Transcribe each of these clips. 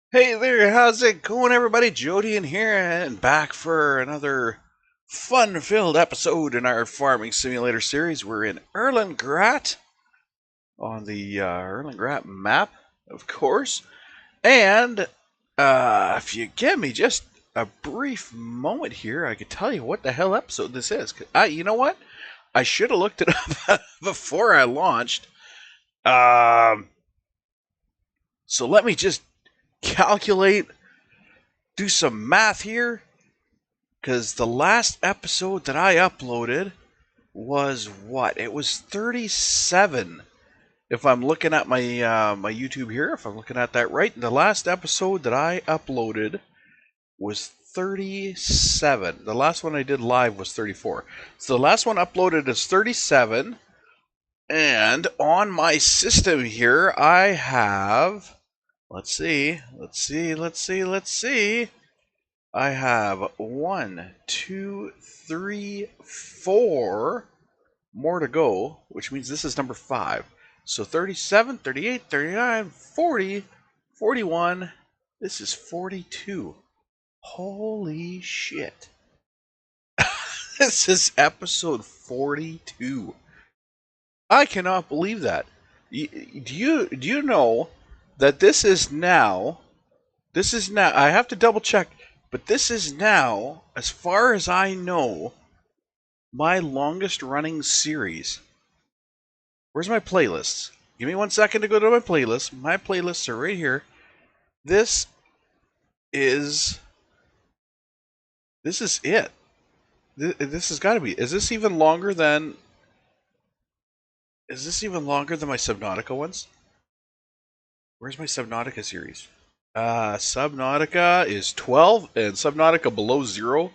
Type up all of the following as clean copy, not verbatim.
Hey there, how's it going, everybody? Jody in here, and back for another fun-filled episode in our farming simulator series. We're in Erlengrat on the Erlengrat map, of course. And if you give me just a brief moment here, I could tell you what the hell episode this is. You know what? I should have looked it up before I launched. Um, so let me just calculate, do some math here. Because the last episode that I uploaded was what? It was 37. If I'm looking at my my YouTube here, if I'm looking at that right, the last episode that I uploaded was 37. The last one I did live was 34. So the last one uploaded is 37. And on my system here, I have. Let's see. I have 1, 2, 3, 4 more to go, which means this is number 5. So 37, 38, 39, 40, 41. This is 42. Holy shit. This is episode 42. I cannot believe that. Do you know that this is now I have to double check, but this is now, as far as I know, my longest running series. Where's my playlists? Give me 1 second to go to my playlists. My playlists are right here. This is it. This has got to be. Is this even longer than my Subnautica ones? Where's my Subnautica series? Subnautica is 12, and Subnautica Below Zero.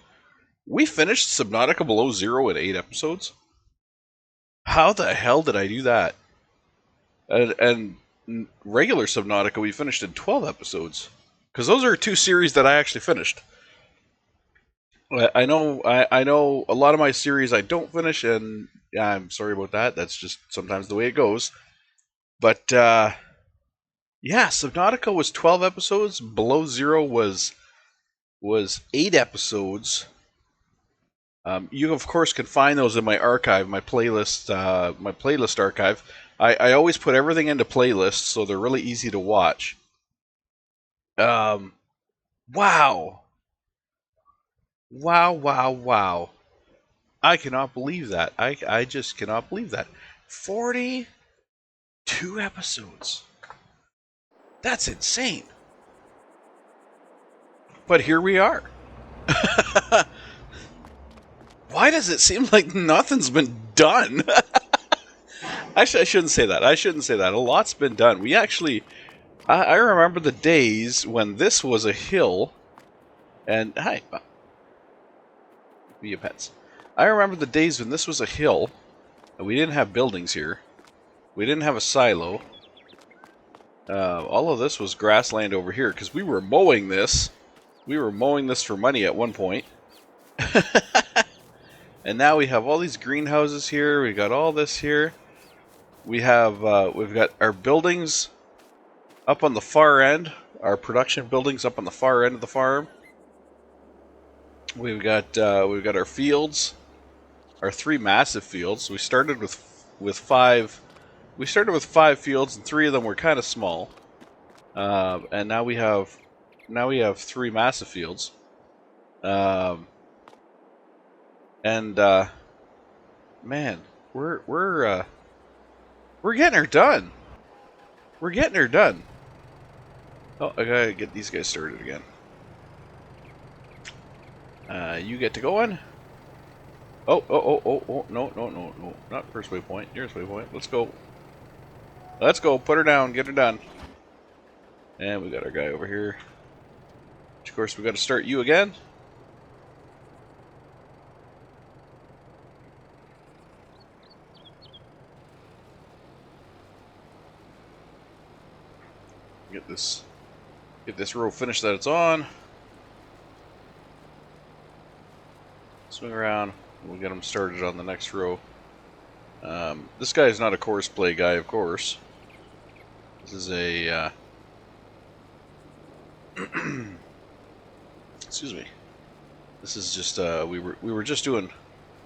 We finished Subnautica Below Zero in 8 episodes. How the hell did I do that? And regular Subnautica we finished in 12 episodes. Because those are 2 series that I actually finished. I know a lot of my series I don't finish, and I'm sorry about that. That's just sometimes the way it goes. But yeah, Subnautica was 12 episodes. Below Zero was 8 episodes. You of course can find those in my archive, my playlist archive. I always put everything into playlists, so they're really easy to watch. Wow. Wow. I cannot believe that. I just cannot believe that. 42 episodes. That's insane. But here we are. Why does it seem like nothing's been done? Actually, I shouldn't say that. A lot's been done. We actually... I remember the days when this was a hill, and... Hi. Be your pets. I remember the days when this was a hill, and we didn't have buildings here. We didn't have a silo. All of this was grassland over here, because we were mowing this. We were mowing this for money at one point. And now we have all these greenhouses here. We got all this here. We've got our buildings up on the far end. Our production buildings up on the far end of the farm. We've got our fields, our 3 massive fields. We started with 5. We started with 5 fields, and 3 of them were kind of small. And now we have 3 massive fields. Man, we're getting her done. We're getting her done. Oh, I gotta get these guys started again. You get to going. Oh, no. Not first waypoint. Nearest waypoint. Let's go. Put her down. Get her done. And we got our guy over here. Which, of course, we got to start you again. Get this row finished that it's on. Swing around. We'll get him started on the next row. This guy is not a course play guy, of course. This is a Excuse me. This is just we were just doing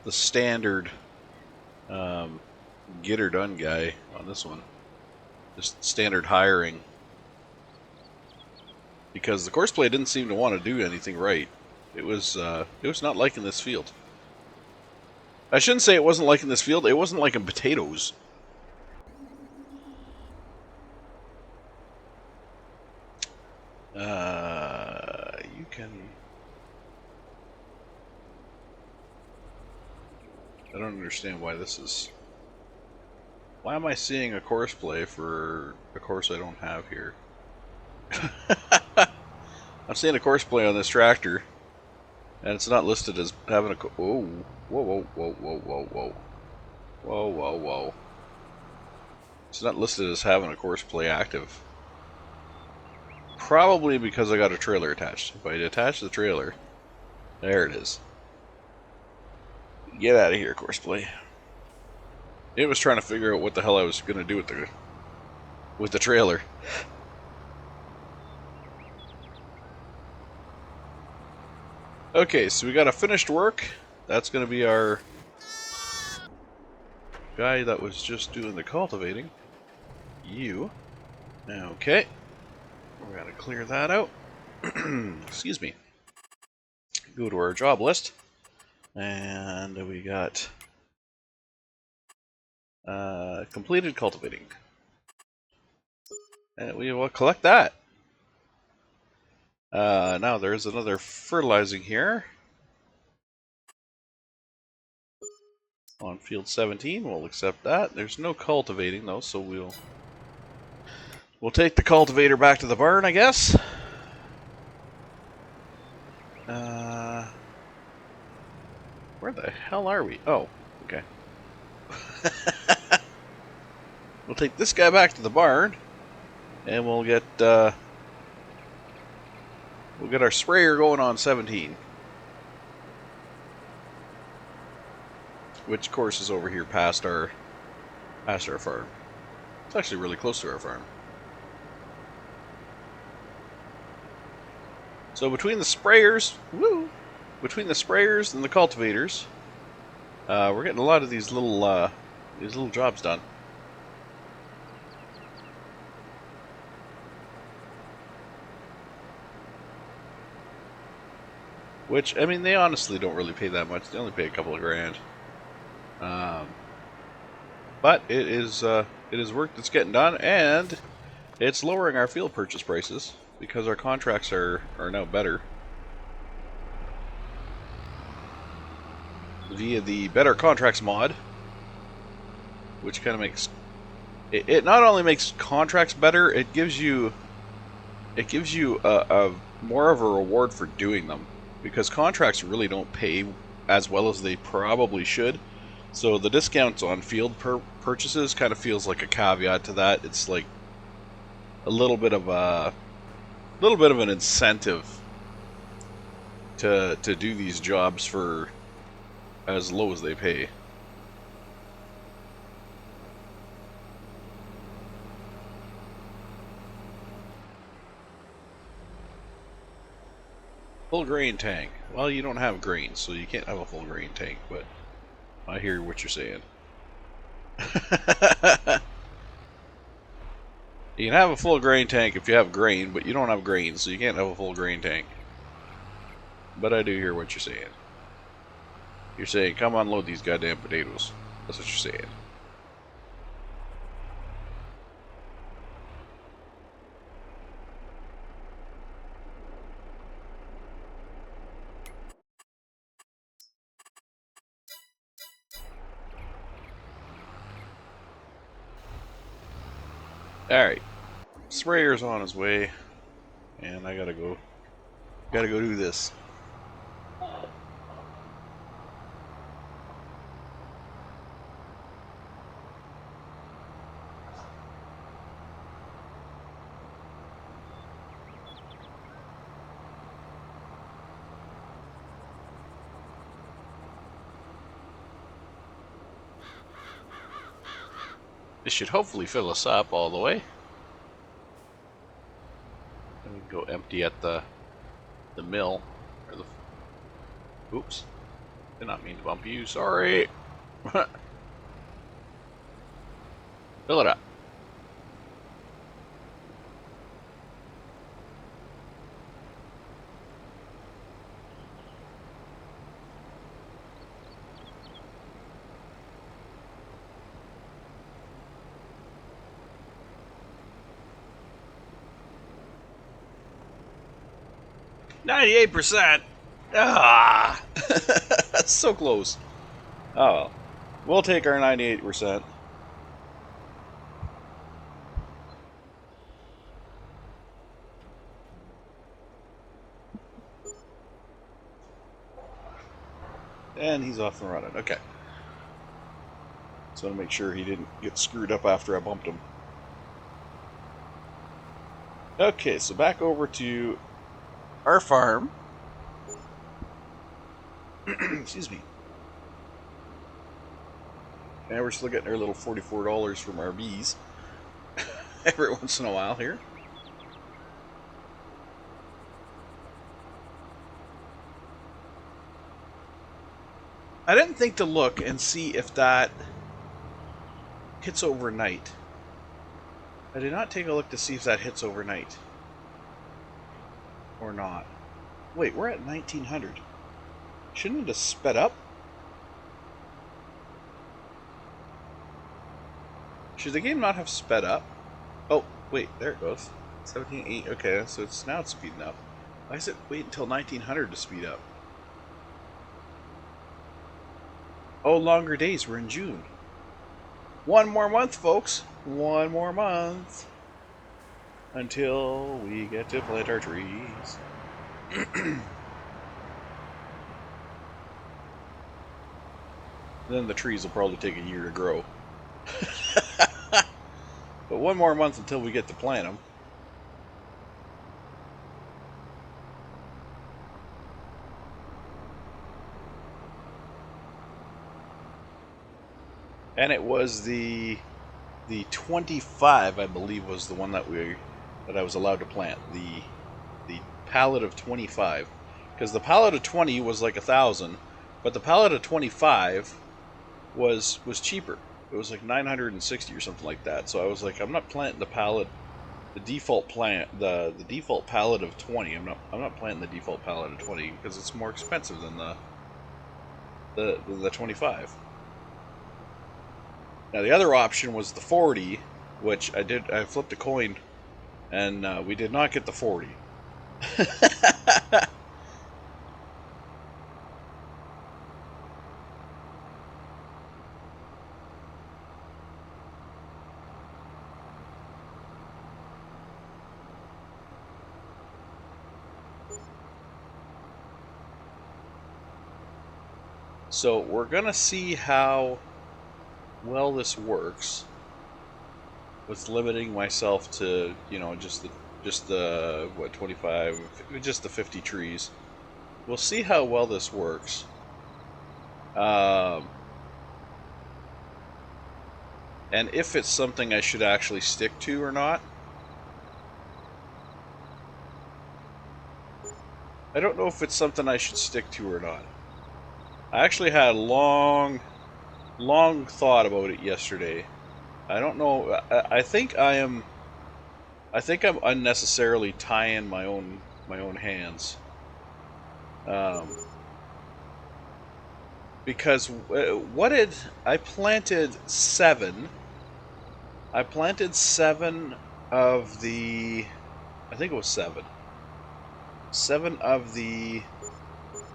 the standard get her done guy on this one. Just standard hiring. Because the course play didn't seem to want to do anything right. It was not liking this field. I shouldn't say it wasn't liking this field, it wasn't liking potatoes. You can... I don't understand why this is... Why am I seeing a course play for a course I don't have here? I'm seeing a course play on this tractor, and it's not listed as having a... Whoa, whoa, whoa, whoa, whoa, whoa, whoa. Whoa, whoa, whoa. It's not listed as having a course play active. Probably because I got a trailer attached. If I detach the trailer... There it is. Get out of here, course play. It was trying to figure out what the hell I was going to do with the trailer. Okay, so we got a finished work. That's going to be our guy that was just doing the cultivating. You. Okay. We're going to clear that out. Excuse me. Go to our job list. And we got completed cultivating. And we will collect that. Now there's another fertilizing here. On field 17, we'll accept that. There's no cultivating though, so we'll take the cultivator back to the barn, I guess. Where the hell are we? Oh, okay. We'll take this guy back to the barn, and we'll get our sprayer going on 17. Which, of course, is over here past our farm. It's actually really close to our farm. So between the sprayers, between the sprayers and the cultivators, we're getting a lot of these little jobs done. Which, I mean, they honestly don't really pay that much. They only pay a couple of grand. But it is work that's getting done, and it's lowering our field purchase prices because our contracts are now better via the Better Contracts mod, which kind of makes it not only makes contracts better, it gives you a more of a reward for doing them, because contracts really don't pay as well as they probably should. So the discounts on field purchases kind of feels like a caveat to that. It's like a little bit of an incentive to do these jobs for as low as they pay. Full grain tank. Well, you don't have grain, so you can't have a full grain tank, but I hear what you're saying. You can have a full grain tank if you have grain, but you don't have grain, so you can't have a full grain tank. But I do hear what you're saying. You're saying, come unload these goddamn potatoes. That's what you're saying. Alright. Sprayer's on his way. And I gotta go do this. This should hopefully fill us up all the way. And we can go empty at the mill. Or the, oops. Did not mean to bump you, sorry. Fill it up. %. Ah, that's so close. Oh well, we'll take our 98%. And he's off and running. Okay. So I want to make sure he didn't get screwed up after I bumped him. Okay, so back over to our farm. Excuse me. And we're still getting our little $44 from our bees every once in a while here. I didn't think to look and see if that hits overnight. I did not take a look to see if that hits overnight. Or not. Wait, we're at 1900. Shouldn't it have sped up? Should the game not have sped up? Oh, wait, there it goes. 17.8, okay, so now it's speeding up. Why does it wait until 1900 to speed up? Oh, longer days, we're in June. One more month, folks. One more month. Until we get to plant our trees. Then the trees will probably take a year to grow. But one more month until we get to plant them. And it was the 25, I believe, was the one that I was allowed to plant. The pallet of 25, because the pallet of 20 was like 1,000, but the pallet of 25 was cheaper. It was like 960 or something like that. So I was like, I'm not planting the pallet, the default pallet of 20. I'm not planting the default pallet of 20 because it's more expensive than the 25. Now the other option was the 40, which I flipped a coin, and we did not get the 40. So we're gonna see how well this works with limiting myself to, you know, just the what, 25, just the 50 trees. We'll see how well this works. And if it's something I should actually stick to or not. I don't know if it's something I should stick to or not. I actually had a long thought about it yesterday. I don't know. I think I'm unnecessarily tying my own hands. Because I planted 7. I planted 7 of the. I think it was 7. 7 of the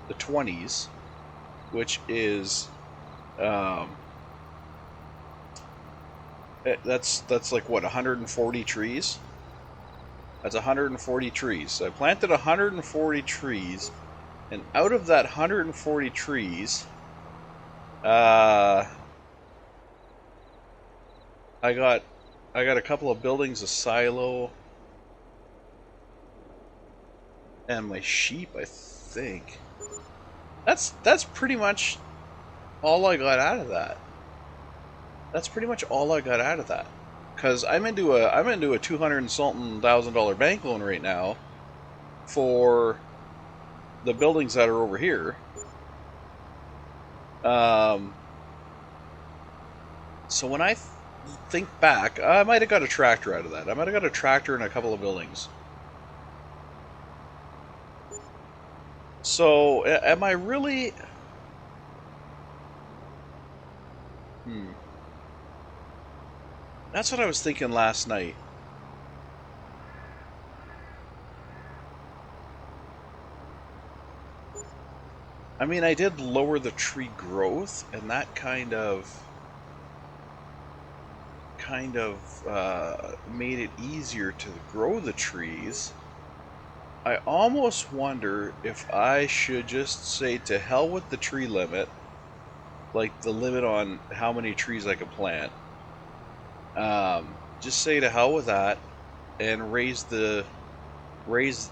20s, which is that's like what, 140 trees. That's 140 trees. So I planted 140 trees, and out of that 140 trees, I got a couple of buildings, a silo, and my sheep, I think. That's pretty much all I got out of that. That's pretty much all I got out of that. Because I'm into a $200 and something thousand bank loan right now, for the buildings that are over here. So when I think back, I might have got a tractor out of that. I might have got a tractor and a couple of buildings. So, am I really... That's what I was thinking last night. I mean, I did lower the tree growth, and that kind of made it easier to grow the trees. I almost wonder if I should just say to hell with the tree limit, like the limit on how many trees I could plant. Just say to hell with that, and raise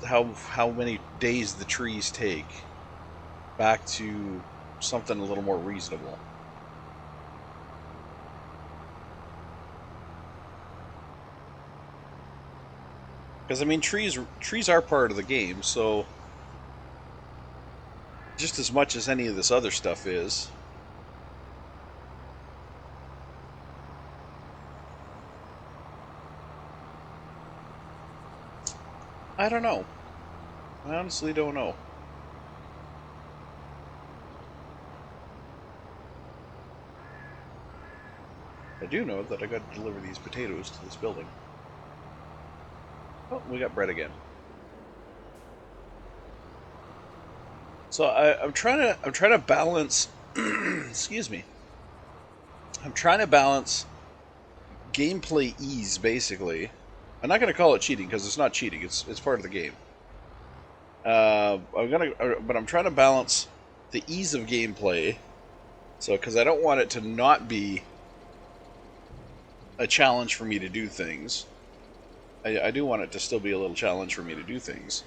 how many days the trees take back to something a little more reasonable. Because I mean, trees are part of the game, so just as much as any of this other stuff is. I don't know. I honestly don't know. I do know that I got to deliver these potatoes to this building. Oh, we got bread again. So I'm trying to balance. Excuse me. I'm trying to balance gameplay ease, basically. I'm not going to call it cheating because it's not cheating. It's part of the game. But I'm trying to balance the ease of gameplay. So, because I don't want it to not be a challenge for me to do things. I do want it to still be a little challenge for me to do things.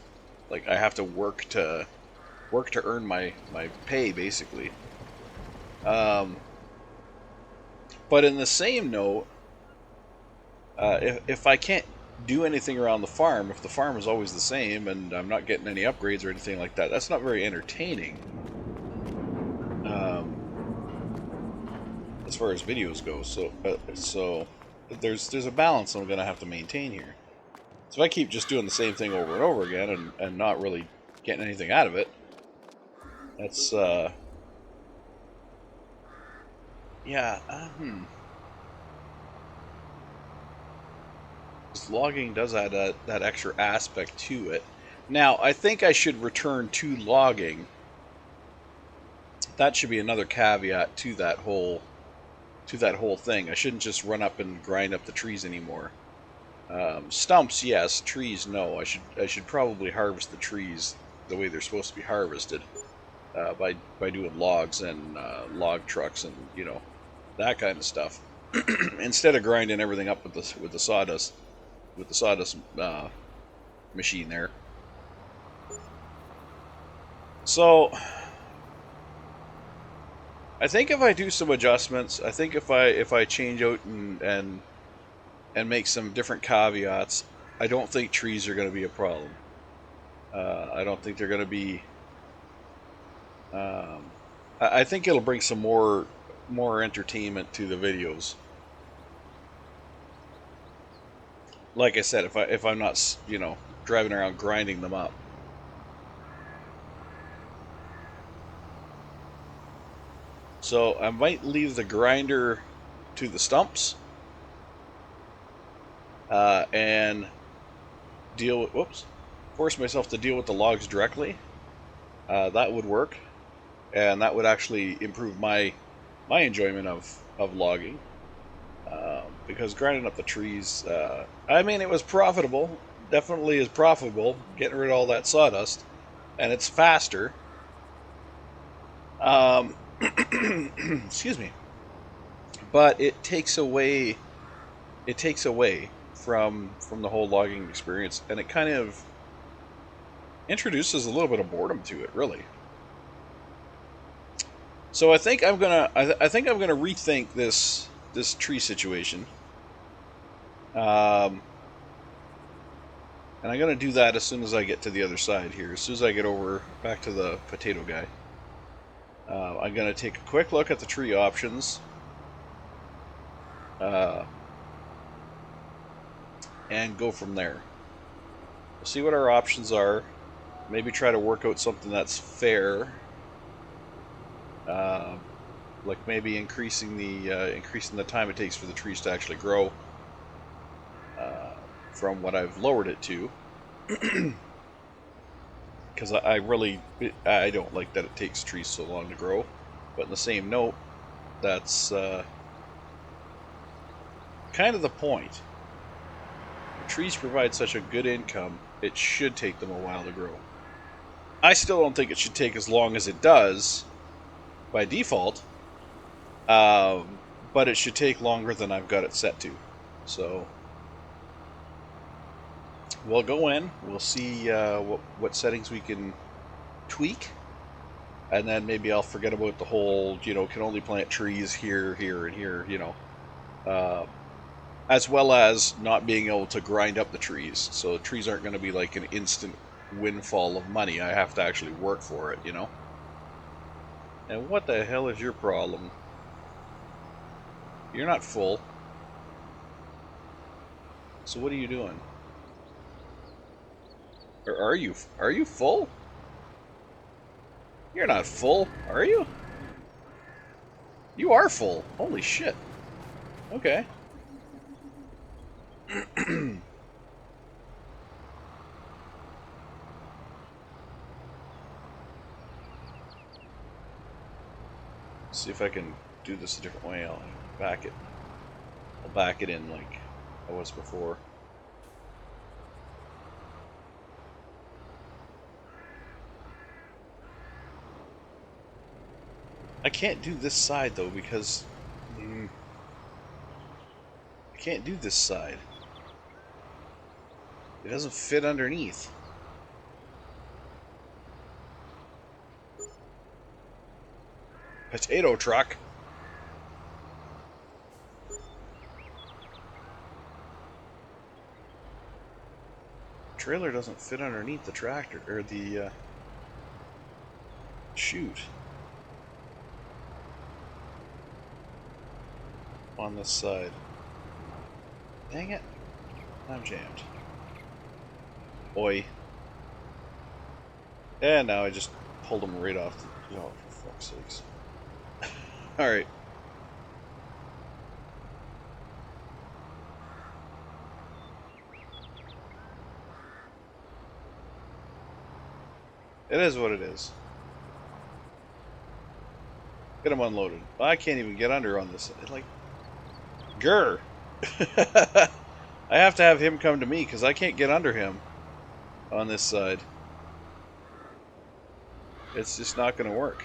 Like I have to work to earn my pay, basically. But in the same note, if I can't do anything around the farm, if the farm is always the same and I'm not getting any upgrades or anything like that, that's not very entertaining. As far as videos go, so there's a balance I'm gonna have to maintain here. So if I keep just doing the same thing over and over again and not really getting anything out of it, that's yeah. Logging does add that extra aspect to it. Now, I think I should return to logging. That should be another caveat to that whole thing. I shouldn't just run up and grind up the trees anymore. Stumps, yes. Trees, no. I should probably harvest the trees the way they're supposed to be harvested, by doing logs and log trucks and that kind of stuff, instead of grinding everything up with the sawdust machine there. So I think if I do some adjustments, I think if I change out and make some different caveats, I don't think trees are going to be a problem. I don't think they're going to be. I think it'll bring some more entertainment to the videos. Like I said, if I'm not driving around grinding them up. So I might leave the grinder to the stumps, and force myself to deal with the logs directly. That would work, and that would actually improve my enjoyment of logging, because grinding up the trees, I mean, it was profitable, definitely is profitable, getting rid of all that sawdust, and it's faster. Excuse me. But it takes away from the whole logging experience, and it kind of introduces a little bit of boredom to it, really. So I think I'm gonna rethink this tree situation. And I'm going to do that as soon as I get to the other side here. As soon as I get over back to the potato guy. I'm going to take a quick look at the tree options. And go from there. We'll see what our options are. Maybe try to work out something that's fair. Like maybe increasing the time it takes for the trees to actually grow from what I've lowered it to. Because I don't like that it takes trees so long to grow. But in the same note, that's kind of the point. The trees provide such a good income, it should take them a while to grow. I still don't think it should take as long as it does by default, but it should take longer than I've got it set to. So we'll go in, we'll see what settings we can tweak, and then maybe I'll forget about the whole, can only plant trees here, here, and here, as well as not being able to grind up the trees. So the trees aren't going to be like an instant windfall of money. I have to actually work for it, And what the hell is your problem? You're not full. So what are you doing? Or are you? Are you full? You're not full, are you? You are full. Holy shit. Okay. See if I can do this a different way. I'll back it in like I was before. I can't do this side though because I can't do this side. It doesn't fit underneath. Potato truck. Trailer doesn't fit underneath the tractor or the chute on this side. Dang it. I'm jammed. Oi. And now I just pulled him right off the... Oh, for fuck's sakes. Alright. It is what it is. Get him unloaded. I can't even get under on this. Like... Grr! I have to have him come to me because I can't get under him on this side. It's just not going to work.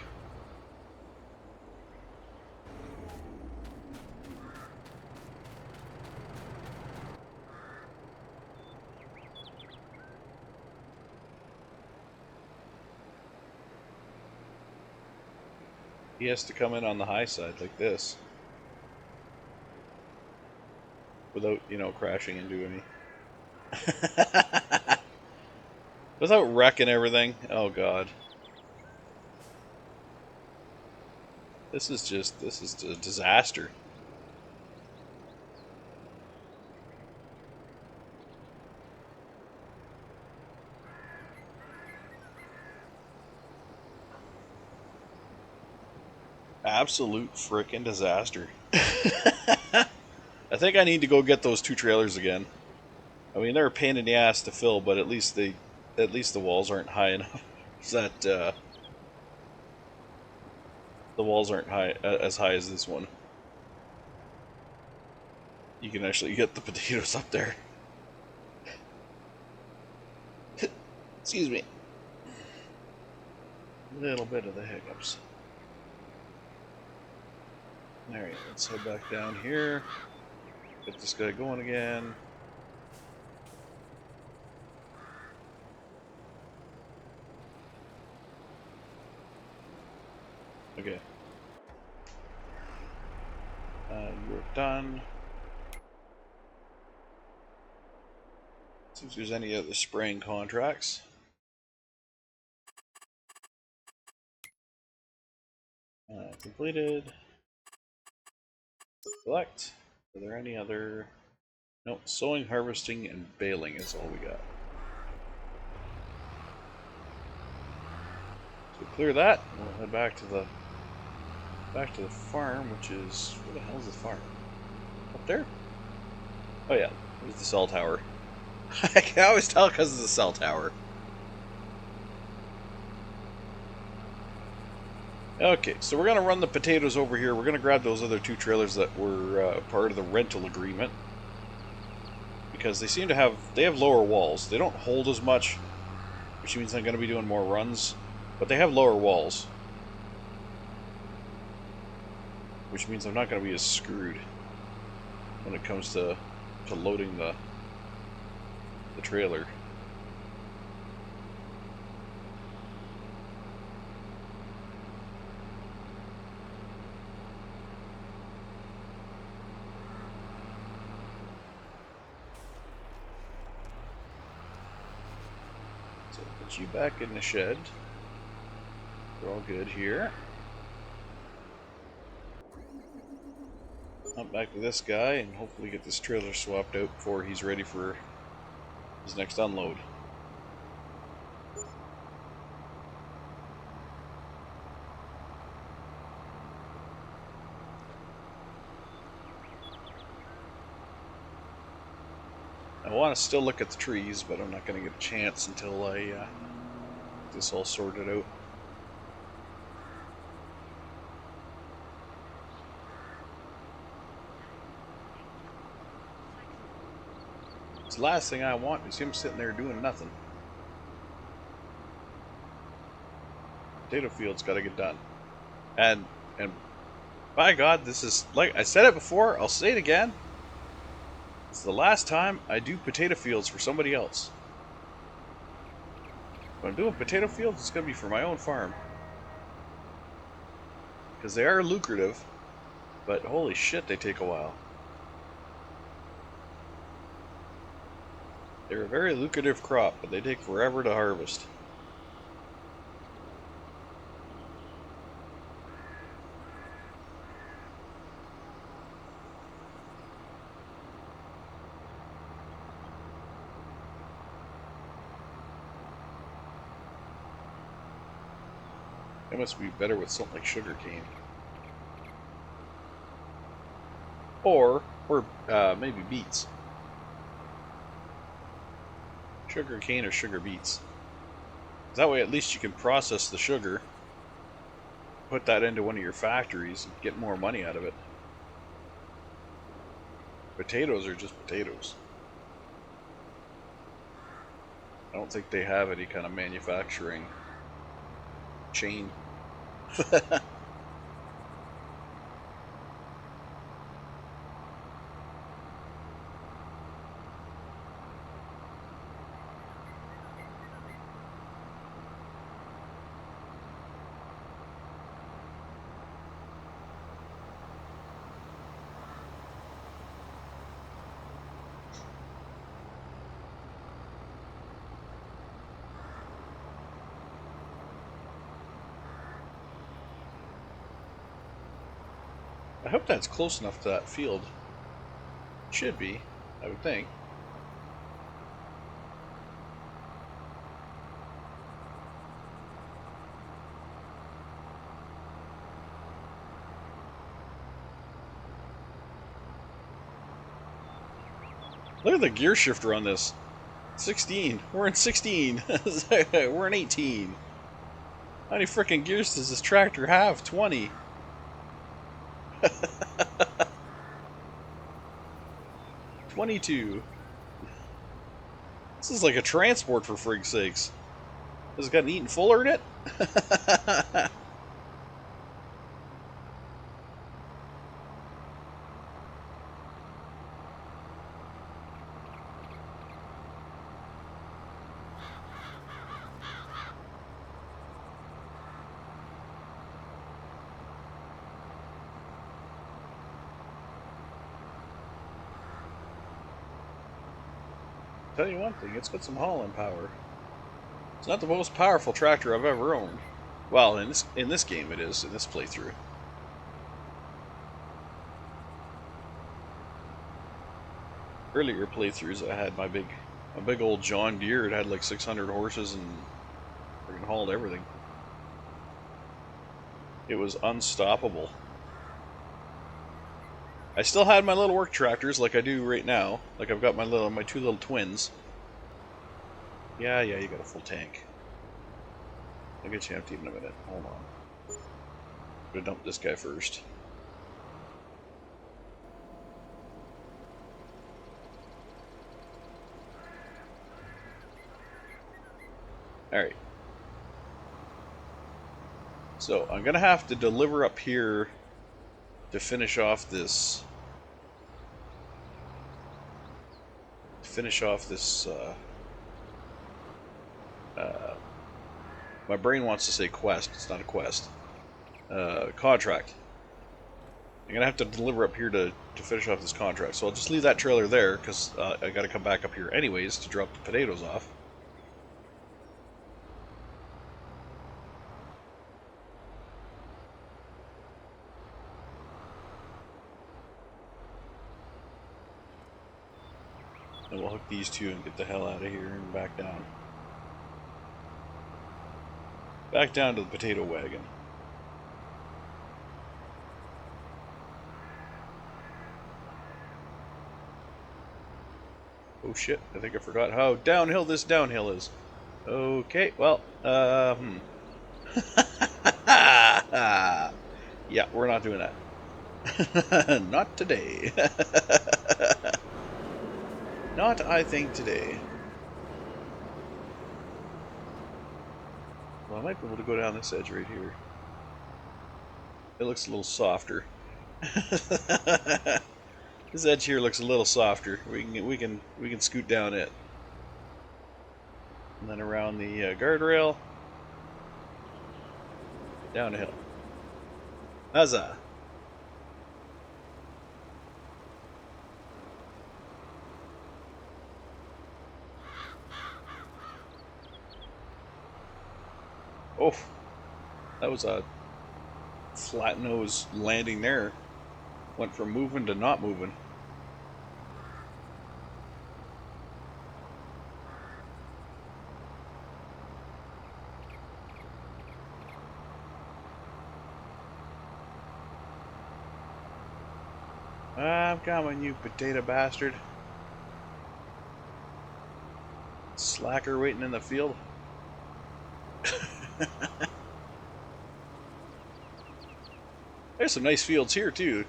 He has to come in on the high side like this. Without, crashing into me. Without wrecking everything. Oh god. This is a disaster. Absolute frickin' disaster. I think I need to go get those two trailers again. I mean, they're a pain in the ass to fill, but at least the walls aren't high enough that the walls aren't as high as this one. You can actually get the potatoes up there. Excuse me. A little bit of the hiccups. Alright, let's head back down here. Get this guy going again. Okay. You're done. See if there's any other spraying contracts. Completed. Select. Are there any other? No, sowing, harvesting, and baling is all we got. So clear that, and we'll head back to the farm, which is where the hell is the farm? Up there? Oh yeah, there's the cell tower. I can always tell because of the cell tower. Okay, so we're gonna run the potatoes over here. We're gonna grab those other 2 trailers that were part of the rental agreement, because they seem to have lower walls. They don't hold as much, which means I'm gonna be doing more runs, but they have lower walls, which means I'm not gonna be as screwed when it comes to loading the trailer. So put you back in the shed. We're all good here. Hunt back to this guy and hopefully get this trailer swapped out before he's ready for his next unload. I want to still look at the trees, but I'm not going to get a chance until I get this all sorted out. The last thing I want is him sitting there doing nothing. Potato field's got to get done, and by God, this is, like I said it before, I'll say it again. It's the last time I do potato fields for somebody else. When I'm doing potato fields, it's going to be for my own farm, because they are lucrative, but holy shit, they take a while. They're a very lucrative crop, but they take forever to harvest. It must be better with something like sugarcane. Or maybe beets. Sugarcane or sugar beets. That way at least you can process the sugar, put that into one of your factories, and get more money out of it. Potatoes are just potatoes. I don't think they have any kind of manufacturing chain. I hope that's close enough to that field. Should be, I would think. Look at the gear shifter on this. 16. We're in 16. We're in 18. How many freaking gears does this tractor have? 20. 22. This is like a transport, for frig's sakes. Has it got an Eaton Fuller in it? Tell you one thing, it's got some hauling power. It's not the most powerful tractor I've ever owned. Well, in this game it is, in this playthrough. Earlier playthroughs I had my big old John Deere. It had like 600 horses and freaking hauled everything. It was unstoppable. I still had my little work tractors like I do right now. Like I've got my two little twins. Yeah, you got a full tank. I'll get you empty in a minute. Hold on. I'm gonna dump this guy first. Alright. So, I'm gonna have to deliver up here to finish off this... my brain wants to say quest. It's not a quest. Contract. I'm gonna have to deliver up here to finish off this contract. So I'll just leave that trailer there, because I gotta come back up here anyways to drop the potatoes off. And we'll hook these two and get the hell out of here and back down. Back down to the potato wagon. Oh shit, I think I forgot how downhill this downhill is. Okay, well, yeah, we're not doing that. Not today. Not, I think, today. Well, I might be able to go down this edge right here. It looks a little softer. This edge here looks a little softer. We can scoot down it, and then around the guardrail, down the hill. Huzzah! Oh, that was a flat nose landing there. Went from moving to not moving. I'm coming, you potato bastard. Slacker waiting in the field. There's some nice fields here too.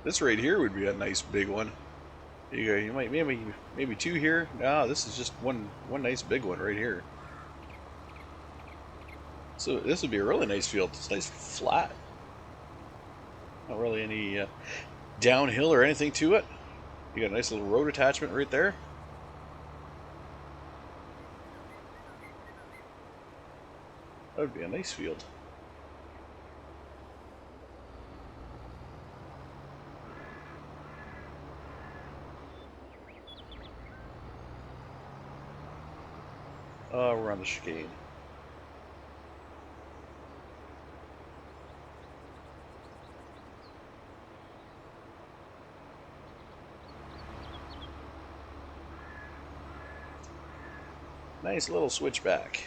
This right here would be a nice big one. You might maybe two here. No, this is just one nice big one right here. So this would be a really nice field. It's nice flat. Not really any downhill or anything to it. You got a nice little road attachment right there. That would be a nice field. Oh, we're on the chicane. Nice little switchback.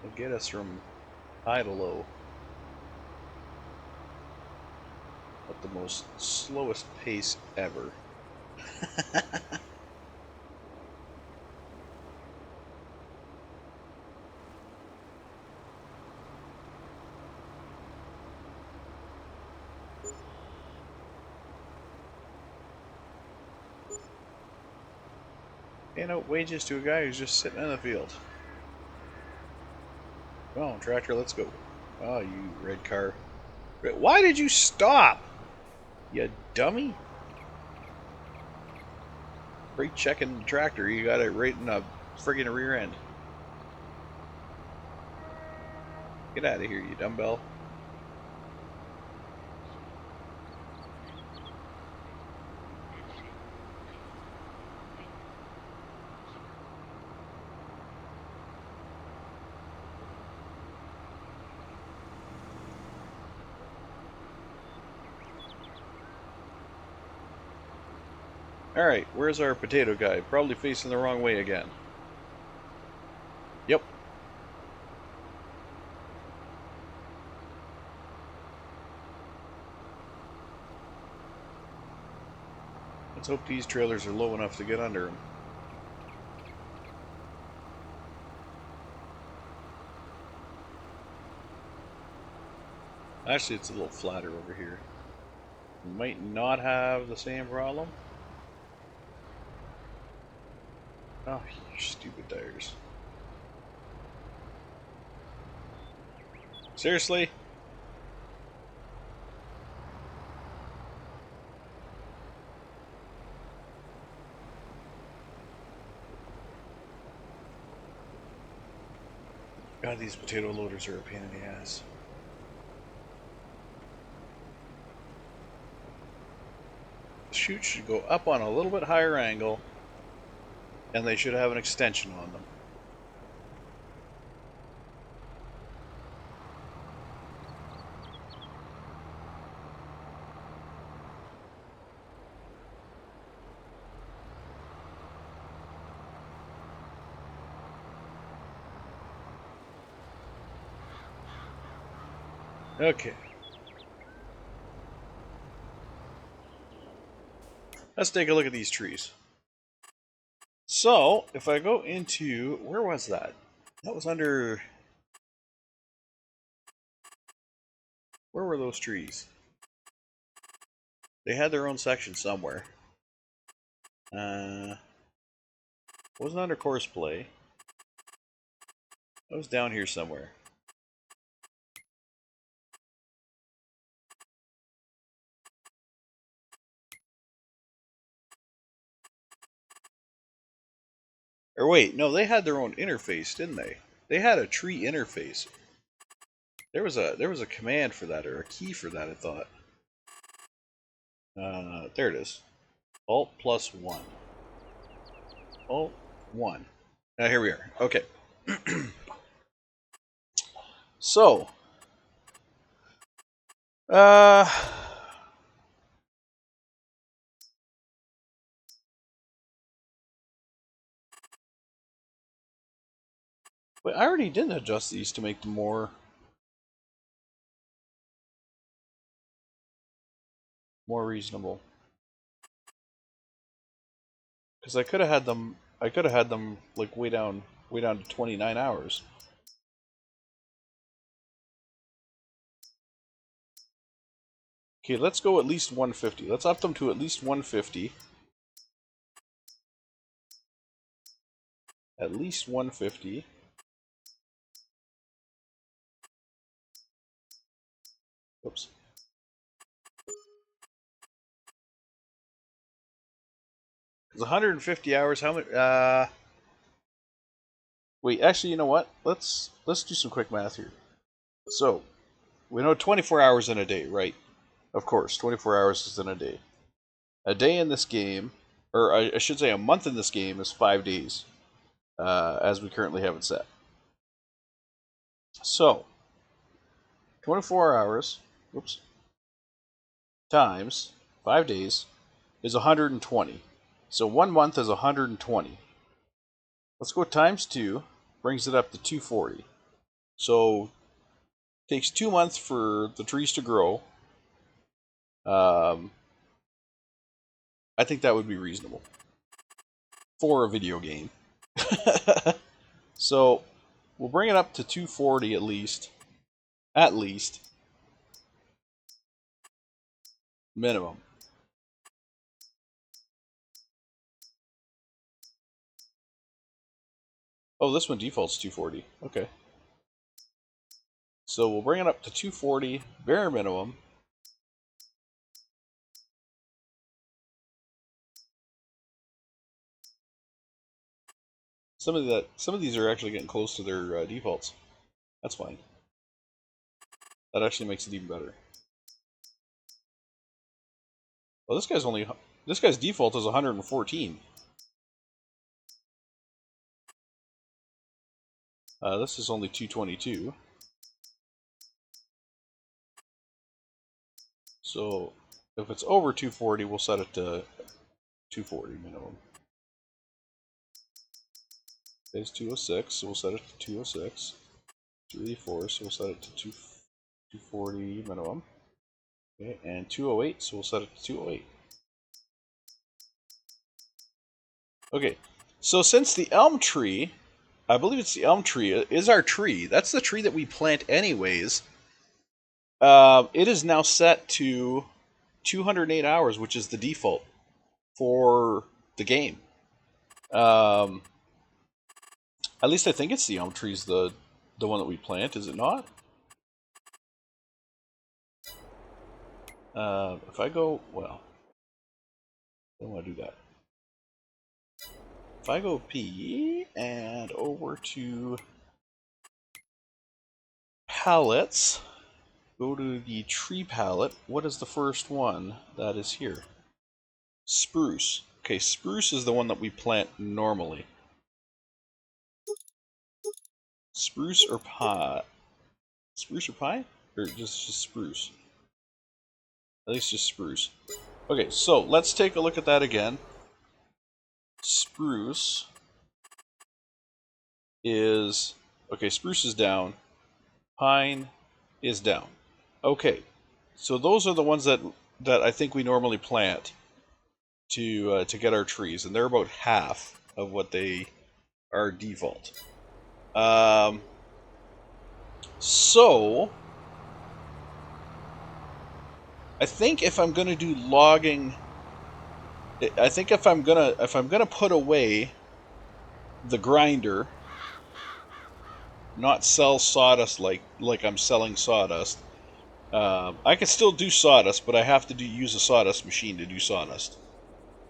It'll get us from high to low. At the most slowest pace ever. Paying out wages to a guy who's just sitting in the field. Come on, tractor, let's go. Oh, you red car. Why did you stop? You dummy. Brake checking the tractor, you got it right in the friggin' rear end. Get out of here, you dumbbell. Alright, where's our potato guy? Probably facing the wrong way again. Yep. Let's hope these trailers are low enough to get under them. Actually, it's a little flatter over here. We might not have the same problem. Oh, you stupid tires. Seriously? God, these potato loaders are a pain in the ass. The chute should go up on a little bit higher angle, and they should have an extension on them. Okay. Let's take a look at these trees. So, if I go into... Where was that? That was under... Where were those trees? They had their own section somewhere. Wasn't under course play. It was down here somewhere. Or wait, no, they had their own interface, didn't they? They had a tree interface. There was a command for that, or a key for that, I thought. There it is. Alt plus 1. Alt 1. Now here we are. Okay. So, uh, but I already did adjust these to make them more reasonable. Because I could have had them. Like way down to 29 hours. Okay, let's go at least 150. Let's up them to at least 150. At least 150. Oops. It's 150 hours. How much? Wait, actually, you know what? Let's do some quick math here. So, we know 24 hours in a day, right? Of course, 24 hours is in a day. A day in this game, or I should say a month in this game, is 5 days, as we currently have it set. So, 24 hours, whoops, times 5 days is 120. So 1 month is 120. Let's go times 2, brings it up to 240. So, it takes 2 months for the trees to grow. I think that would be reasonable for a video game. So, we'll bring it up to 240 at least. At least. Minimum. Oh, this one defaults 240. Okay. So we'll bring it up to 240, bare minimum. Some of these are actually getting close to their defaults. That's fine. That actually makes it even better. Well, this guy's default is 114. This is only 222. So if it's over 240, we'll set it to 240 minimum. It's 206, so we'll set it to 206. 284, so we'll set it to 240 minimum. Okay, and 208, so we'll set it to 208. Okay, so since the elm tree, I believe it's the elm tree, is our tree. That's the tree that we plant anyways. It is now set to 208 hours, which is the default for the game. At least I think it's the elm tree's the one that we plant, is it not? If I go, well, I don't want to do that. If I go P and over to pallets, go to the tree palette, what is the first one that is here? Spruce. Okay, spruce is the one that we plant normally. Spruce or pine? Spruce or pine? Or just spruce? At least just spruce. Okay, so let's take a look at that again. Spruce is... Okay, spruce is down. Pine is down. Okay, so those are the ones that I think we normally plant to get our trees, and they're about half of what they are default. So I think if I'm gonna do logging, I think if I'm gonna put away the grinder, not sell sawdust like I'm selling sawdust. I can still do sawdust, but I have to use a sawdust machine to do sawdust.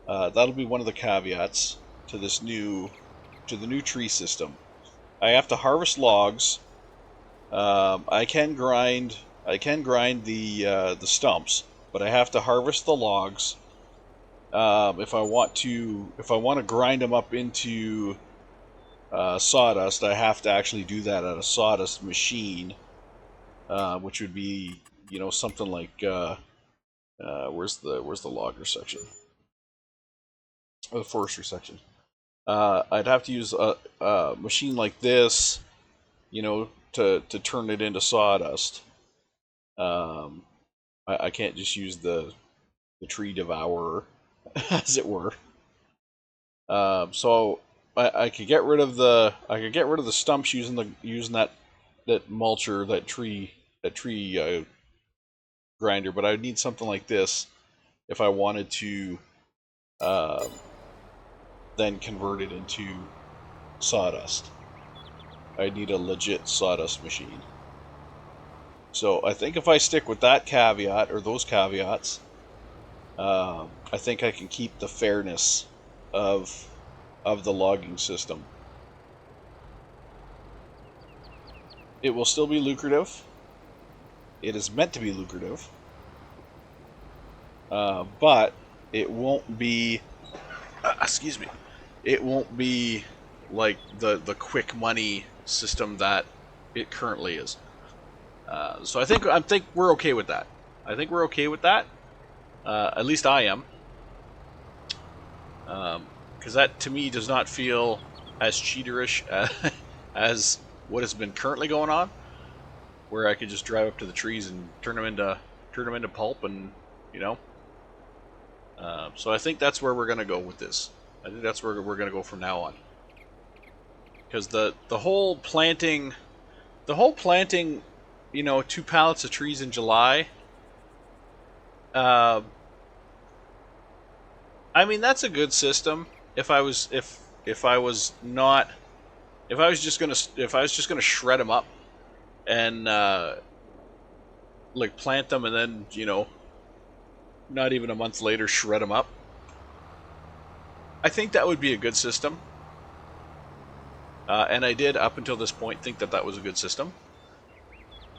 That'll be one of the caveats to the new tree system. I have to harvest logs. I can grind the stumps, but I have to harvest the logs. If I want to grind them up into sawdust, I have to actually do that at a sawdust machine, which would be, something like where's the logger section? Or the forestry section. I'd have to use a machine like this, to turn it into sawdust. I can't just use the tree devourer, as it were. So I could get rid of the stumps using that mulcher, that tree grinder, but I would need something like this if I wanted to then convert it into sawdust. I need a legit sawdust machine. So I think if I stick with that caveat, or those caveats, I think I can keep the fairness of the logging system. It will still be lucrative. It is meant to be lucrative. But it won't be... excuse me. It won't be like the quick money system that it currently is. So I think we're okay with that. I think we're okay with that. At least I am. Because that, to me, does not feel as cheaterish as what has been currently going on, where I could just drive up to the trees and turn them into pulp, and so I think that's where we're gonna go with this. I think that's where we're gonna go from now on. Because the whole planting, 2 pallets of trees in July. I mean, that's a good system. If I was just gonna shred them up and like plant them, and then not even a month later shred them up, I think that would be a good system. And I did, up until this point, think that was a good system.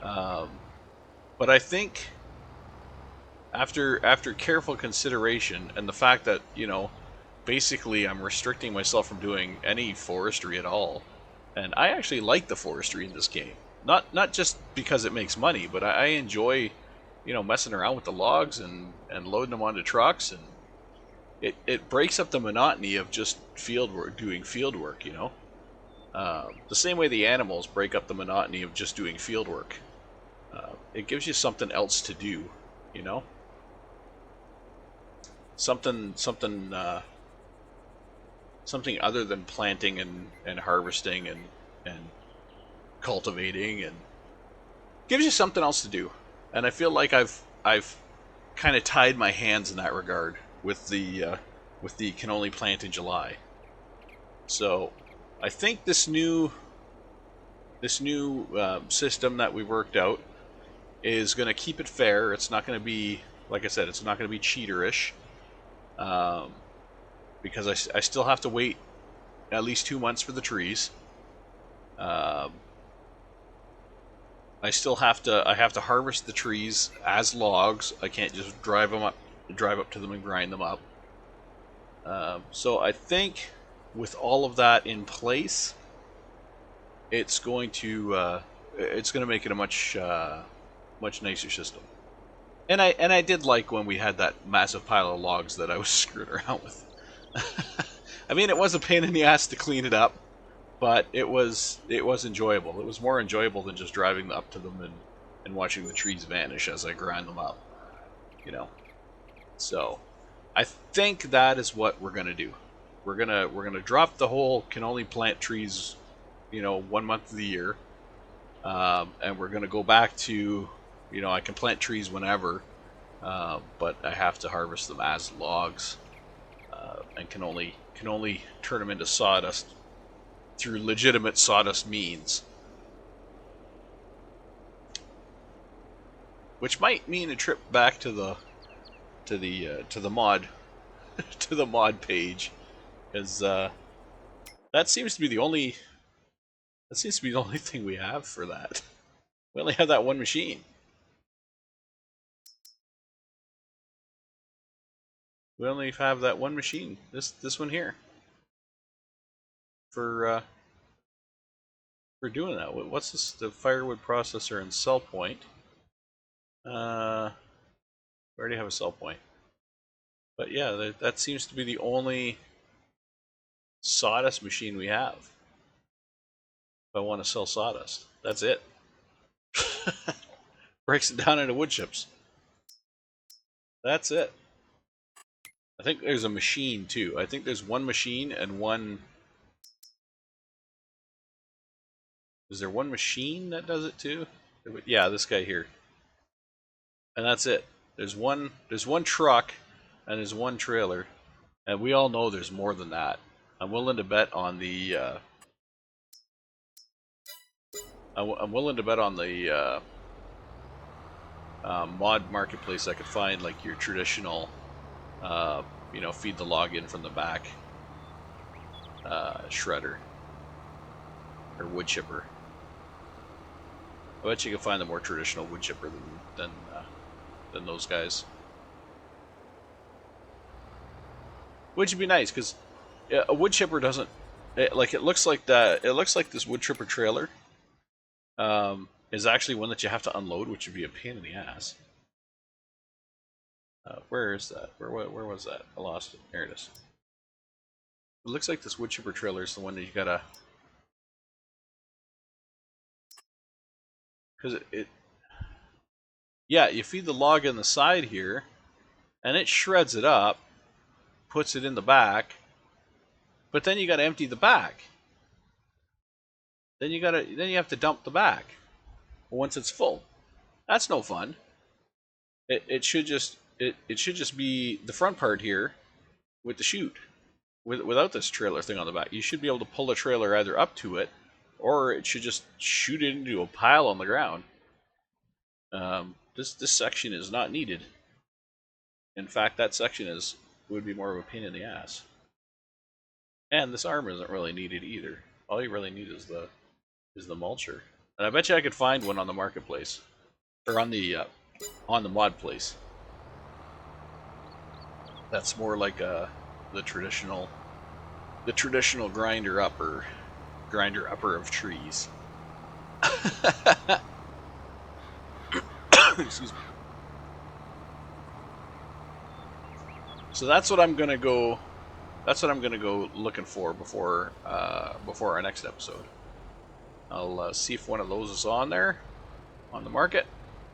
But I think after careful consideration, and the fact that basically I'm restricting myself from doing any forestry at all, and I actually like the forestry in this game. Not just because it makes money, but I enjoy messing around with the logs and loading them onto trucks, and it breaks up the monotony of just field work, doing field work. The same way the animals break up the monotony of just doing field work. It gives you something else to do. You know, something other than planting and harvesting and cultivating, and gives you something else to do. And I feel like I've kind of tied my hands in that regard with the can only plant in July. So I think this new system that we worked out is going to keep it fair. It's not going to be, like I said, it's not going to be cheaterish, because I still have to wait at least 2 months for the trees. Um, I have to harvest the trees as logs. I can't just drive up to them and grind them up. So I think with all of that in place, it's going to make it a much nicer system. And I did like when we had that massive pile of logs that I was screwing around with. I mean, it was a pain in the ass to clean it up, but it was enjoyable. It was more enjoyable than just driving up to them and watching the trees vanish as I grind them up. You know. So I think that is what we're gonna do. We're gonna drop the whole can only plant trees, 1 month of the year, and we're gonna go back to, I can plant trees whenever, but I have to harvest them as logs, and can only turn them into sawdust through legitimate sawdust means, which might mean a trip back to the mod to the mod page, because that seems to be the only thing we have for that. We only have that one machine. We only have that one machine. This one here for doing that. What's this? The firewood processor and cell point. We already have a cell point. But yeah, that seems to be the only sawdust machine we have. If I want to sell sawdust, that's it. Breaks it down into wood chips. That's it. I think there's a machine too. I think there's one machine and one. Is there one machine that does it too? Yeah, this guy here. And that's it. There's one truck and there's one trailer, and we all know there's more than that. I'm willing to bet on the mod marketplace I could find like your traditional feed the log in from the back shredder or wood chipper. I bet you can find the more traditional wood chipper than those guys. Which would be nice, because a wood chipper doesn't. It looks like that. It looks like this wood chipper trailer is actually one that you have to unload, which would be a pain in the ass. Where is that? Where was that? I lost it. There it is. It looks like this wood chipper trailer is the one that you gotta. Because yeah, you feed the log in the side here, and it shreds it up, puts it in the back, but then you got to empty the back. Then you have to dump the back once it's full. That's no fun. It should just be the front part here with the chute, without this trailer thing on the back. You should be able to pull the trailer either up to it, or it should just shoot it into a pile on the ground. This section is not needed. In fact, that section would be more of a pain in the ass. And this arm isn't really needed either. All you really need is the mulcher. And I bet you I could find one on the marketplace, or on the mod place. That's more like the traditional grinder upper of trees. Excuse me. So that's what I'm gonna go. That's what I'm gonna go looking for before before our next episode. I'll see if one of those is on there, on the market,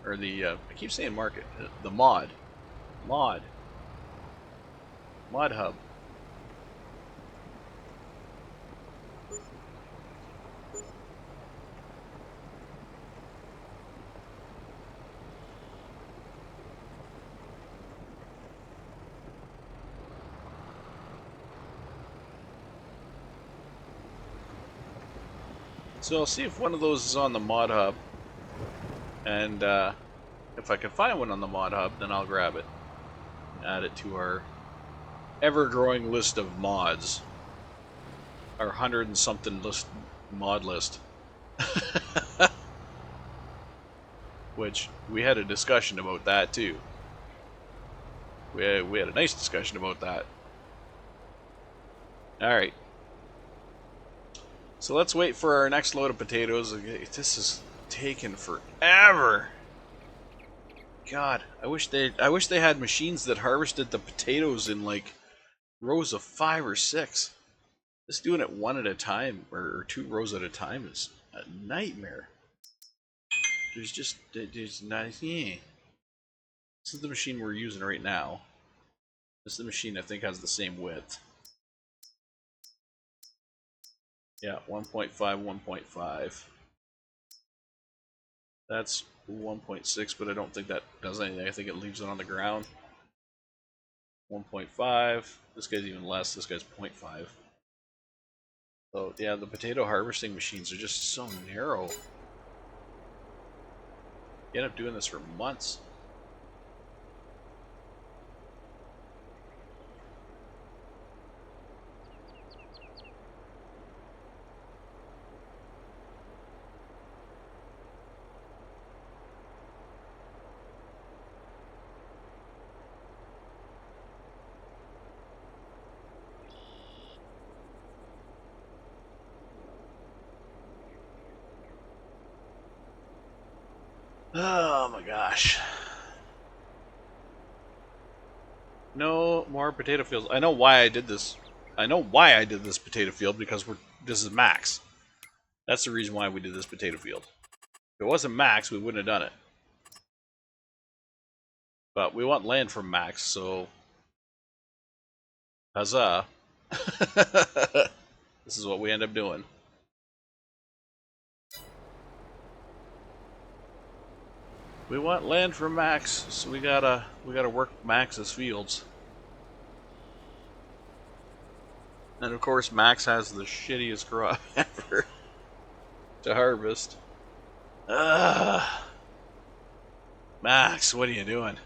or the I keep saying market, the mod hub. So I'll see if one of those is on the mod hub, and if I can find one on the mod hub, then I'll grab it, add it to our ever-growing list of mods, our 100 and something mod list. Which we had a discussion about that too. We had a nice discussion about that. All right. So let's wait for our next load of potatoes. This is taking forever. God, I wish they had machines that harvested the potatoes in like rows of 5 or 6. Just doing it one at a time or 2 rows at a time is a nightmare. There's not. Yeah. This is the machine we're using right now. This is the machine I think has the same width. Yeah, 1.5, 1.5. That's 1.6, but I don't think that does anything. I think it leaves it on the ground. 1.5. This guy's even less. This guy's 0.5. So yeah, the potato harvesting machines are just so narrow. You end up doing this for months. Oh my gosh. No more potato fields. I know why I did this. I know why I did this potato field because this is max. That's the reason why we did this potato field. If it wasn't max, we wouldn't have done it. But we want land from max, so huzzah. This is what we end up doing. We want land from max, so we gotta work Max's fields. And of course, Max has the shittiest crop ever to harvest. Ugh. Max, what are you doing?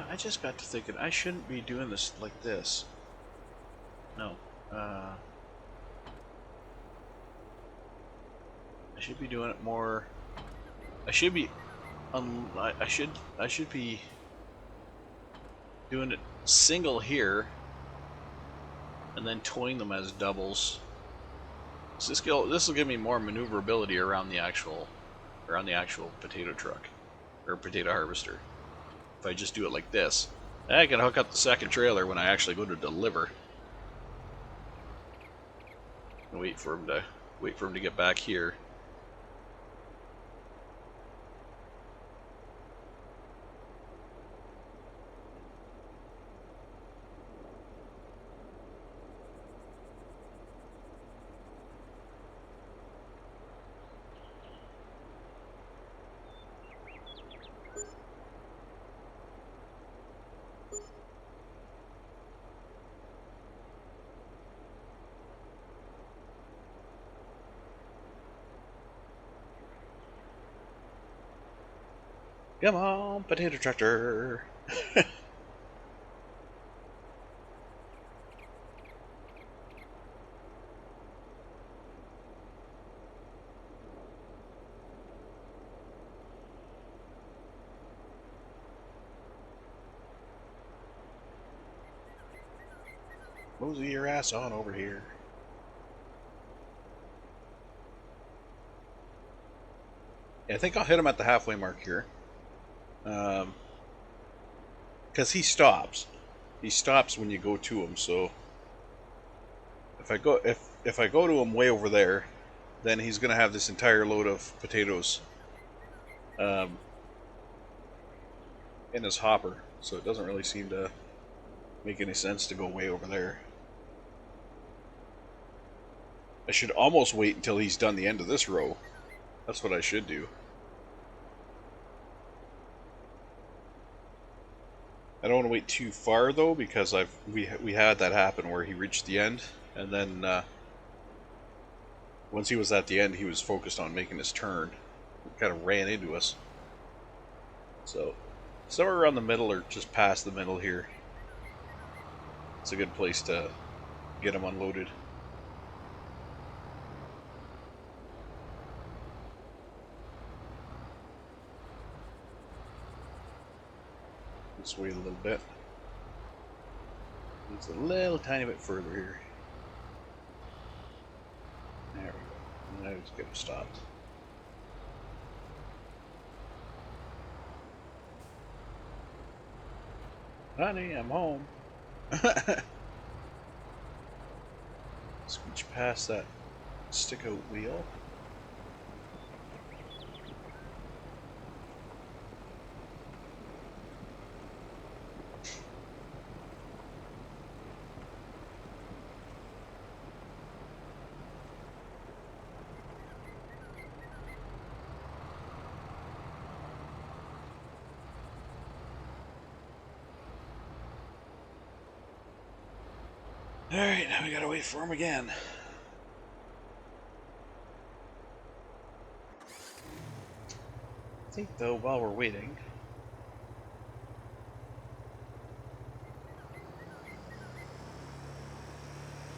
I just got to thinking I shouldn't be doing this like this. No. I should be doing it more. I should be. I should be doing it single here, and then towing them as doubles. So this will give me more maneuverability around the actual potato truck or potato harvester. If I just do it like this, I can hook up the second trailer when I actually go to deliver. And wait for him to get back here. Come on, potato tractor. Mosey your ass on over here. I think I'll hit him at the halfway mark here. Because he stops. He stops when you go to him, so if I go to him way over there, then he's gonna have this entire load of potatoes um, in his hopper, so it doesn't really seem to make any sense to go way over there. I should almost wait until he's done the end of this row. That's what I should do. I don't want to wait too far though, because we had that happen where he reached the end, and then once he was at the end, he was focused on making his turn. He kind of ran into us. So somewhere around the middle or just past the middle here, it's a good place to get him unloaded. Let's wait a little bit. It's a little tiny bit further here. There we go. Now just get him stopped. Honey, I'm home. Scooch past that stick-out wheel. Alright, now we gotta wait for him again. I think, though, while we're waiting,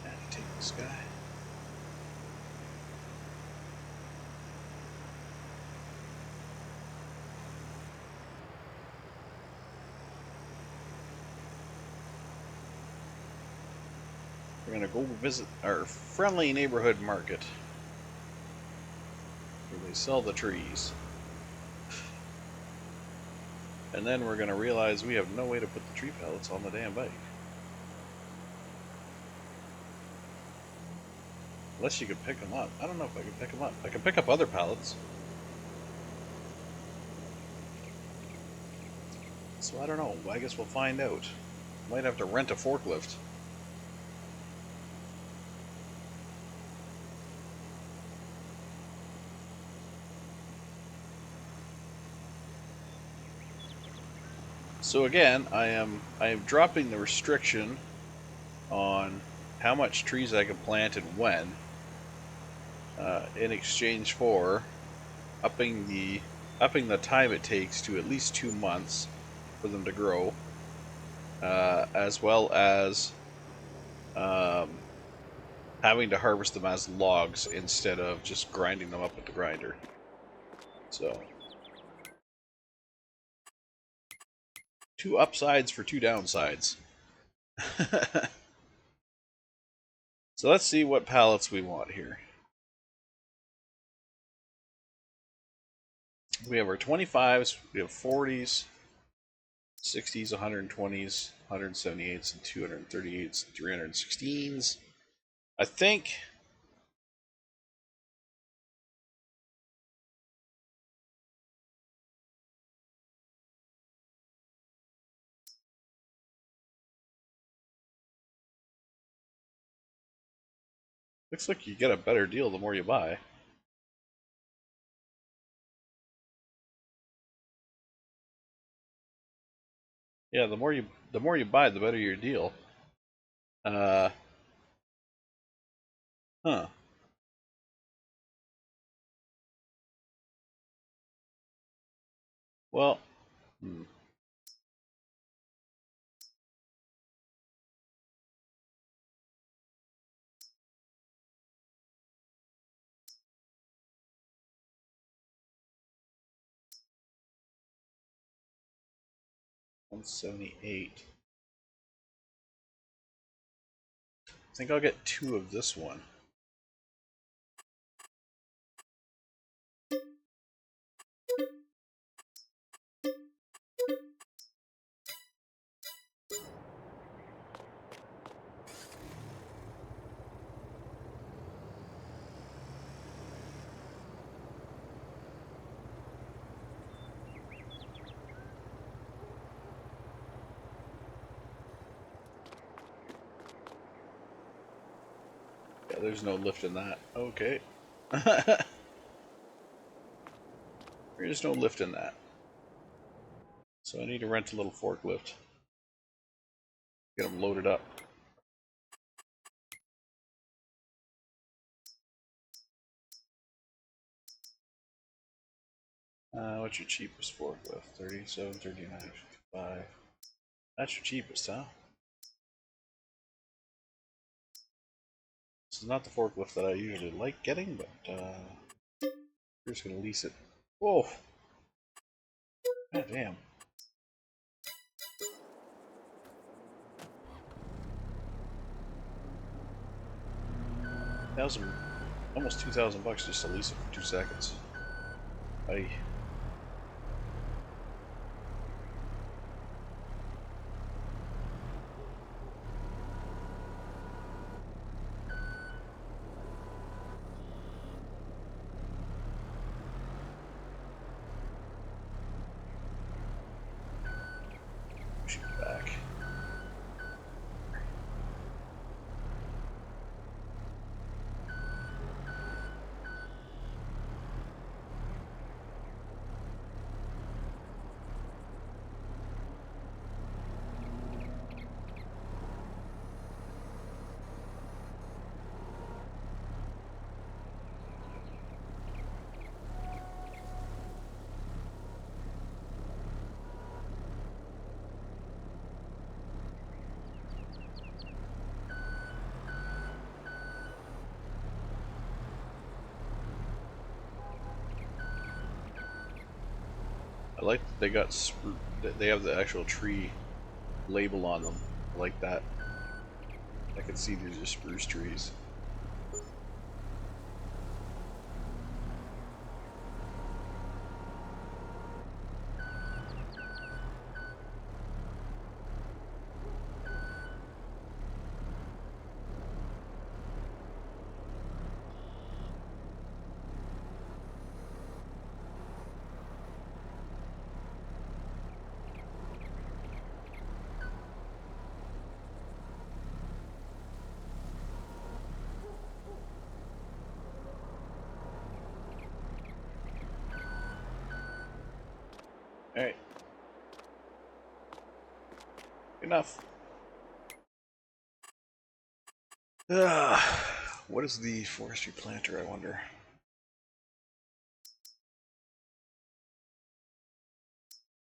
I have to take this guy. We're gonna go visit our friendly neighborhood market where they sell the trees. And then we're gonna realize we have no way to put the tree pellets on the damn bike. Unless you could pick them up. I don't know if I can pick them up. I can pick up other pallets. So I don't know. I guess we'll find out. Might have to rent a forklift. So again, I am dropping the restriction on how much trees I can plant and when, in exchange for upping the time it takes to at least 2 months for them to grow, as well as having to harvest them as logs instead of just grinding them up with the grinder. So 2 upsides for 2 downsides. So let's see what pallets we want here. We have our 25s, we have 40s, 60s, 120s, 178s, and 238s, 316s. I think looks like you get a better deal the more you buy. Yeah, the more you buy, the better your deal. Huh. Well, 178. I think I'll get 2 of this one. there's no lift in that. Okay. There's no lift in that. So I need to rent a little forklift. Get them loaded up. What's your cheapest forklift? 37, 39, 55. That's your cheapest, huh? This is not the forklift that I usually like getting, but we're just gonna lease it. Whoa! God damn. Almost $2,000 just to lease it for 2 seconds. Aye. Shoot back. I like that they have the actual tree label on them. I like that. I can see these are spruce trees. Alright. Enough. What is the forestry planter, I wonder?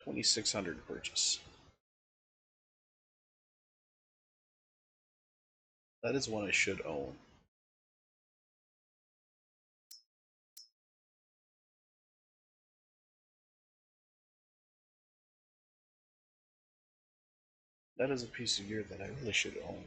$2,600 to purchase. That is one I should own. That is a piece of gear that I really should own.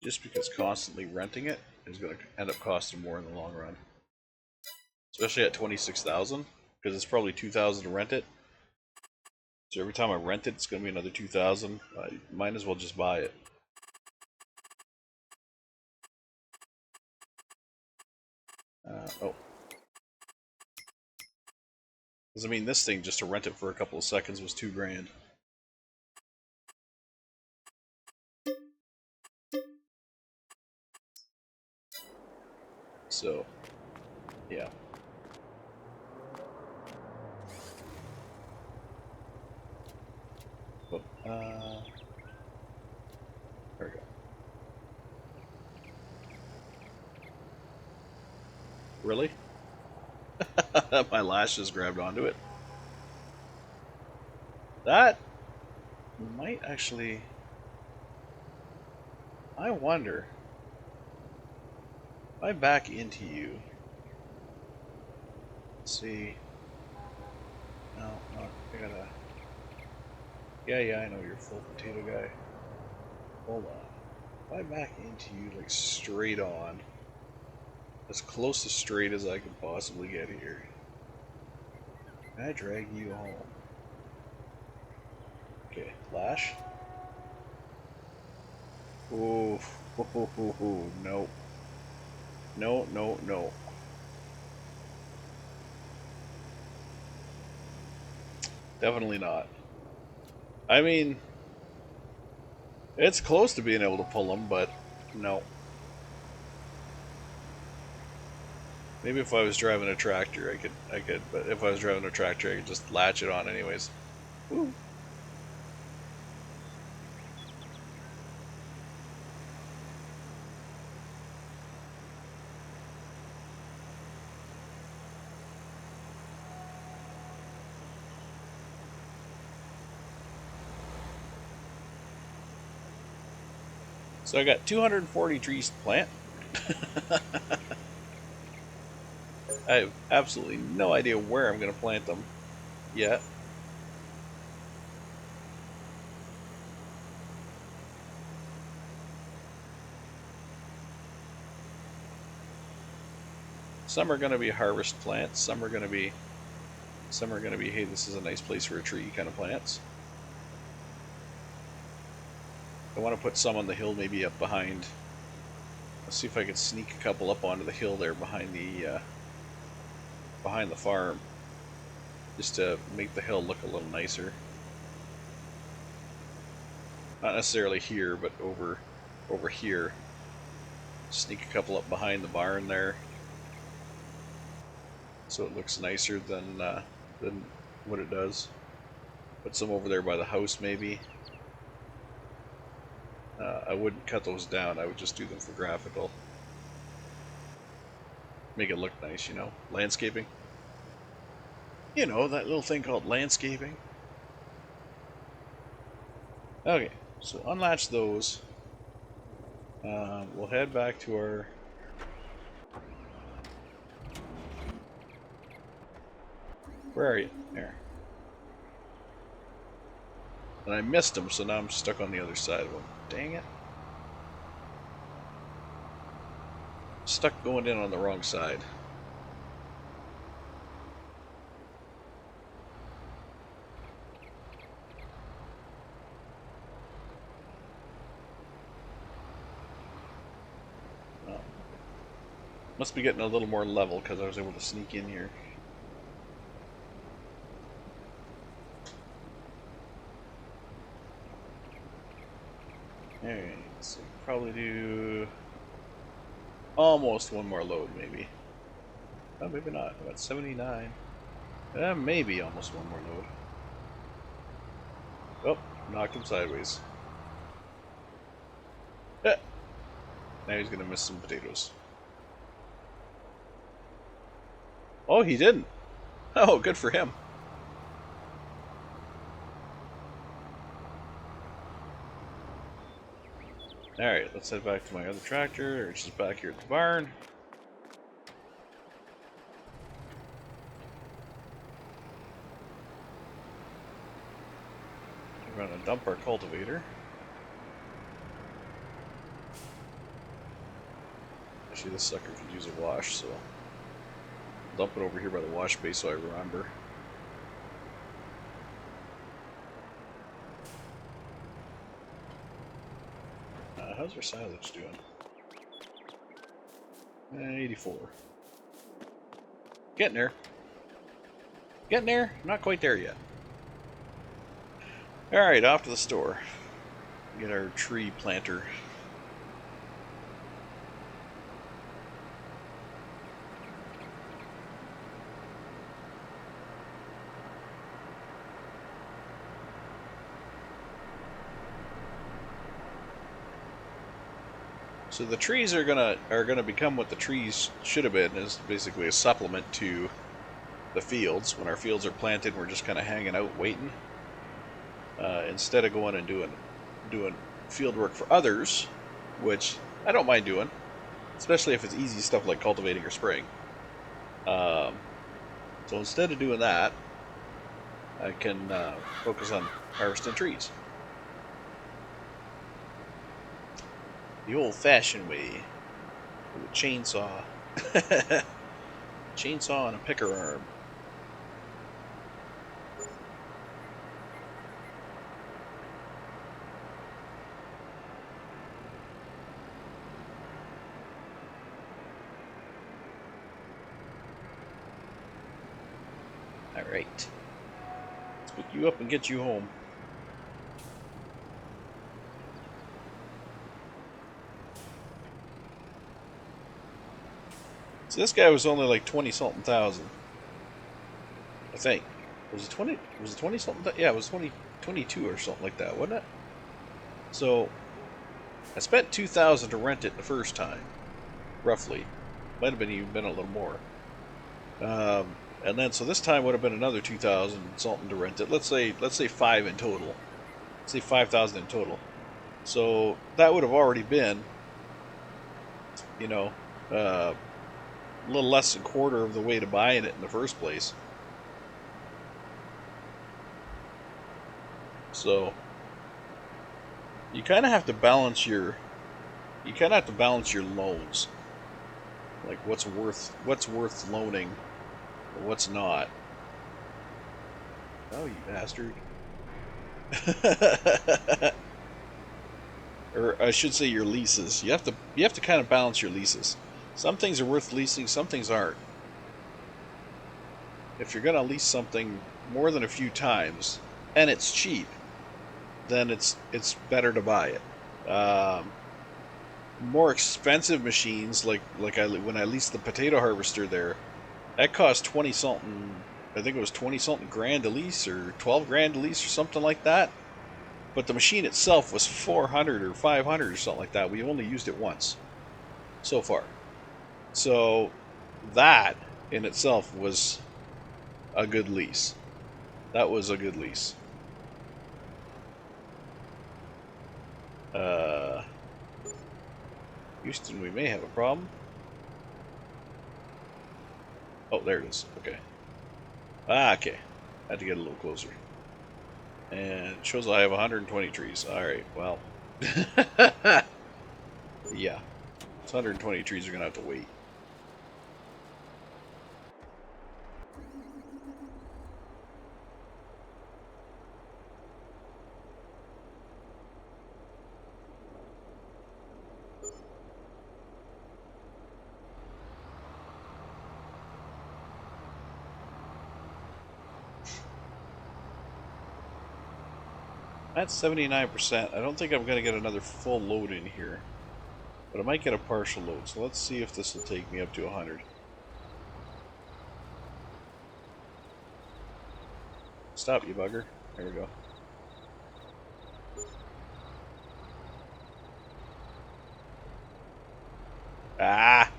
Just because constantly renting it is going to end up costing more in the long run. Especially at 26,000, because it's probably 2,000 to rent it. So every time I rent it, it's going to be another 2,000. I might as well just buy it. Oh. Because I mean, this thing, just to rent it for a couple of seconds, was $2,000. So, yeah. But, there we go. Really? My lash just grabbed onto it. That might actually... I wonder... If I back into you... Let's see... No, I gotta... Yeah, I know you're a full potato guy. Hold on. If I back into you, like, straight on... As close to straight as I can possibly get here. Can I drag you home? Okay, lash. Ooh, no. No, no, no. Definitely not. I mean, it's close to being able to pull them, but no. Maybe if I was driving a tractor, I could. But if I was driving a tractor, I could just latch it on anyways. Ooh. So I got 240 trees to plant. I have absolutely no idea where I'm going to plant them yet. Some are going to be harvest plants. Some are going to be hey, this is a nice place for a tree kind of plants. I want to put some on the hill, maybe up behind. Let's see if I can sneak a couple up onto the hill there behind the farm, just to make the hill look a little nicer. Not necessarily here, but over here. Sneak a couple up behind the barn there, so it looks nicer than what it does. Put some over there by the house, maybe. I wouldn't cut those down. I would just do them for graphical. Make it look nice, you know. Landscaping. You know, that little thing called landscaping. Okay, so unlatch those. We'll head back to our... Where are you? There. And I missed him, so now I'm stuck on the other side of him. Dang it. Stuck going in on the wrong side. Oh. Must be getting a little more level because I was able to sneak in here. Alright, so probably do almost one more load, maybe. Oh, maybe not. About 79. Maybe almost one more load. Oh, knocked him sideways. Now he's gonna miss some potatoes. Oh, he didn't. Oh, good for him. Alright, let's head back to my other tractor, which is back here at the barn. We're gonna dump our cultivator. Actually, this sucker could use a wash, so I'll dump it over here by the wash bay so I remember. How's our silage doing? 84. Getting there. Getting there. Not quite there yet. Alright, off to the store. Get our tree planter. So the trees are gonna become what the trees should have been, is basically a supplement to the fields. When our fields are planted, we're just kind of hanging out waiting. Instead of going and doing field work for others, which I don't mind doing, especially if it's easy stuff like cultivating or spraying. So instead of doing that, I can focus on harvesting trees. The old-fashioned way, with a chainsaw. Chainsaw and a picker arm. Alright. Let's pick you up and get you home. So this guy was only like 20-something thousand. I think. Was it 20? Was it 20-something? Yeah, it was 22 or something like that, wasn't it? So, I spent 2,000 to rent it the first time. Roughly. Might have been even been a little more. And then, so this time would have been another 2,000 something to rent it. Let's say 5 in total. Let's say 5,000 in total. So, that would have already been, you know, a little less than a quarter of the way to buying it in the first place. So, you kind of have to balance your loans. Like what's worth loaning, or what's not. Oh, you bastard. Or I should say your leases. You have to kind of balance your leases. Some things are worth leasing, some things aren't. If you're gonna lease something more than a few times and it's cheap, then it's better to buy it. More expensive machines, like when I leased the potato harvester there, that cost 20 something. I think it was 20 something grand to lease, or 12 grand to lease, or something like that. But the machine itself was 400 or 500 or something like that. We only used it once so far. So that in itself was a good lease. That was a good lease. Houston, we may have a problem. Oh, there it is. Okay. Okay. Had to get a little closer. And it shows I have 120 trees. Alright, well. Yeah. It's 120 trees are going to have to wait. That's 79%. I don't think I'm going to get another full load in here. But I might get a partial load. So let's see if this will take me up to 100. Stop, you bugger. There we go. Ah!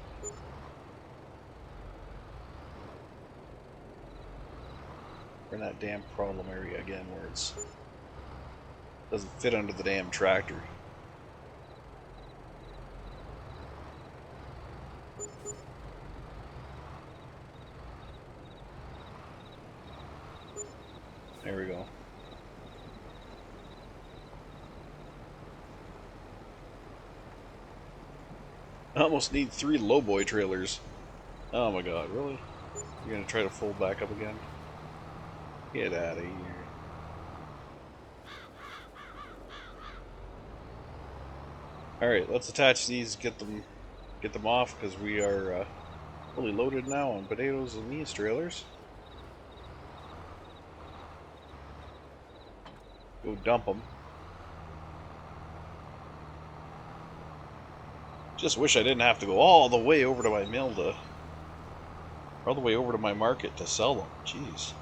We're in that damn problem area again where it's doesn't fit under the damn tractor. There we go. I almost need 3 lowboy trailers. Oh my god, really? You're gonna try to fold back up again? Get out of here. Alright, let's attach these, get them off, because we are fully loaded now on potatoes and these trailers. Go dump them. Just wish I didn't have to go all the way over to my mill to... all the way over to my market to sell them. Jeez.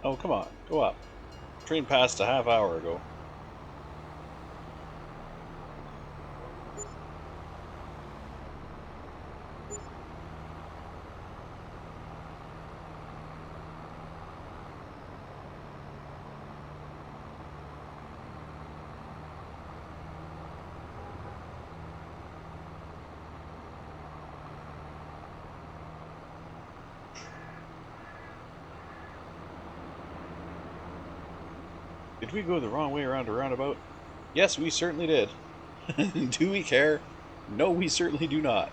Oh, come on. Go up. Train passed a half hour ago. Did we go the wrong way around a roundabout? Yes, we certainly did. Do we care? No, we certainly do not.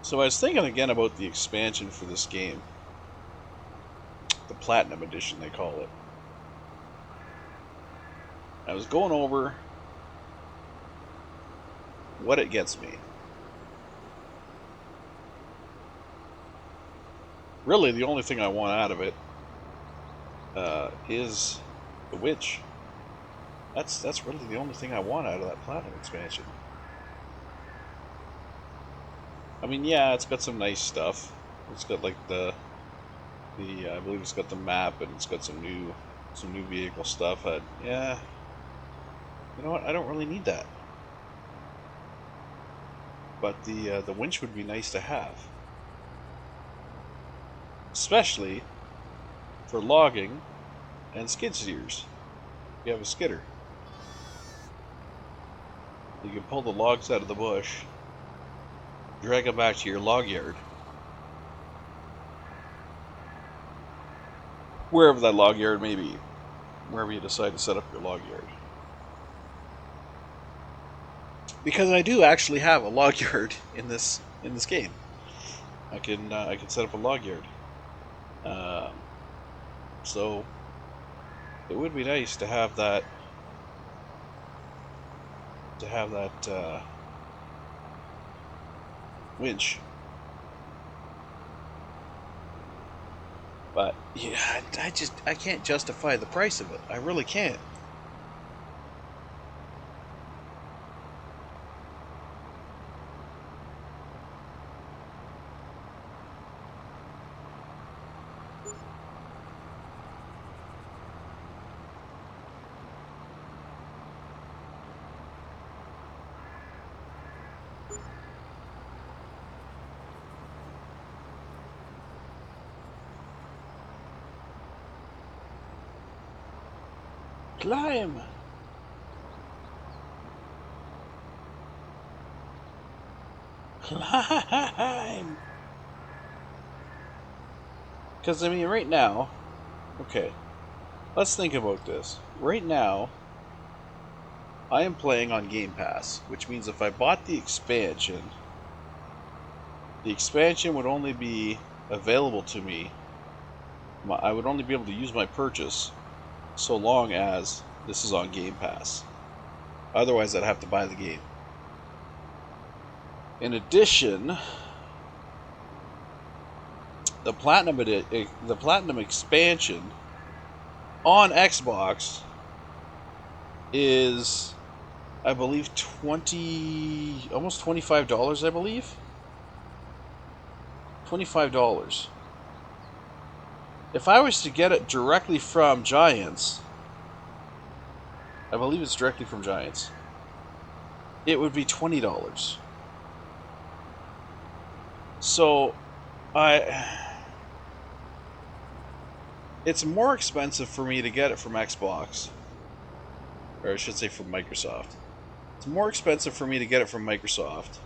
So I was thinking again about the expansion for this game. The Platinum Edition, they call it. I was going over what it gets me. Really, the only thing I want out of it is the witch. That's really the only thing I want out of that Platinum expansion. I mean, yeah, it's got some nice stuff. It's got like the I believe it's got the map, and it's got some new vehicle stuff. Yeah, you know what? I don't really need that. But the winch would be nice to have, especially for logging and skid steers. You have a skidder. You can pull the logs out of the bush, drag them back to your log yard, wherever that log yard may be, wherever you decide to set up your log yard. Because I do actually have a log yard in this game. I can set up a log yard. So it would be nice to have that. Winch. But yeah, I can't justify the price of it. I really can't. Climb! Climb! Because, I mean, right now... Okay, let's think about this. Right now, I am playing on Game Pass, which means if I bought the expansion would only be available to me. I would only be able to use my purchase so long as this is on Game Pass. Otherwise, I'd have to buy the game. In addition, the Platinum expansion on Xbox is, I believe, almost $25. I believe $25. If I was to get it directly from Giants, I believe it's directly from Giants, it would be $20. So, it's more expensive for me to get it from Xbox, or I should say from Microsoft. It's more expensive for me to get it from Microsoft.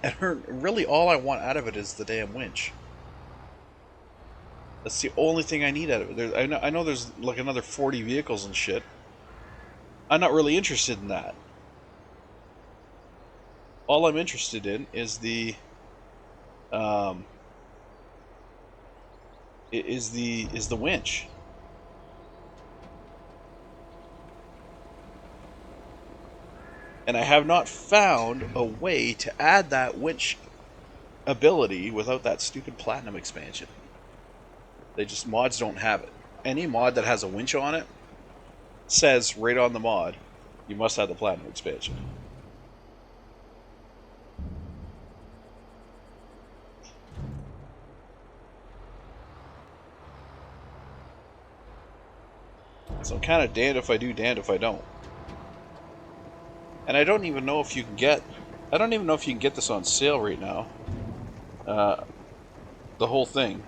And really all I want out of it is the damn winch. That's the only thing I need out of it. I know there's like another 40 vehicles and shit. I'm not really interested in that. All I'm interested in is the winch. And I have not found a way to add that winch ability without that stupid Platinum expansion. Mods don't have it. Any mod that has a winch on it says right on the mod, you must have the Platinum expansion. So I'm kind of damned if I do, damned if I don't. And I don't even know if you can get... I don't even know if you can get this on sale right now. The whole thing.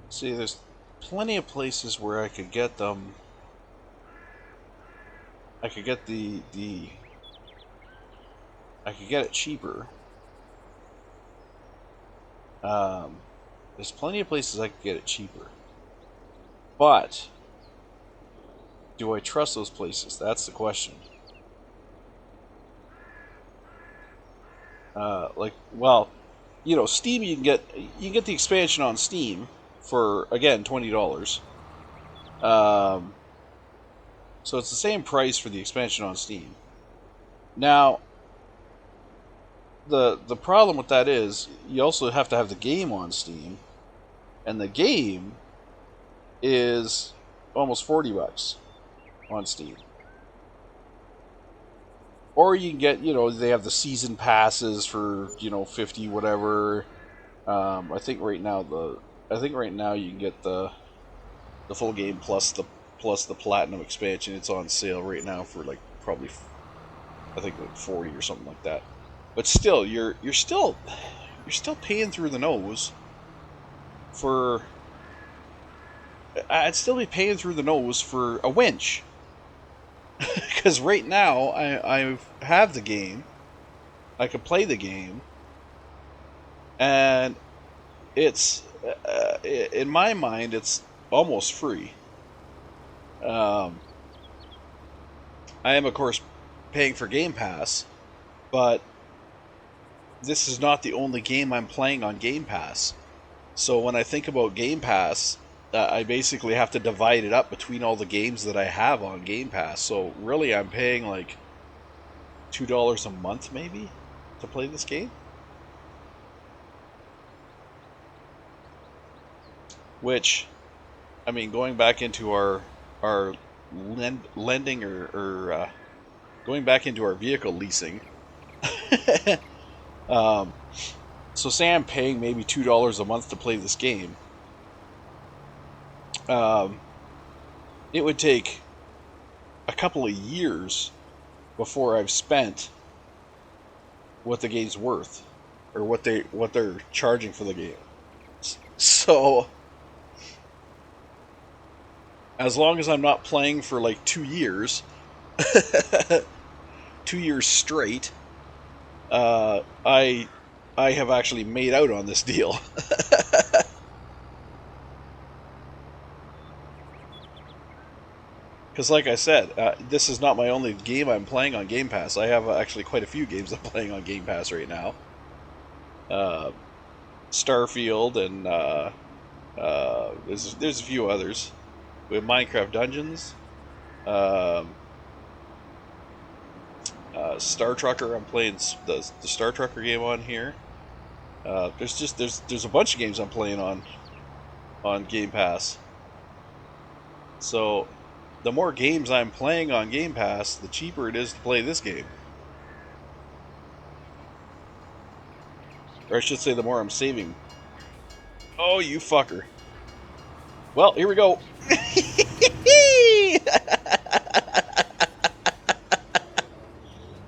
See, there's plenty of places where I could get them. I could get I could get it cheaper. There's plenty of places I could get it cheaper. But do I trust those places? That's the question. Well, you know, Steam you can get the expansion on Steam for again $20. Um, so it's the same price for the expansion on Steam. Now, the problem with that is you also have to have the game on Steam, and the game is almost $40 on Steam. Or you can get, you know, they have the season passes for, you know, 50 whatever. I think right now you can get the full game plus the platinum expansion. It's on sale right now for like probably I think like 40 or something like that. But still, you're still paying through the nose for. I'd still be paying through the nose for a winch. Because right now I have the game, I can play the game, and it's in my mind it's almost free. Um, I am of course paying for Game Pass, but this is not the only game I'm playing on Game Pass. So when I think about Game Pass, I basically have to divide it up between all the games that I have on Game Pass. So really, I'm paying like $2 a month maybe to play this game. Which, I mean, going back into our lending or going back into our vehicle leasing. um, so say I'm paying maybe $2 a month to play this game. Um, it would take a couple of years before I've spent what the game's worth, or what they're charging for the game. So as long as I'm not playing for like 2 years, 2 years straight, I have actually made out on this deal. Because, like I said, this is not my only game I'm playing on Game Pass. I have actually quite a few games I'm playing on Game Pass right now. Starfield, and there's a few others. We have Minecraft Dungeons, um, Star Trucker. I'm playing the Star Trucker game on here. There's a bunch of games I'm playing on Game Pass. So the more games I'm playing on Game Pass, the cheaper it is to play this game. Or I should say, the more I'm saving. Oh, you fucker. Well, here we go.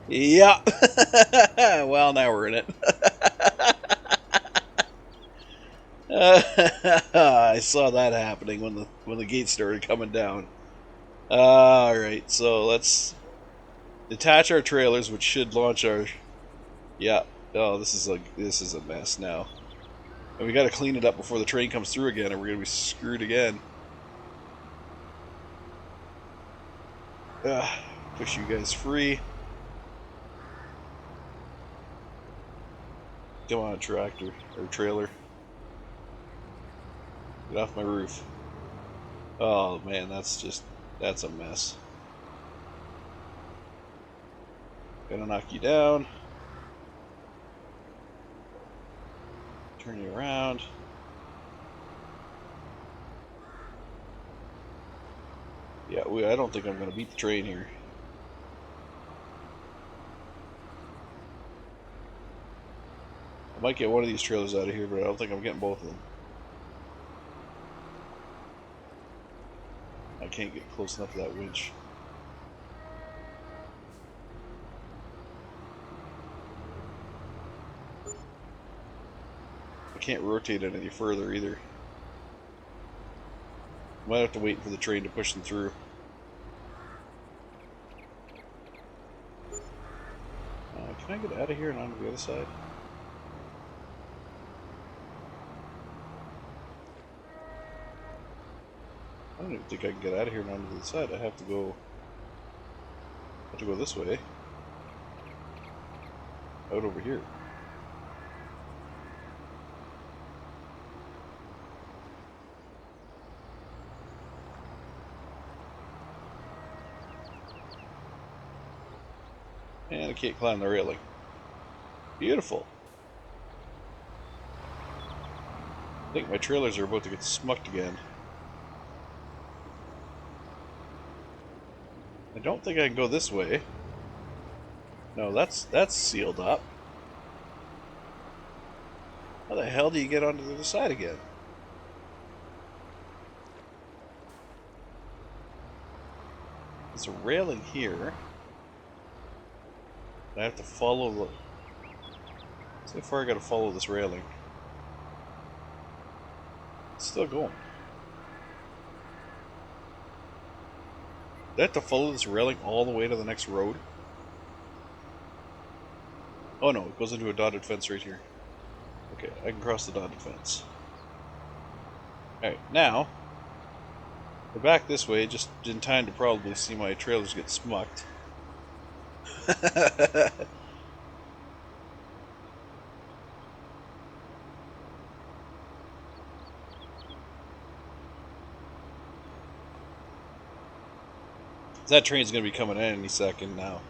Yeah. Well, now we're in it. I saw that happening when the gate started coming down. All right, so let's detach our trailers, which should launch our. Yeah. Oh, this is a mess now, and we got to clean it up before the train comes through again, or we're gonna be screwed again. Push you guys free. Come on, tractor or trailer. Get off my roof. Oh man, that's a mess. Gonna knock you down. Turn you around. Yeah, I don't think I'm going to beat the train here. I might get one of these trailers out of here, but I don't think I'm getting both of them. I can't get close enough to that winch. I can't rotate it any further either. Might have to wait for the train to push them through. Can I get out of here and onto the other side? I don't even think I can get out of here and onto the other side. I have to go this way. Out over here. And I can't climb the railing. Beautiful. I think my trailers are about to get smucked again. I don't think I can go this way. No, that's sealed up. How the hell do you get onto the other side again? There's a railing here. I have to follow the... So far I gotta follow this railing. It's still going. Do I have to follow this railing all the way to the next road? Oh no, it goes into a dotted fence right here. Okay, I can cross the dotted fence. Alright, now, we're back this way, just in time to probably see my trailers get smucked. That train's going to be coming in any second now.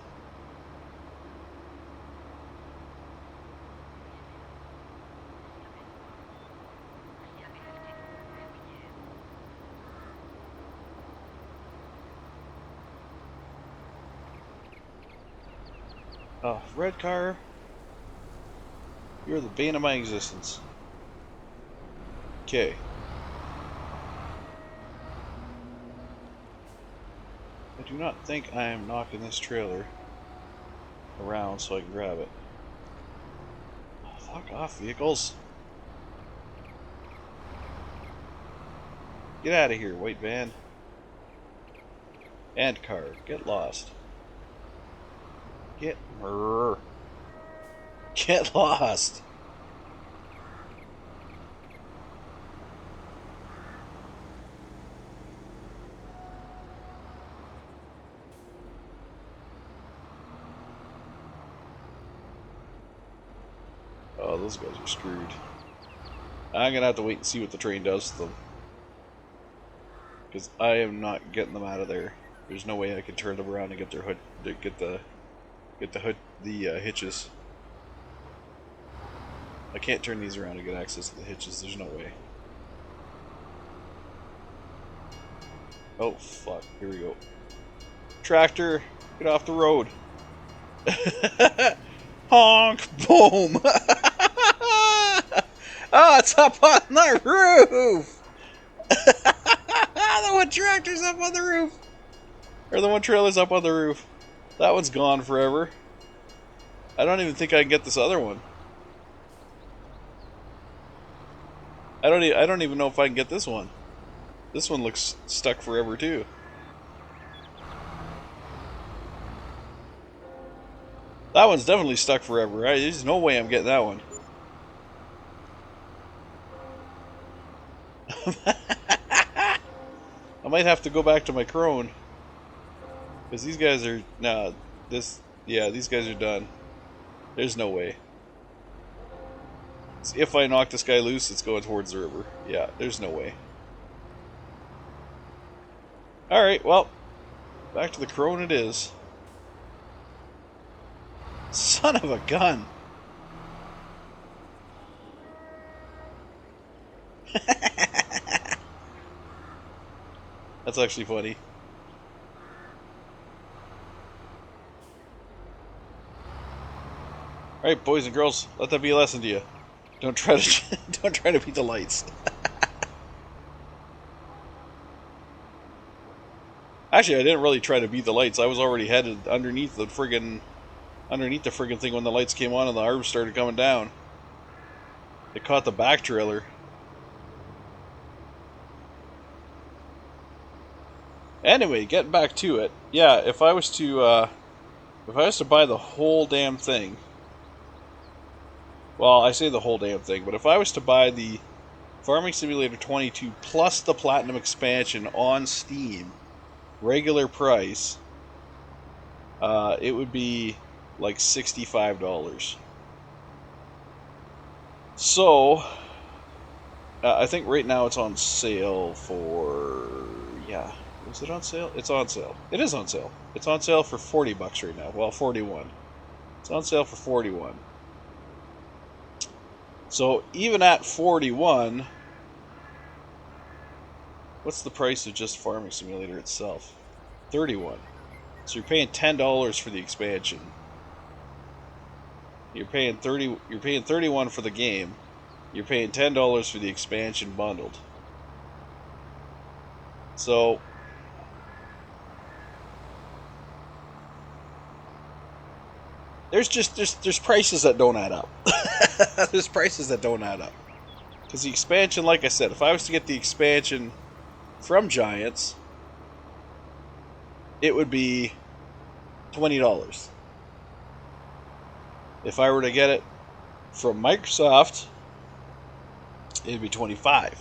Oh, red car. You're the bane of my existence. Okay. I do not think I am knocking this trailer around so I can grab it. Oh, fuck off, vehicles. Get out of here, white van. And car, get lost. Get lost. Oh, those guys are screwed. I'm gonna have to wait and see what the train does to them, because I am not getting them out of there. There's no way I can turn them around and get their hood, get the hitches. I can't turn these around to get access to the hitches. There's no way. Oh fuck! Here we go. Tractor, get off the road. Honk! Boom! Oh, it's up on the roof! The one tractor's up on the roof! Or the one trailer's up on the roof. That one's gone forever. I don't even think I can get this other one. I don't even know if I can get this one. This one looks stuck forever too. That one's definitely stuck forever, right? There's no way I'm getting that one. I might have to go back to my crone. Because these guys are... Nah, yeah, these guys are done. There's no way. So if I knock this guy loose, it's going towards the river. Yeah, there's no way. Alright, well, back to the crone it is. Son of a gun! That's actually funny. Alright, boys and girls, let that be a lesson to you. Don't try to don't try to beat the lights. Actually, I didn't really try to beat the lights. I was already headed underneath the friggin' thing when the lights came on and the arms started coming down. It caught the back trailer. Anyway, getting back to it. Yeah, if I was to buy the whole damn thing, well, I say the whole damn thing, but if I was to buy the Farming Simulator 22 plus the Platinum expansion on Steam, regular price, it would be like $65. So, I think right now it's on sale for, yeah, is it on sale? It's on sale. It is on sale. It's on sale for $40 right now. Well, 41. It's on sale for 41. So even at 41, what's the price of just Farming Simulator itself? 31. So you're paying $10 for the expansion. You're paying 31 for the game. You're paying $10 for the expansion bundled. So there's prices that don't add up. There's prices that don't add up. Because the expansion, like I said, if I was to get the expansion from Giants, it would be $20. If I were to get it from Microsoft, it'd be $25.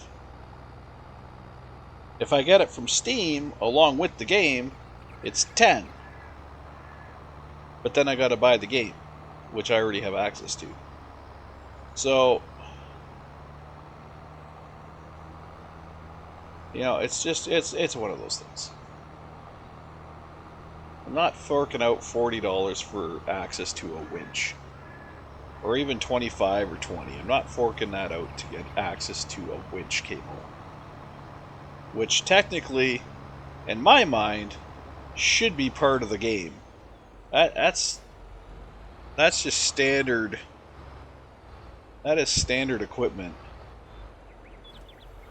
If I get it from Steam along with the game, it's $10. But then I gotta buy the game, which I already have access to. So, it's one of those things. I'm not forking out $40 for access to a winch. Or even 25 or 20. I'm not forking that out to get access to a winch cable. Which technically, in my mind, should be part of the game. That's just standard. That is standard equipment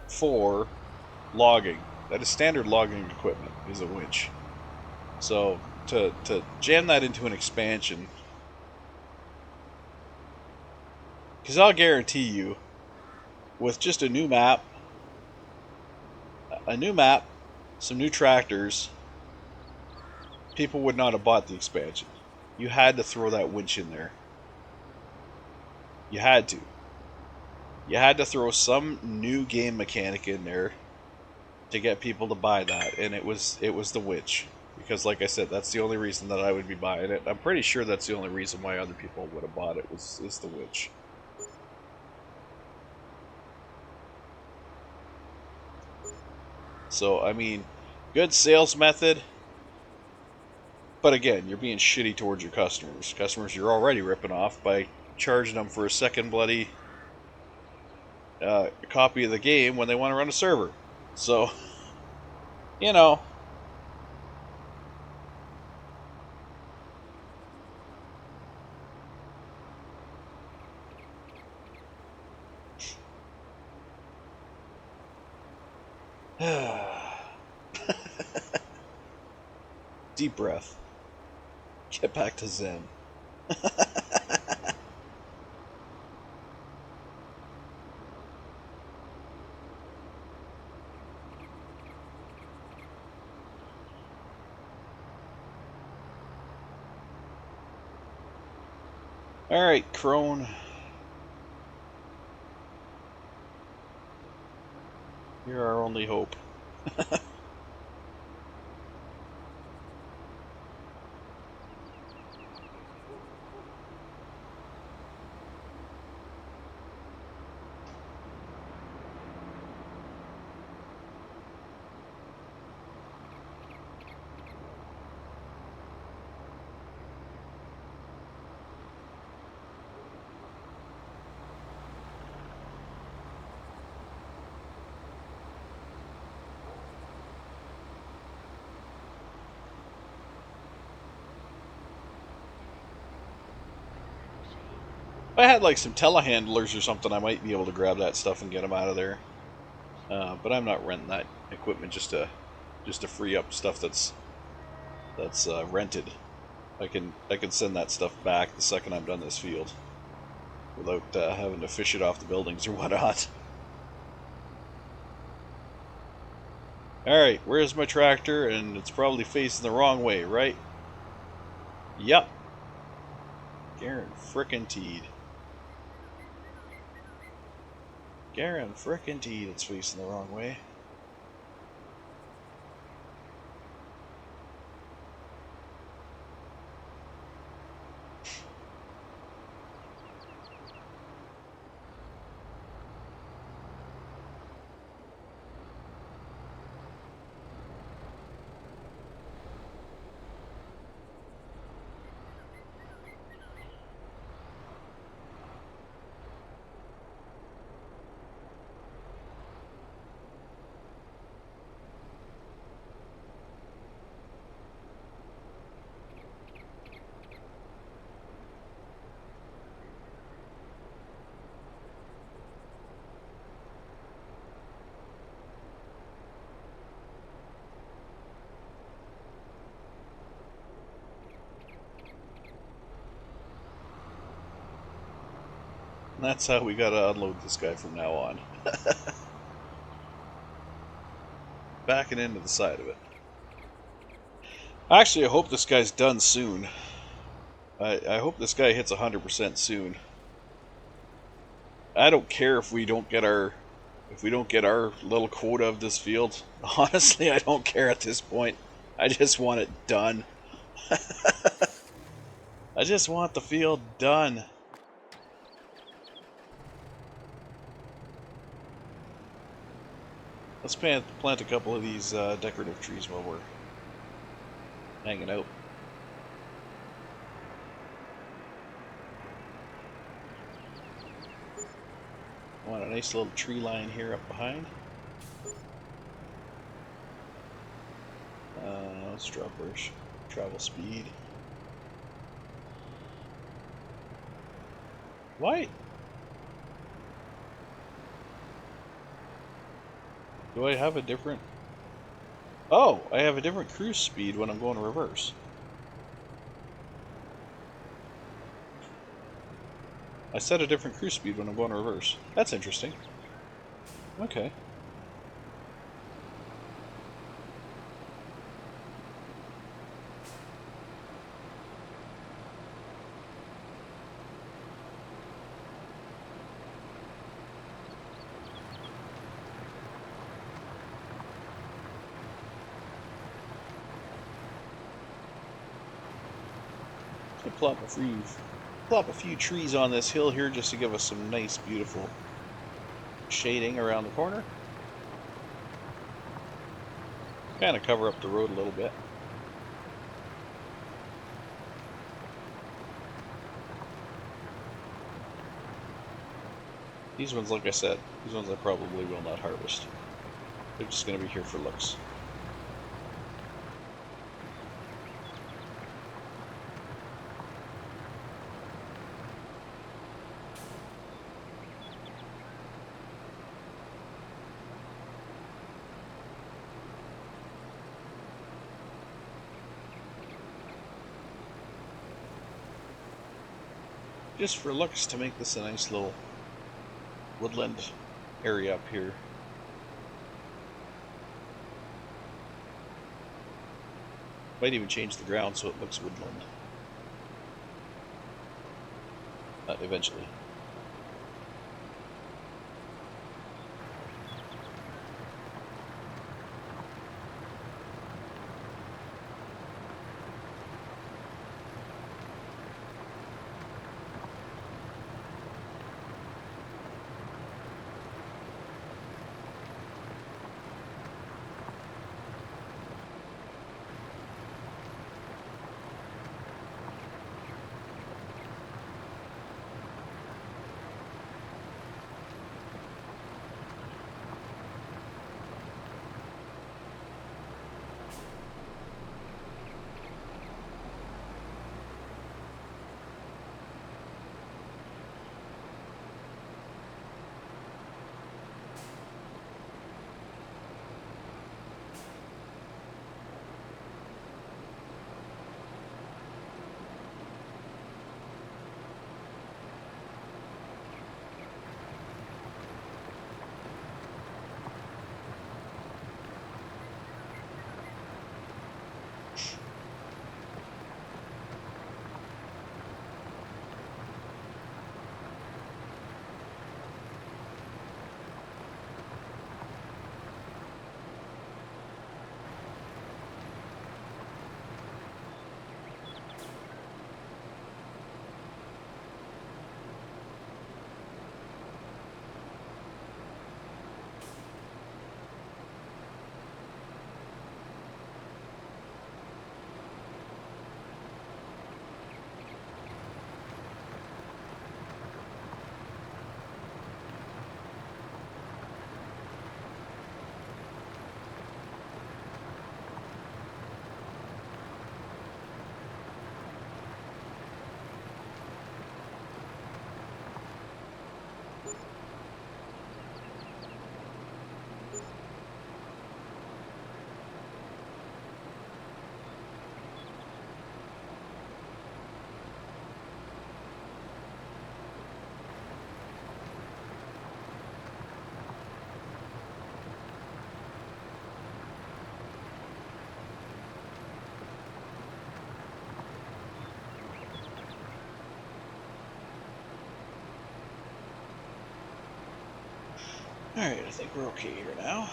for logging. That is standard logging equipment, is a winch. So to jam that into an expansion, because I'll guarantee you, with just a new map, some new tractors, people would not have bought the expansion. You had to throw that winch in there. You had to. You had to throw some new game mechanic in there to get people to buy that, and it was the winch. Because, like I said, that's the only reason that I would be buying it. I'm pretty sure that's the only reason why other people would have bought it is the winch. So, I mean, good sales method. But again, you're being shitty towards your customers. Customers you're already ripping off by charging them for a second bloody copy of the game when they want to run a server. So, you know. Deep breath. Get back to Zen. Alright, Crone. You're our only hope. If I had like some telehandlers or something, I might be able to grab that stuff and get them out of there. But I'm not renting that equipment just to free up stuff that's rented. I can send that stuff back the second I'm done this field, without having to fish it off the buildings or whatnot. Alright, where's my tractor? And it's probably facing the wrong way, right? Yup. Guaranteed. Guaranteed it's facing the wrong way. And that's how we gotta unload this guy from now on. Backing into the side of it. Actually, I hope this guy's done soon. I hope this guy hits 100% soon. I don't care if we don't get our little quota of this field. Honestly, I don't care at this point. I just want it done. I just want the field done. Let's plant a couple of these decorative trees while we're hanging out. I want a nice little tree line here up behind. Let's drop our travel speed. Why? Do I have a different... Oh, I have a different cruise speed when I'm going reverse. I set a different cruise speed when I'm going reverse. That's interesting. Okay. Let's plop a few trees on this hill here just to give us some nice, beautiful shading around the corner. Kind of cover up the road a little bit. These ones, like I said, these ones I probably will not harvest. They're just going to be here for looks. Just for looks, to make this a nice little woodland area up here. Might even change the ground so it looks woodland. Eventually. Alright, I think we're okay here now.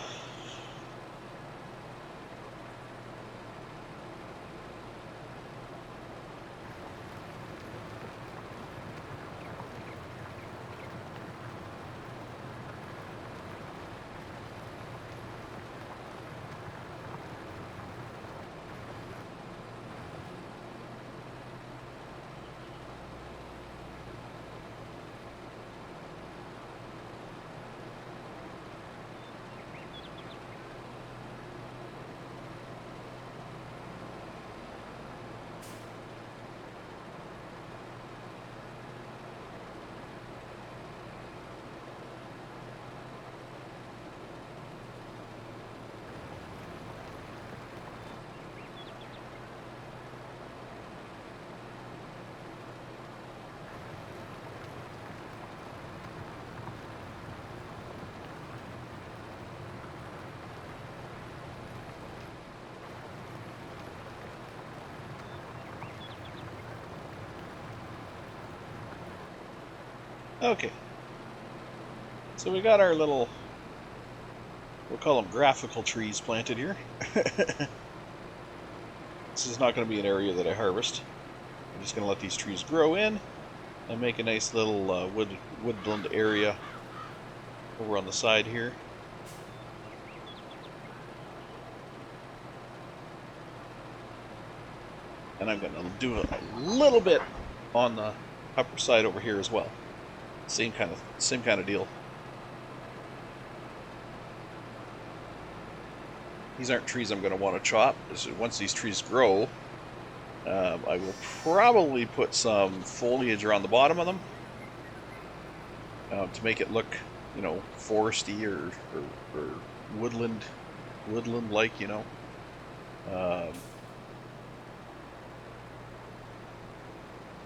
Okay. So we got our little, we'll call them graphical trees planted here. This is not going to be an area that I harvest. I'm just going to let these trees grow in and make a nice little woodland area over on the side here. And I'm going to do a little bit on the upper side over here as well. Same kind of deal. These aren't trees I'm going to want to chop. Once these trees grow, I will probably put some foliage around the bottom of them to make it look, you know, foresty or woodland-like, you know.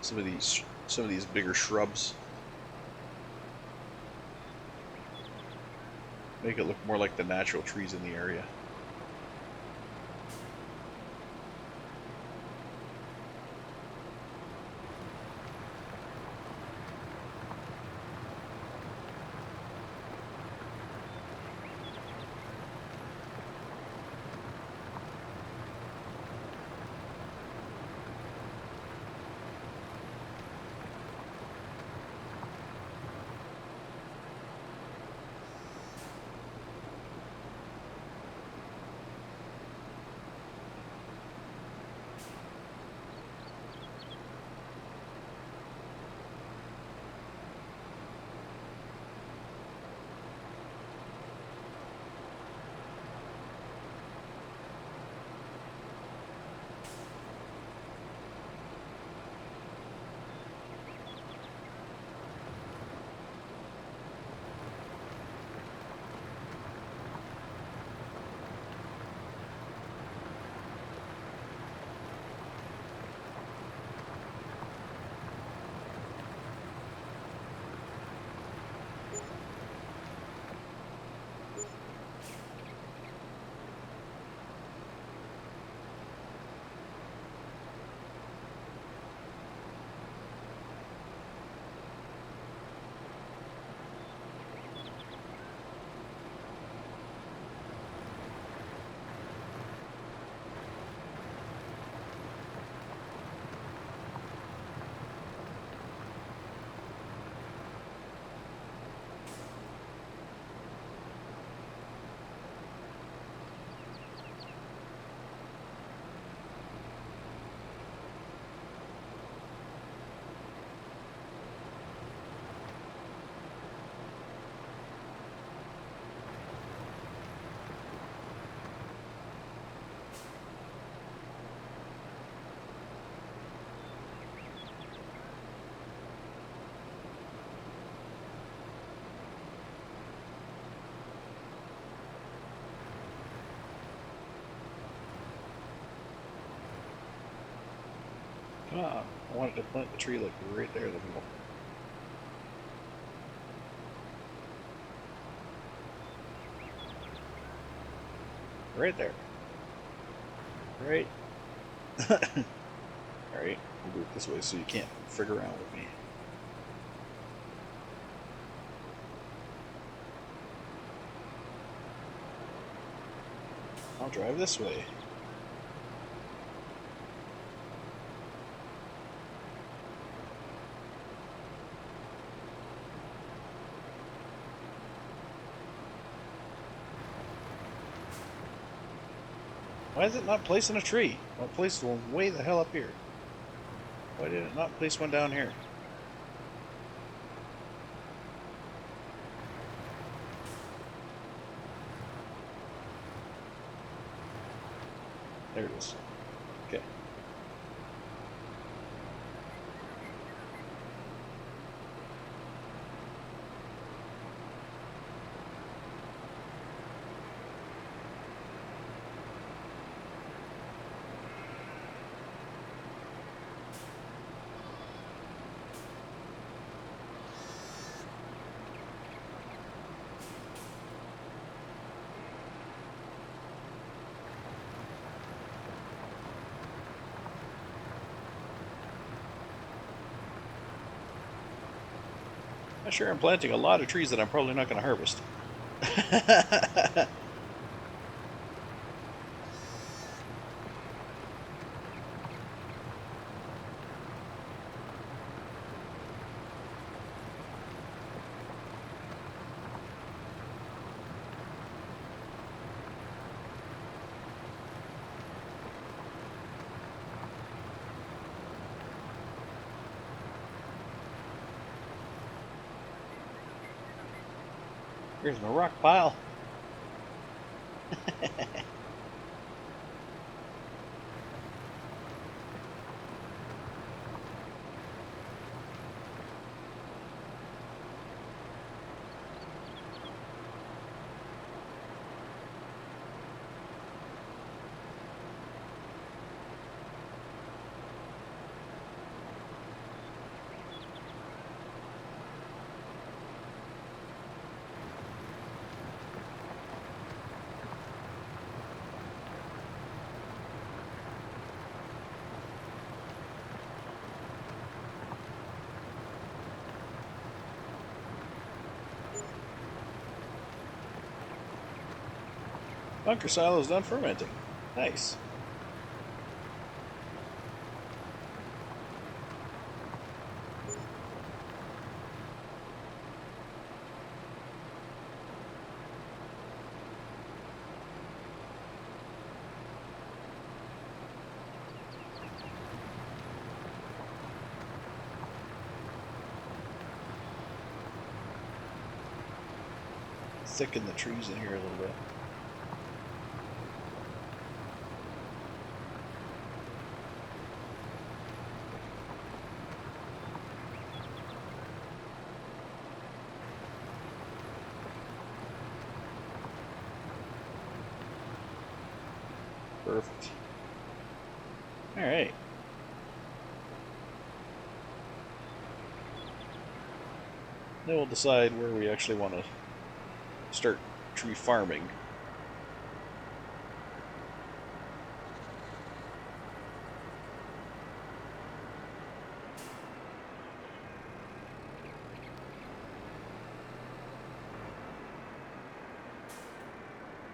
Some of these bigger shrubs make it look more like the natural trees in the area. Ah, I wanted to plant the tree like right there. There we go. Right there. Right. Alright, we'll do it this way so you can't frig around with me. I'll drive this way. Why is it not placing a tree? Well, it placed one way the hell up here. Why did it not place one down here? There it is. Okay. I'm sure I'm planting a lot of trees that I'm probably not going to harvest. Here's my rock pile. Bunker silo is done fermenting. Nice. Thicken the trees in here a little bit. Perfect. All right. Then we'll decide where we actually want to start tree farming.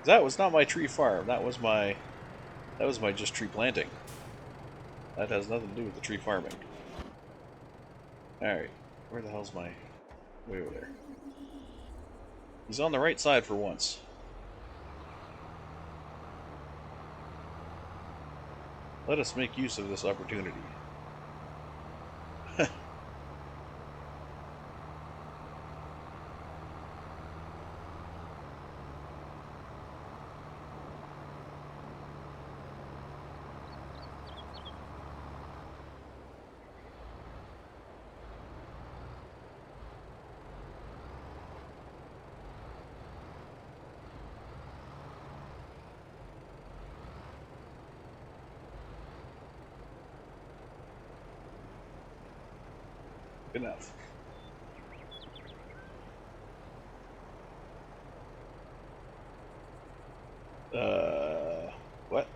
That was not my tree farm. That was my just tree planting. That has nothing to do with the tree farming. Alright. Where the hell's my... way over there. He's on the right side for once. Let us make use of this opportunity. Enough. What?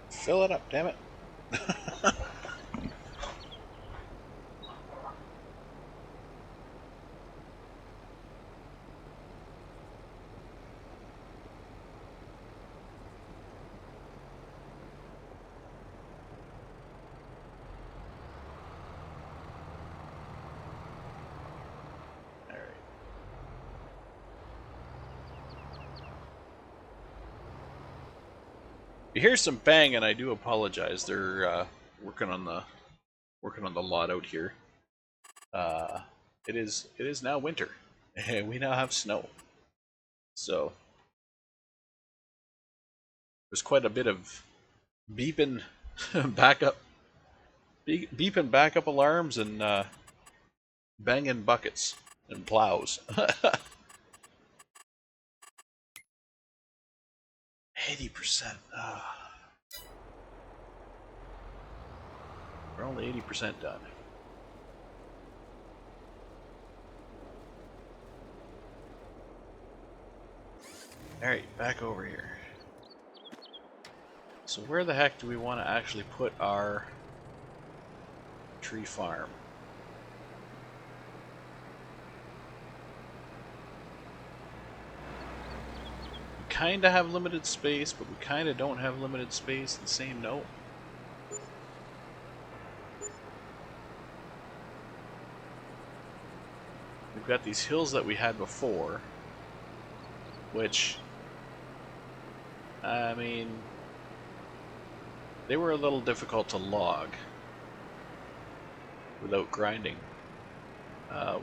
Fill it up, damn it. you hear some banging, I do apologize. They're working on the lot out here. It is now winter, and we now have snow. So there's quite a bit of beeping backup, beeping backup alarms and banging buckets and plows. 80%. We're only 80% done. Alright, back over here. So where the heck do we want to actually put our tree farm? We kind of have limited space, but we kind of don't have limited space in the same note. We've got these hills that we had before, which, I mean, they were a little difficult to log without grinding.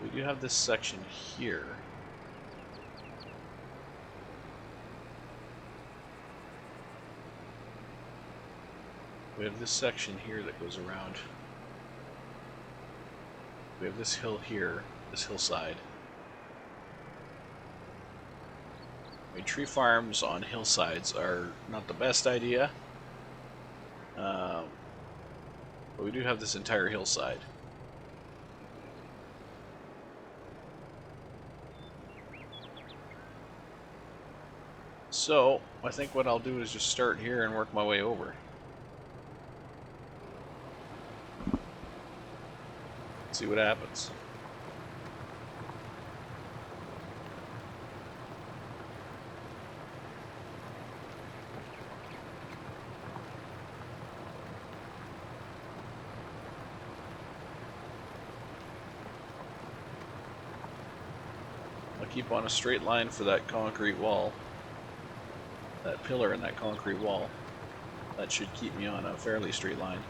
We do have this section here. We have this section here that goes around. We have this hill here, this hillside. I mean, tree farms on hillsides are not the best idea. But we do have this entire hillside. So, I think what I'll do is just start here and work my way over. See what happens. I'll keep on a straight line for that concrete wall. That pillar and that concrete wall. That should keep me on a fairly straight line.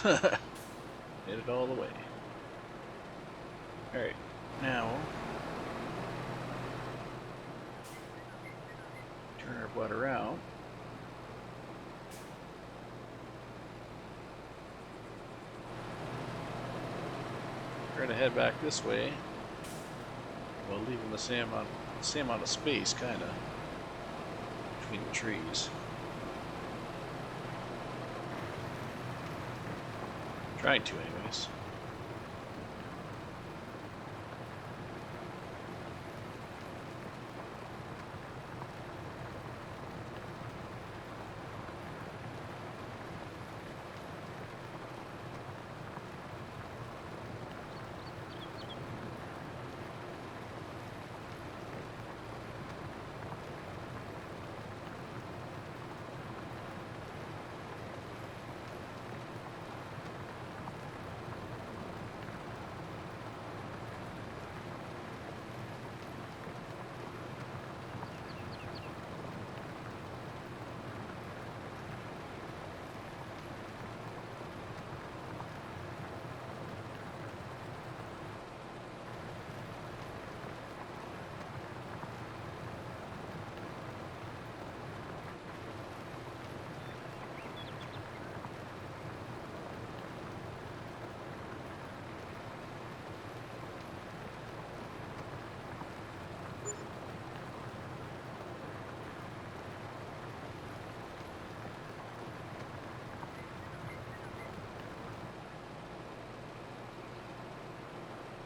Hit it all the way. Alright, now turn our butt around. Try to head back this way while leaving the same amount of space, kinda, between the trees. Trying to, anyways.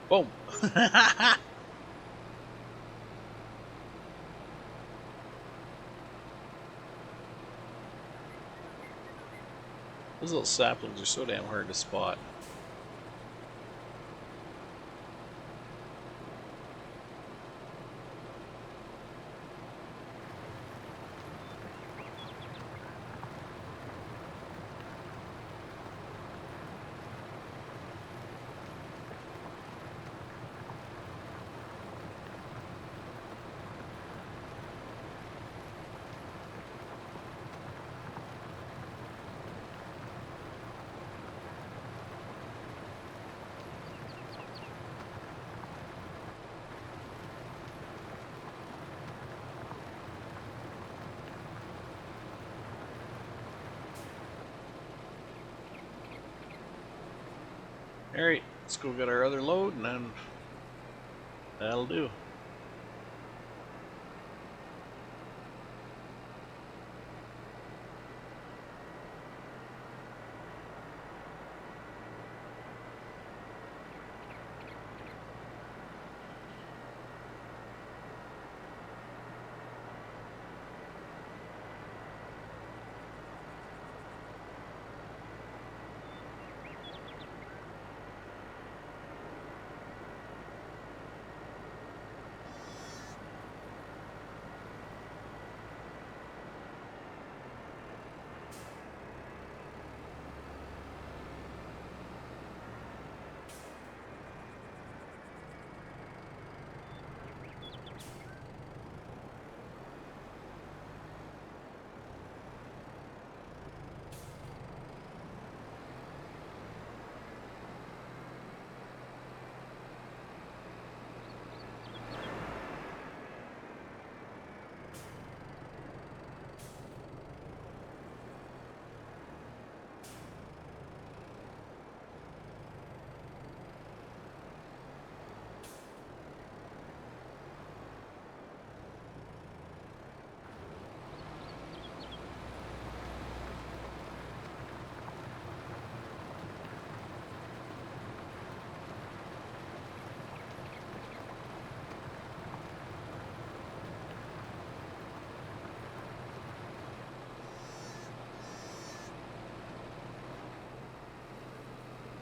Boom. Those little saplings are so damn hard to spot. Alright, let's go get our other load and then that'll do.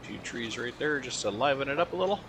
A few trees right there just to liven it up a little.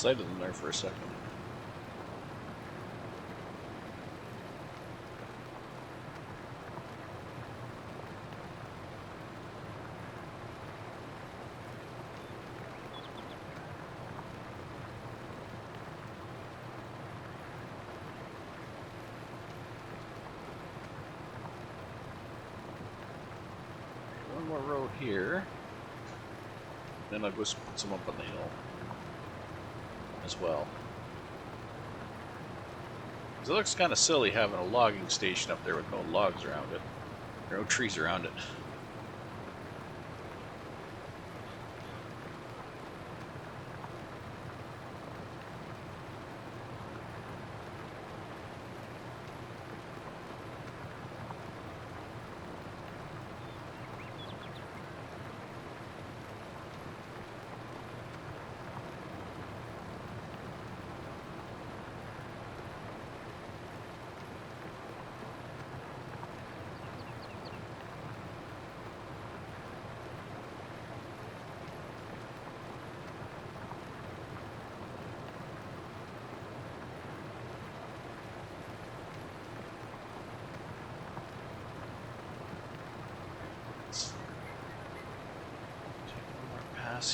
sight of them there for a second. One more road here. Then I'll go put some up on the hill as well. It looks kind of silly having a logging station up there with no logs around it. Or no trees around it.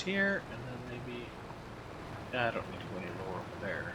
Here, and then maybe... Yeah, I don't need to go any lower over there.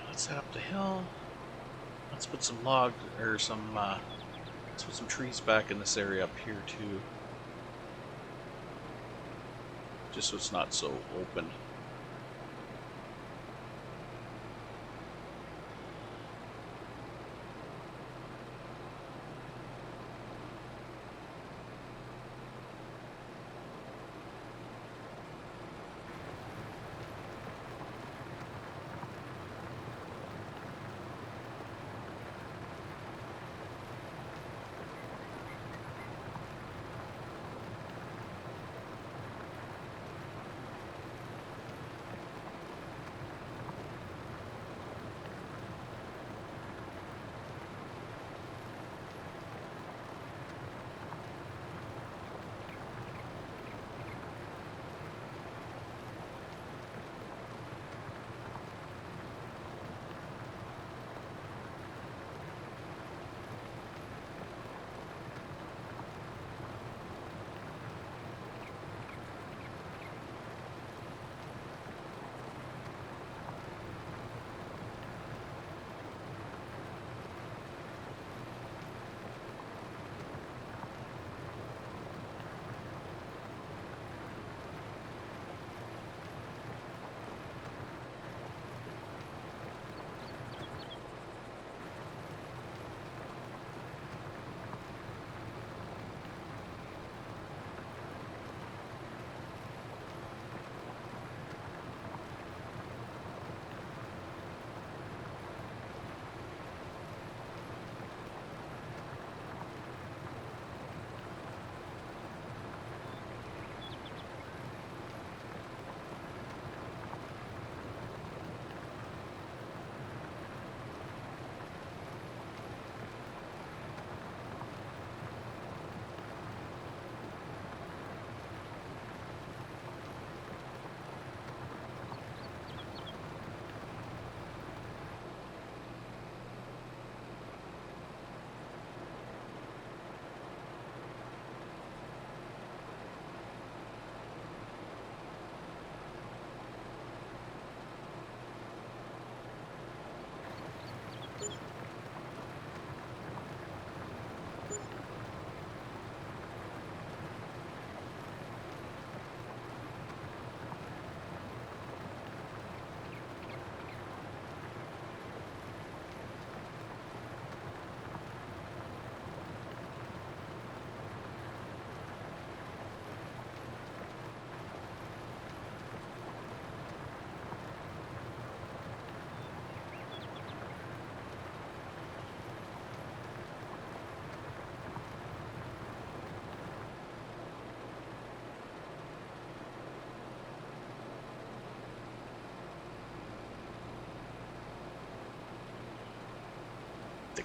Let's head up the hill. Let's put some logs or some let's put some trees back in this area up here too. Just so it's not so open.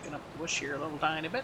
backing up the bush here a little tiny bit.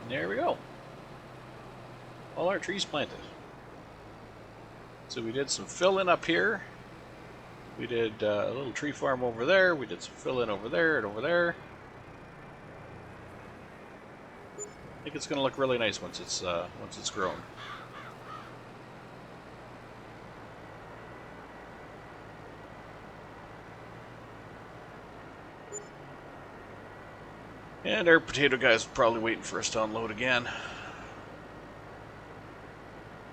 There we go. All our trees planted. So we did some fill-in up here. We did a little tree farm over there. We did some fill-in over there and over there. I think it's going to look really nice once it's grown. And our potato guy's probably waiting for us to unload again.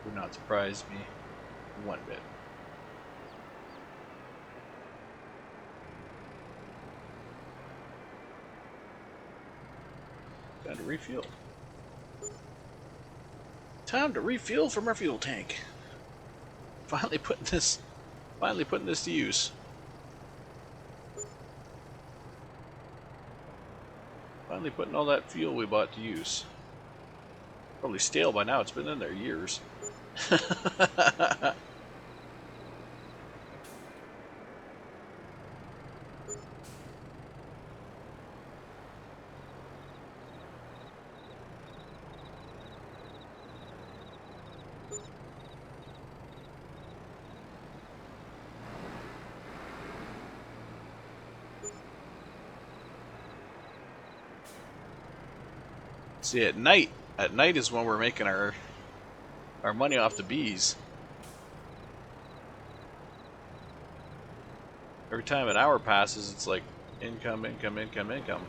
Would not surprise me one bit. Time to refuel. Time to refuel from our fuel tank. Finally putting this to use. Finally putting all that fuel we bought to use. Probably stale by now, it's been in there years. See, at night is when we're making our money off the bees. Every time an hour passes, it's like income, income, income, income.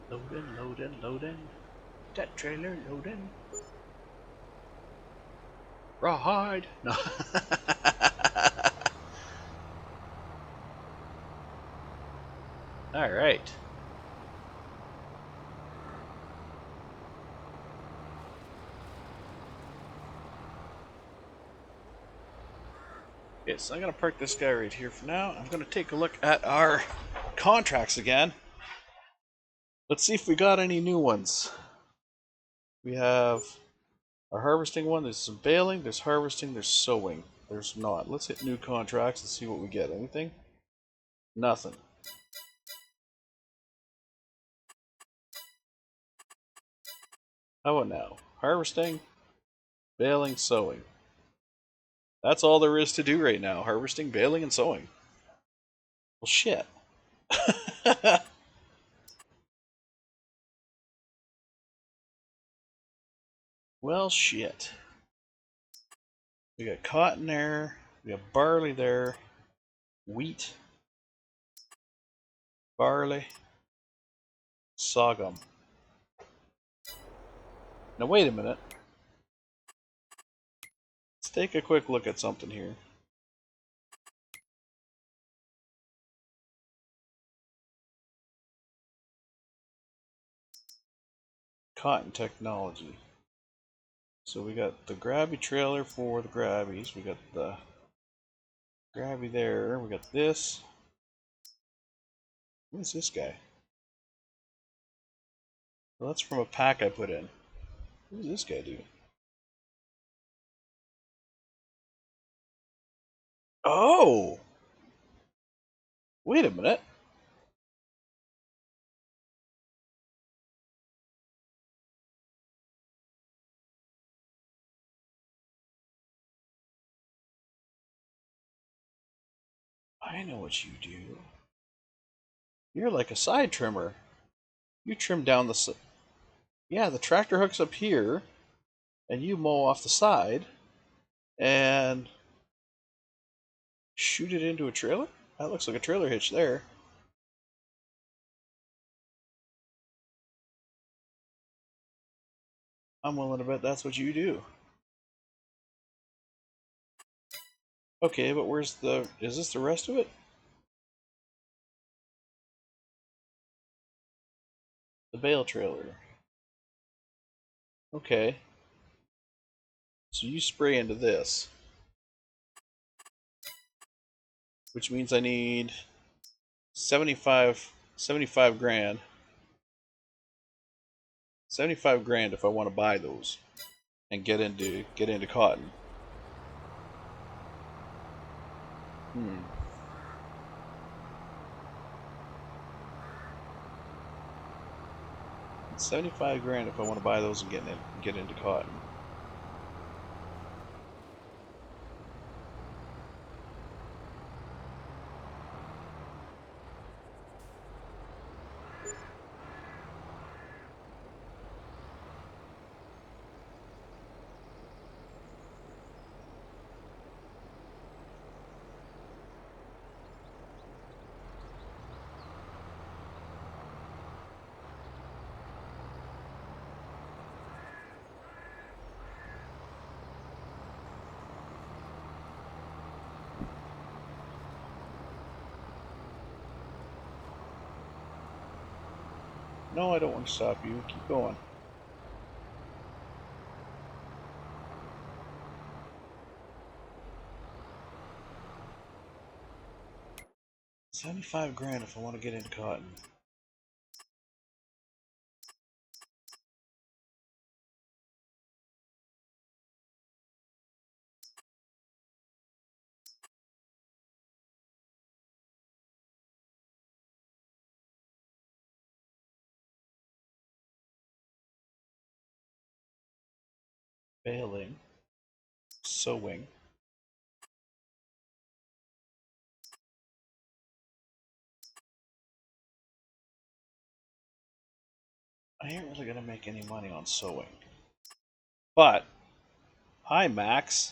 Loading, loading, loading. That trailer loading. Rawhide. No. All right. Okay, so I'm gonna park this guy right here for now. I'm gonna take a look at our contracts again. Let's see if we got any new ones. We have our harvesting one. There's some baling, there's harvesting, there's sowing. There's not. Let's hit new contracts and see what we get. Anything? Nothing. How about now? Harvesting, baling, sowing. That's all there is to do right now. Harvesting, baling, and sowing. Well, shit. Well, shit. We got cotton there. We got barley there. Wheat. Barley. Sorghum. Now wait a minute. Let's take a quick look at something here. Cotton technology. So we got the grabby trailer for the grabbies. We got the grabby there. We got this. What's this guy? Well, that's from a pack I put in. What does this guy do? Oh! Wait a minute. I know what you do. You're like a side trimmer. You trim down the... Yeah, the tractor hooks up here, and you mow off the side, and shoot it into a trailer? That looks like a trailer hitch there. I'm willing to bet that's what you do. Okay, but where's the... Is this the rest of it? The bale trailer. Okay. So you spray into this. Which means I need 75 grand. 75 grand if I want to buy those and get into cotton. 75 grand if I want to buy those and get into cotton. No, I don't want to stop you. Keep going. $75 grand if I want to get into cotton. Baling. Sewing. I ain't really gonna make any money on sewing. But, hi Max.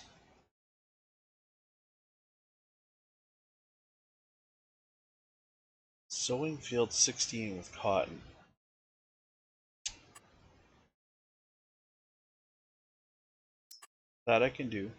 Sowing field 16 with cotton. That I can do.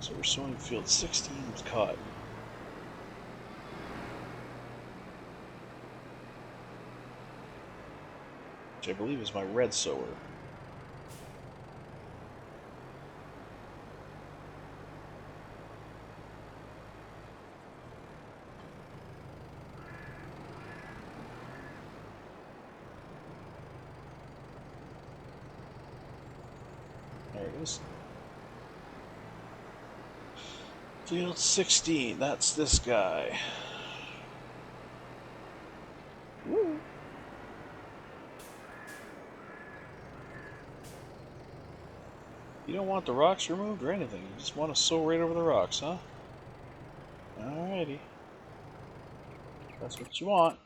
So we're sowing field 16 with cotton. Which I believe is my red sower. There it is. Field 16, that's this guy. Woo. You don't want the rocks removed or anything. You just want to sow right over the rocks, huh? Alrighty. That's what you want.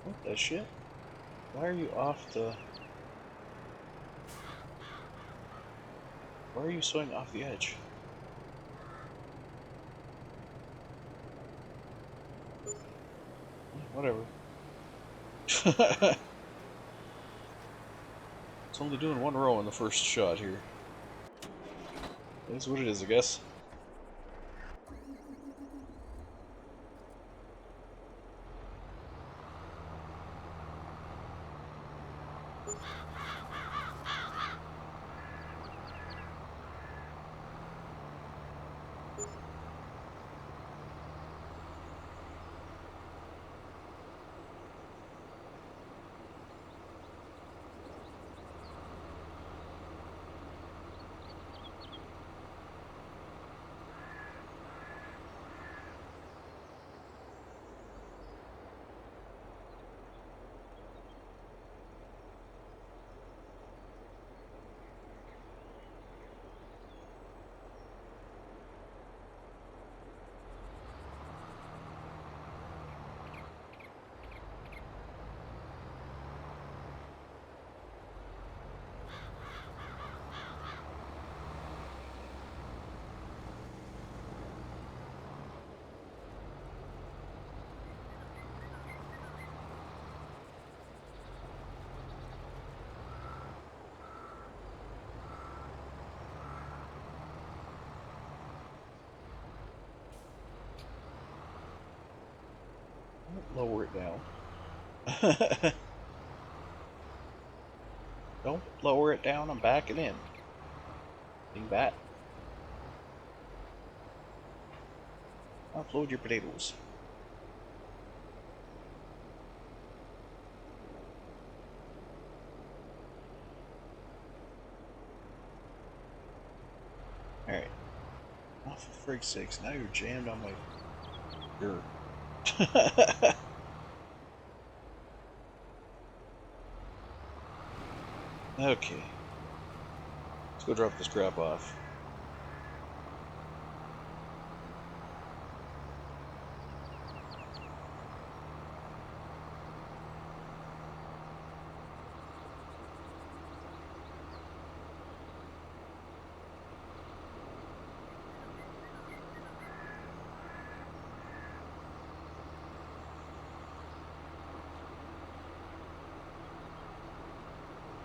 What the shit? Why are you off the... Why are you sowing off the edge? Whatever. It's only doing one row in the first shot here. It is what it is, I guess. Lower it down. Don't lower it down, I'm backing in. Bing bat. Upload your potatoes. Alright. Oh, for frig's sakes, now you're jammed on my... Grr. Okay. Let's go drop this crap off.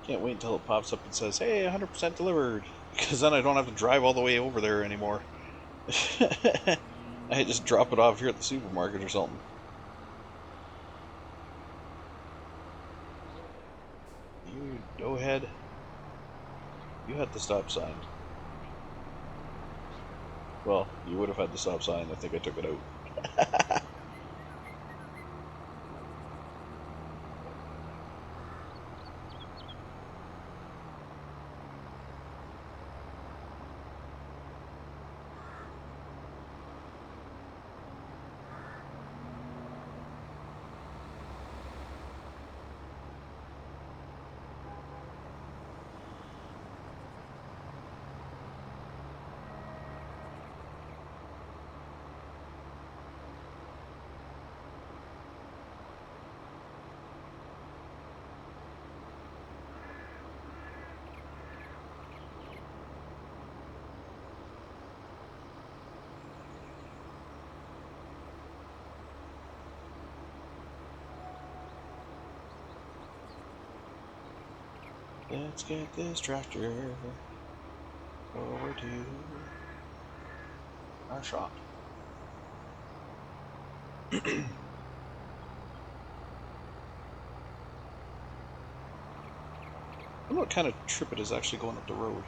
Can't wait until it pops up and says, hey, 100% delivered. Because then I don't have to drive all the way over there anymore. I just drop it off here at the supermarket or something. You doughhead. You had the stop sign. Well, you would have had the stop sign. I think I took it out. Let's get this tractor over to our shop. I wonder what kind of trip it is actually going up the road.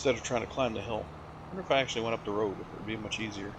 instead of trying to climb the hill. I wonder if I actually went up the road, it would be much easier.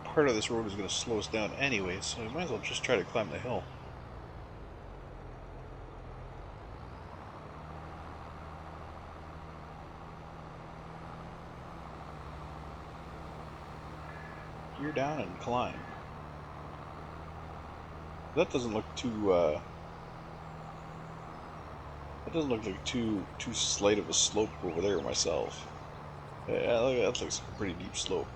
Part of this road is going to slow us down anyway, so we might as well just try to climb the hill. Gear down and climb. That doesn't look too, that doesn't look like too slight of a slope over there myself. Yeah, that looks like a pretty deep slope.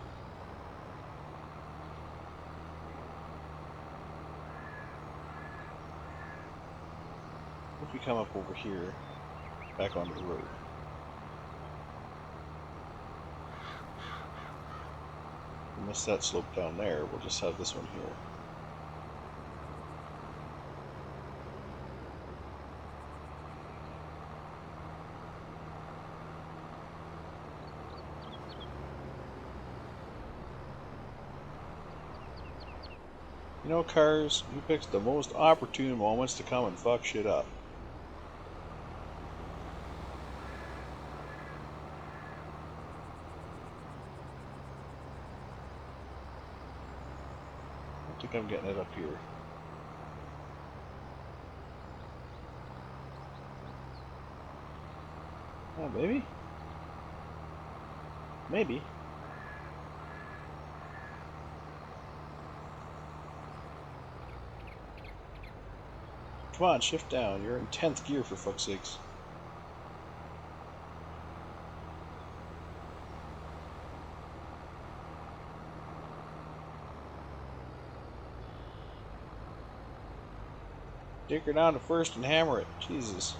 If we come up over here, back onto the road. We missed that slope down there, we'll just have this one here. You know, cars, you picked the most opportune moments to come and fuck shit up. I think I'm getting it up here. Oh, maybe? Maybe. Come on, shift down. You're in 10th gear for fuck's sakes. Take her down to first and hammer it. Jesus.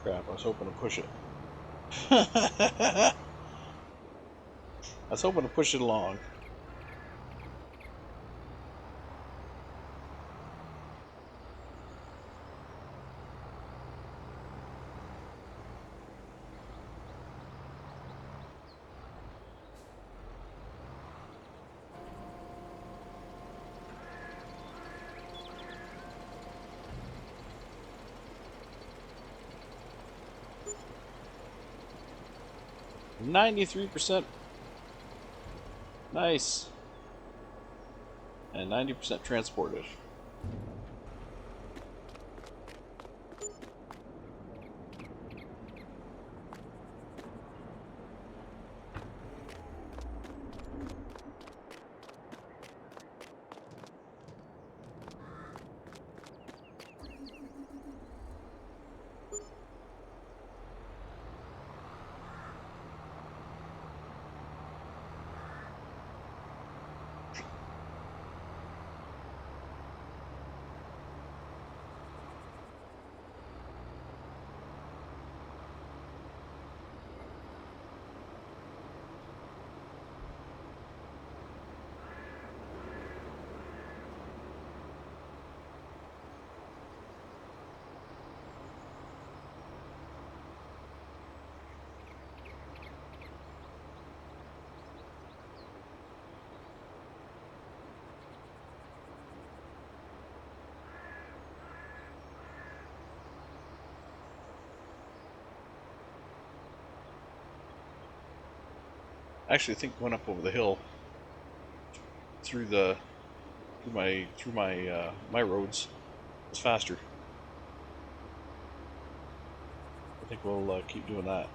Crap, I was hoping to push it. I was hoping to push it along. %. Nice. And 90% transported. Actually, I think going up over the hill through my roads is faster. I think we'll keep doing that.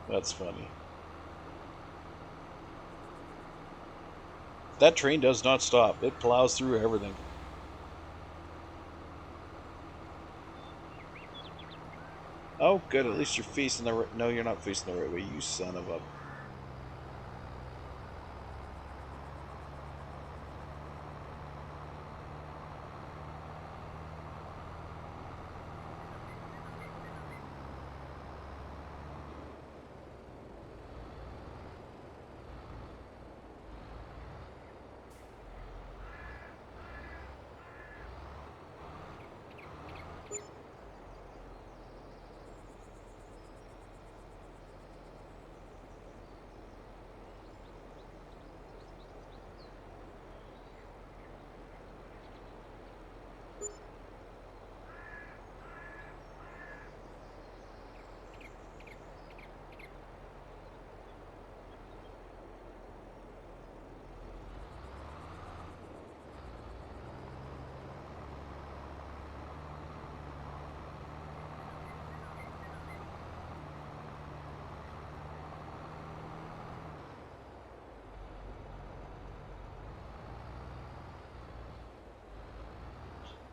That's funny. That train does not stop. It plows through everything. Oh, good. At least you're facing the right. No, you're not facing the right way, you son of a.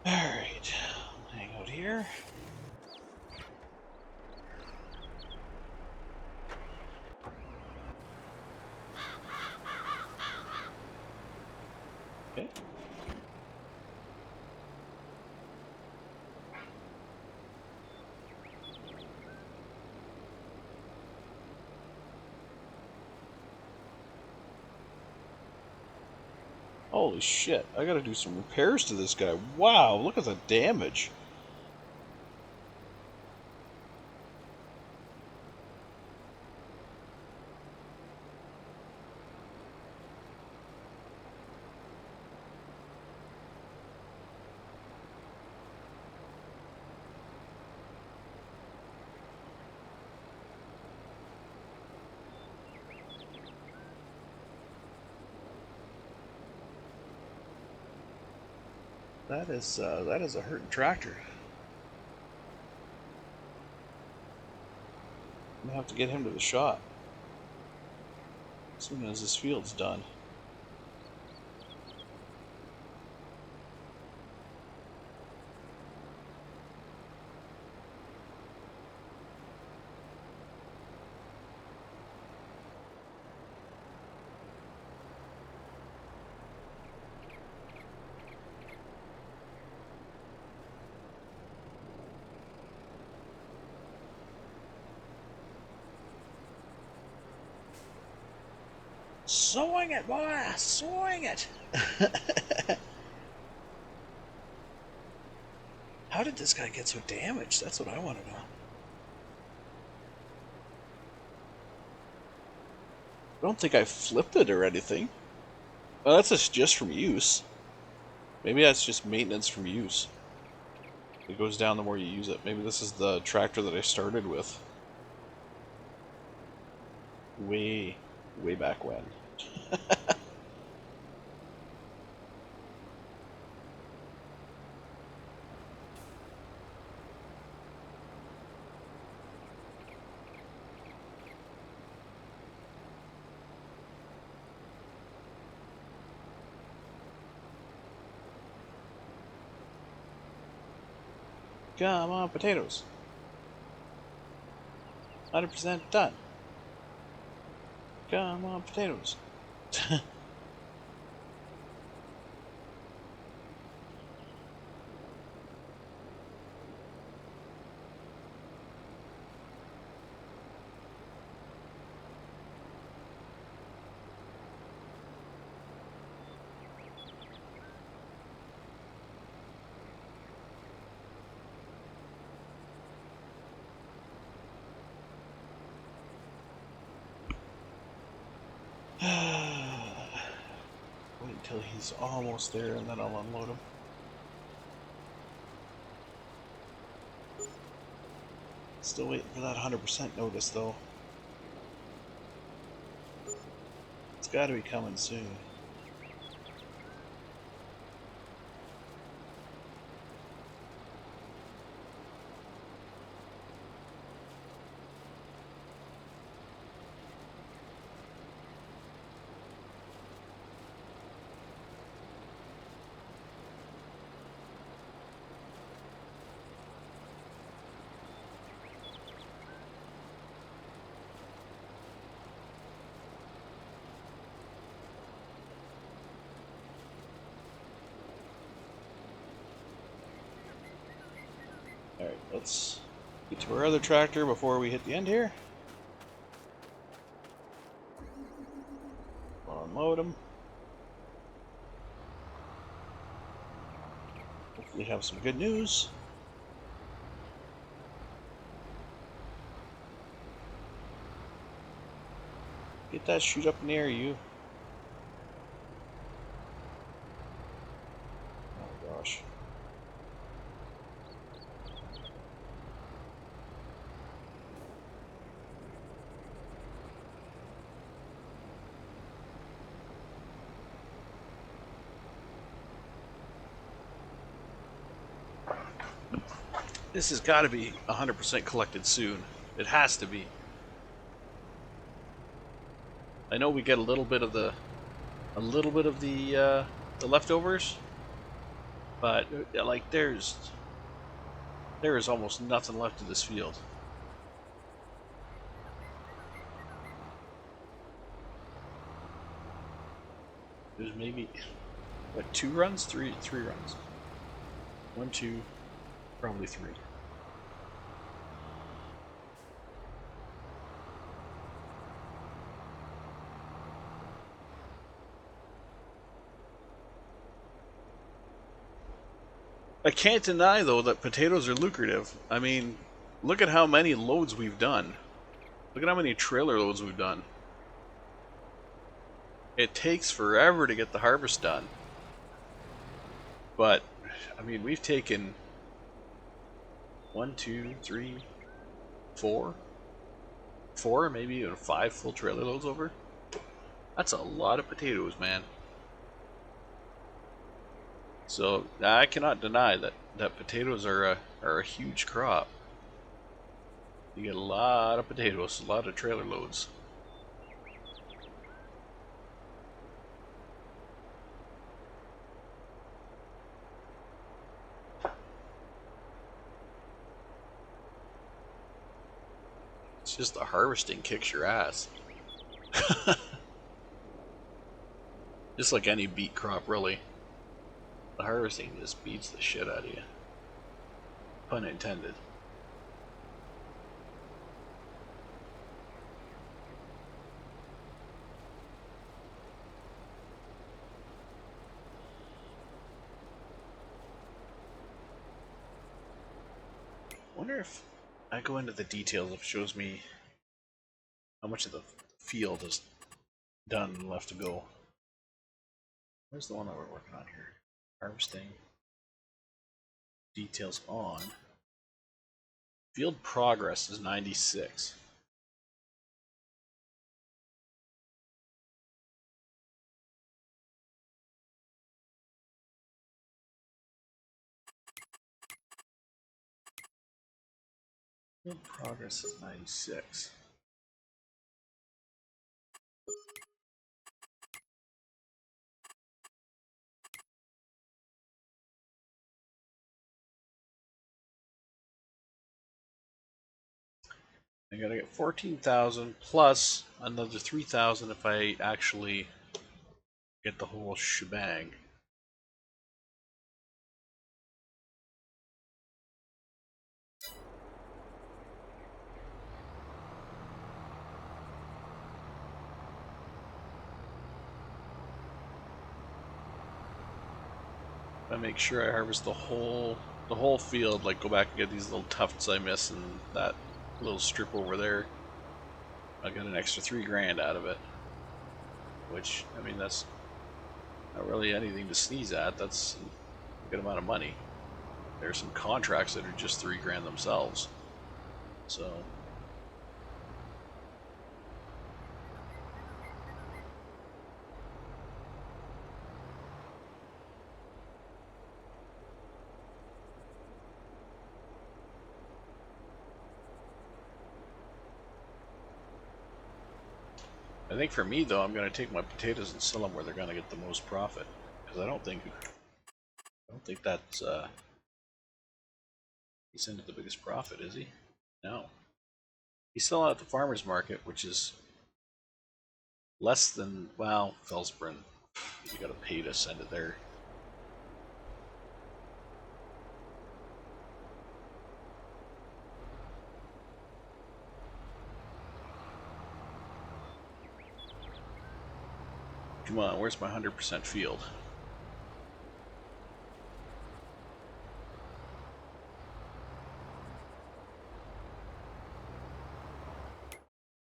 Alright. Hang out here. Okay. Holy shit. I gotta do some repairs to this guy. Wow, look at the damage. That is a hurting tractor. I'm gonna have to get him to the shop as soon as this field's done. Swing it, boy! Swing it! How did this guy get so damaged? That's what I want to know. I don't think I flipped it or anything. Well, that's just from use. Maybe that's just maintenance from use. It goes down the more you use it. Maybe this is the tractor that I started with. Way back when. Come on, potatoes. 100% done. Come on, potatoes. Wait until he's almost there and then I'll unload him. Still waiting for that 100% notice though. It's gotta be coming soon. Alright, let's get to our other tractor before we hit the end here. Unload him. Hopefully have some good news. Get that chute up in the air, you. Oh gosh. This has got to be 100% collected soon. It has to be. I know we get a little bit of the leftovers, but like there is almost nothing left of this field. There's maybe what, 2 runs, three runs. 1, 2, probably 3. I can't deny, though, that potatoes are lucrative. I mean, look at how many loads we've done. Look at how many trailer loads we've done. It takes forever to get the harvest done. But, I mean, we've taken 1, 2, 3, 4, maybe even 5 full trailer loads over. That's a lot of potatoes, man. So I cannot deny that potatoes are a huge crop. You get a lot of potatoes, a lot of trailer loads. It's just the harvesting kicks your ass. Just like any beet crop, really. The harvesting just beats the shit out of you. Pun intended. wonder if I go into the details, if it shows me how much of the field is done and left to go. Where's the one that we're working on here? Harvesting. Details on. Field progress is 96. Field progress is 96. I gotta get 14,000 plus another 3,000 if I actually get the whole shebang. I make sure I harvest the whole field, like go back and get these little tufts I miss and that little strip over there. I got an extra 3 grand out of it, which, I mean, that's not really anything to sneeze at. That's a good amount of money. There's some contracts that are just 3 grand themselves, so I think for me though, I'm going to take my potatoes and sell them where they're going to get the most profit, because I don't think that's he's into the biggest profit, is he? No, he's selling at the farmers market, which is less than, well, Felsbrunn, you got to pay to send it there. Come on, where's my 100% field?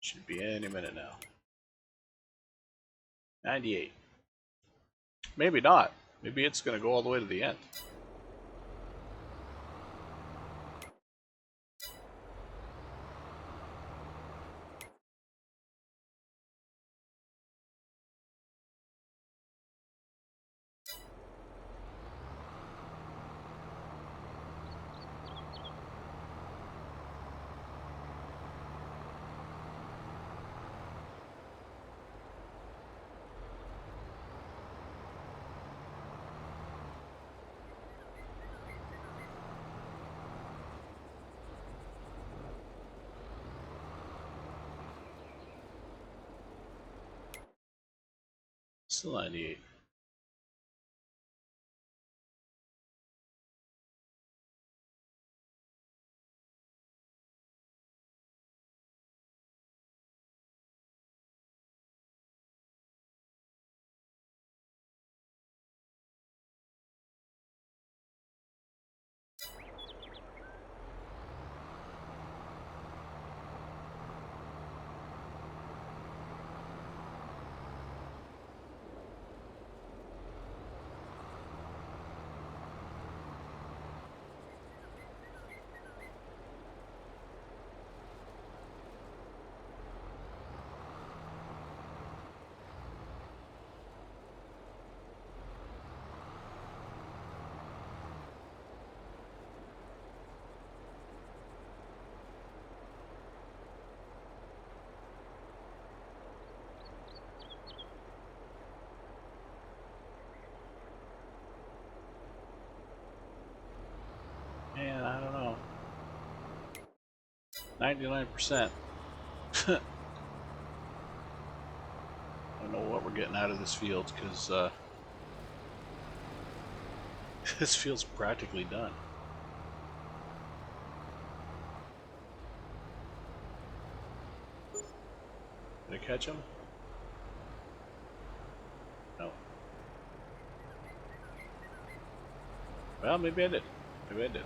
Should be any minute now. 98. Maybe not. Maybe it's going to go all the way to the end. Still 98. Man, I don't know. 99%. I don't know what we're getting out of this field, because this field's practically done. Did I catch him? No. Well, maybe I did. Maybe I did.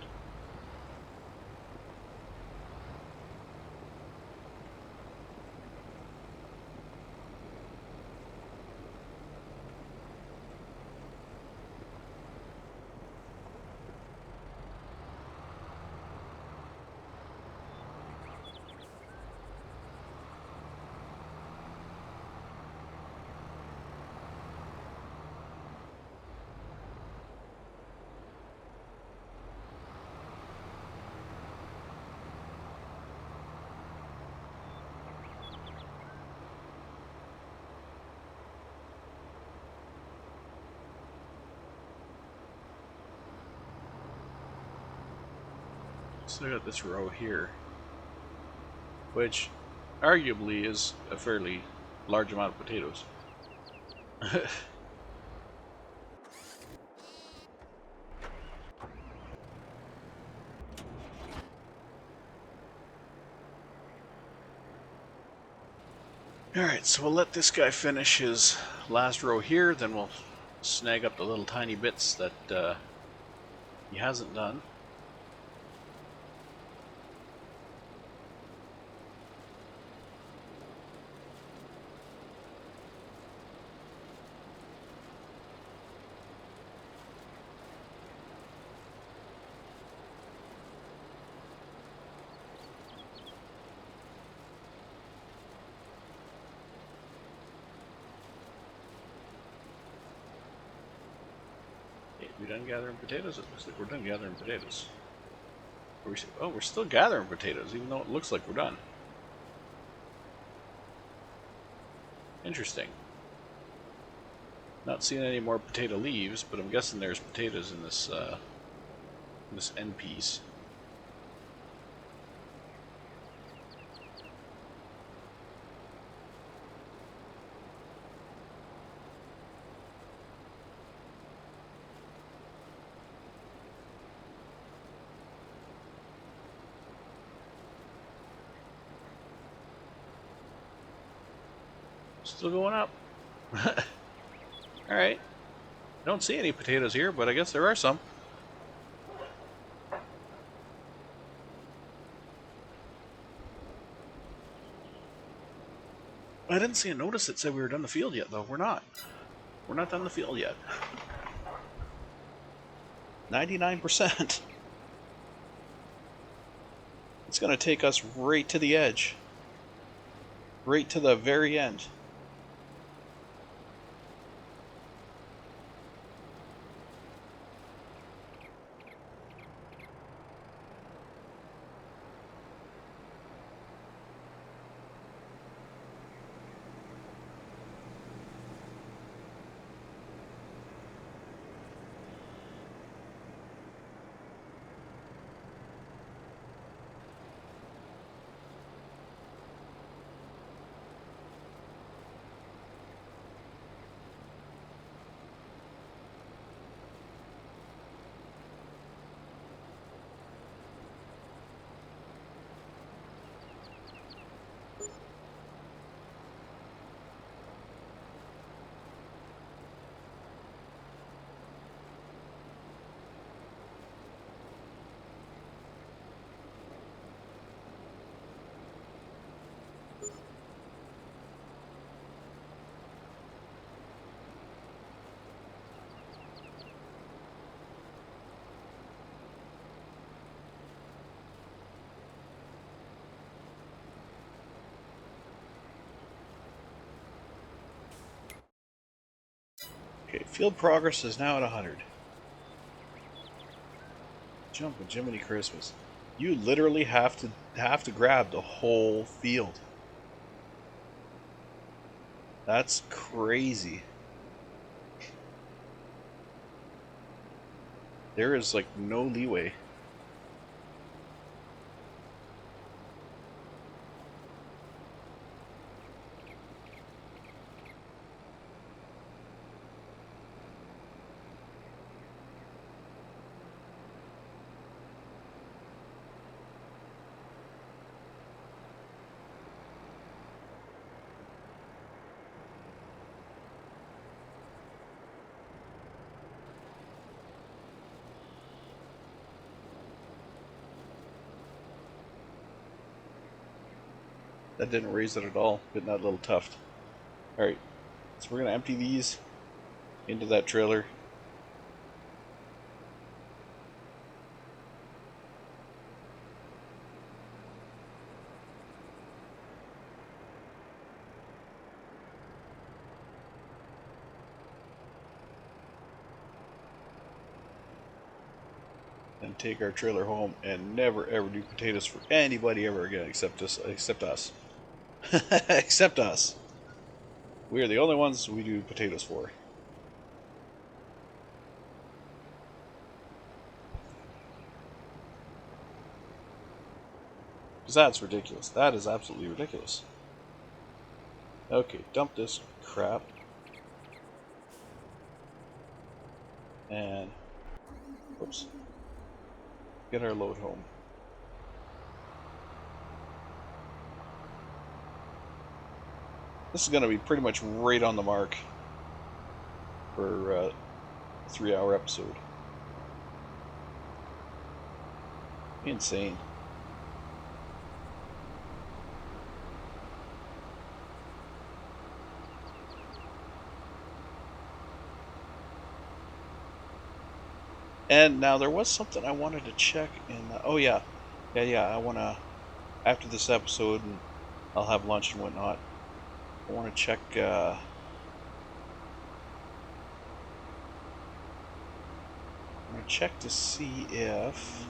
So I got this row here, which arguably is a fairly large amount of potatoes. Alright, so we'll let this guy finish his last row here, then we'll snag up the little tiny bits that he hasn't done. We done gathering potatoes? It looks like we're done gathering potatoes. Oh, we're still gathering potatoes, even though it looks like we're done. Interesting. Not seeing any more potato leaves, but I'm guessing there's potatoes in this end piece. Still going up. Alright. Don't see any potatoes here, but I guess there are some. I didn't see a notice that said we were done the field yet, though. We're not. We're not done the field yet. 99%. It's going to take us right to the edge. Right to the very end. Okay, field progress is now at 100. Jumping Jiminy Christmas. You literally have to grab the whole field. That's crazy. There is like no leeway. That didn't raise it at all, hitting that little tuft. Alright, so we're going to empty these into that trailer. And take our trailer home and never ever do potatoes for anybody ever again except us. Except us. We are the only ones we do potatoes for. Because that's ridiculous. That is absolutely ridiculous. Okay, dump this crap. And, whoops. Get our load home. This is going to be pretty much right on the mark for a 3-hour episode. Insane. And now there was something I wanted to check in. Oh yeah, I want to, after this episode, and I'll have lunch and whatnot. I want to check. I want to check to see if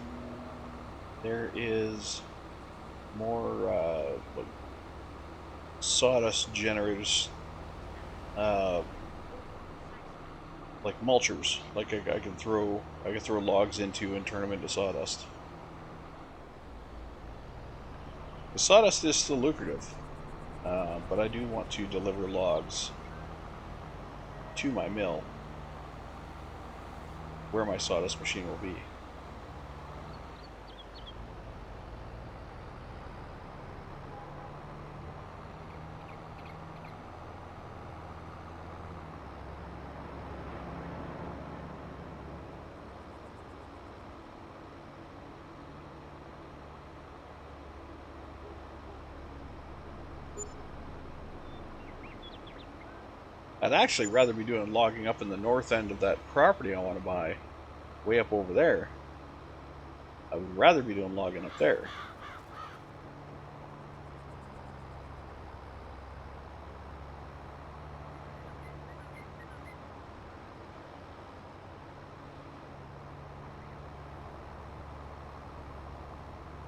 there is more like sawdust generators, like mulchers, like I can throw logs into and turn them into sawdust. The sawdust is still lucrative, but I do want to deliver logs to my mill, where my sawdust machine will be. I'd actually rather be doing logging up in the north end of that property I want to buy, way up over there. I would rather be doing logging up there.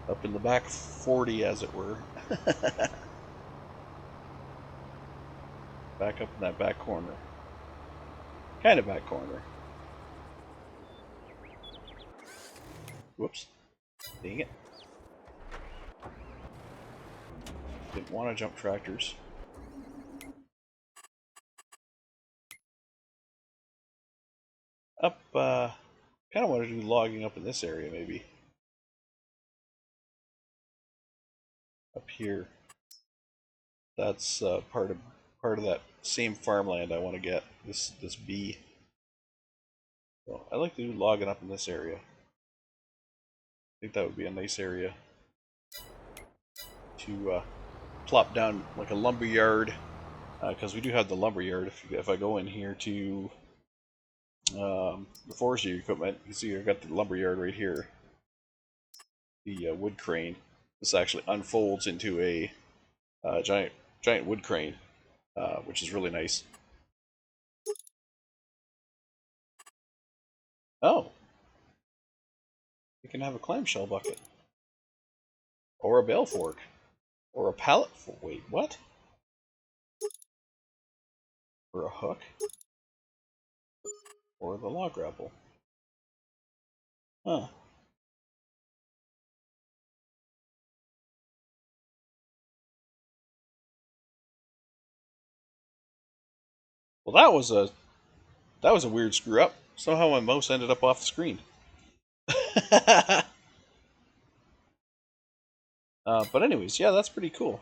Up in the back 40, as it were. Back up in that back corner. Kind of back corner. Whoops. Dang it. Didn't want to jump tractors. Up, kind of want to do logging up in this area, maybe. Up here. That's part of that same farmland I want to get. This B. So I like to do logging up in this area. I think that would be a nice area to plop down like a lumber yard, because we do have the lumber yard. If I go in here to the forestry equipment, you can see I've got the lumber yard right here. The wood crane. This actually unfolds into a giant wood crane, which is really nice. Oh, you can have a clamshell bucket, or a bale fork, or a pallet fork. Wait, what? Or a hook, or the log grapple. Huh. Well, that was a weird screw up. Somehow my mouse ended up off the screen. But anyways, yeah, that's pretty cool.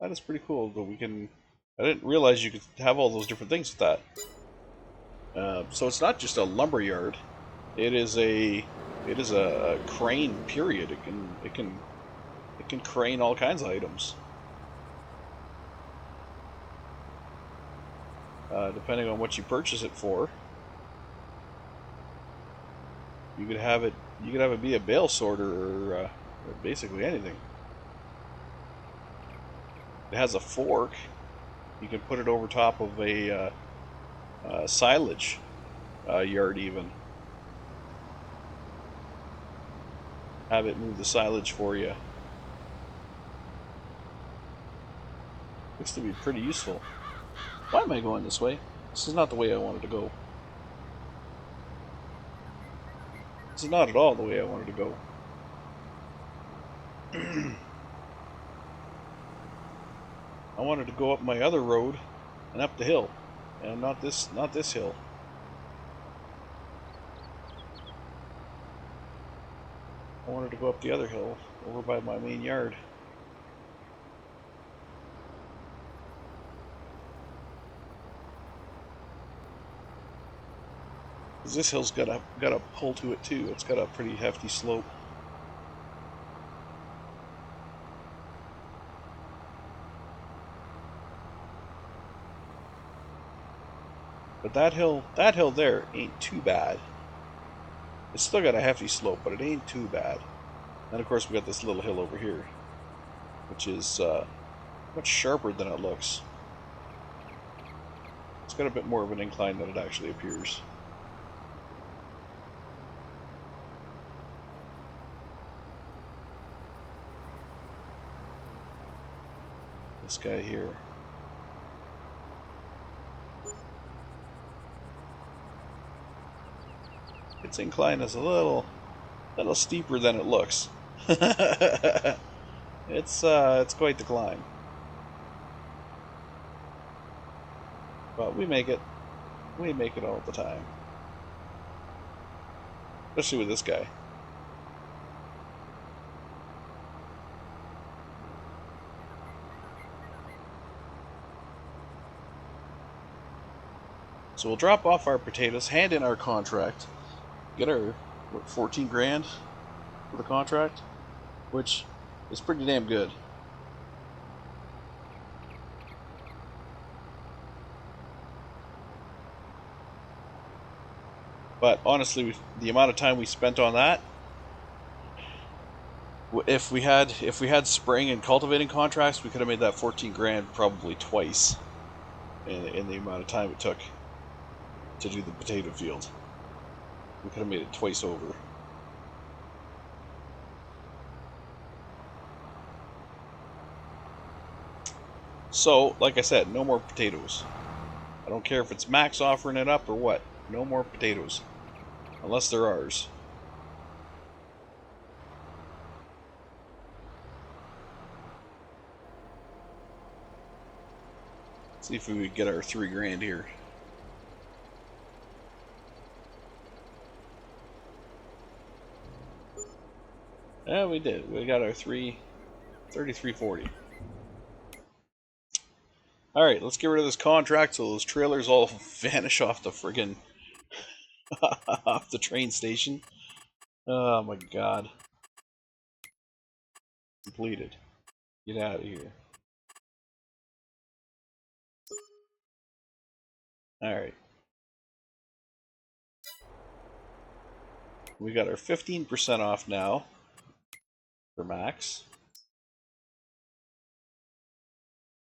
That is pretty cool that we can. I didn't realize you could have all those different things with that. So it's not just a lumber yard. It is a crane. Period. It can crane all kinds of items. Depending on what you purchase it for. You could have it be a bale sorter, or basically anything. It has a fork. You can put it over top of a silage yard even. Have it move the silage for you. Looks to be pretty useful. Why am I going this way? This is not the way I wanted to go. This is not at all the way I wanted to go. I wanted to go up my other road and up the hill, and not this hill. I wanted to go up the other hill over by my main yard. This hill's got a pull to it too. It's got a pretty hefty slope. But that hill there ain't too bad. It's still got a hefty slope, but it ain't too bad. And of course we got this little hill over here, which is much sharper than it looks. It's got a bit more of an incline than it actually appears. This guy here. Its incline is a little steeper than it looks. It's quite the climb. But we make it. We make it all the time. Especially with this guy. So we'll drop off our potatoes, hand in our contract, get our, what, 14 grand for the contract, which is pretty damn good. But honestly, the amount of time we spent on that, if we had spraying and cultivating contracts, we could have made that 14 grand probably twice in the amount of time it took to do the potato field. We could have made it twice over. So, like I said, no more potatoes. I don't care if it's Max offering it up or what. No more potatoes. Unless they're ours. See if we would get our 3 grand here. Yeah, we did. We got our 33.40. Alright, let's get rid of this contract so those trailers all vanish off the friggin' off the train station. Oh my god. Completed. Get out of here. Alright. We got our 15% off now for Max,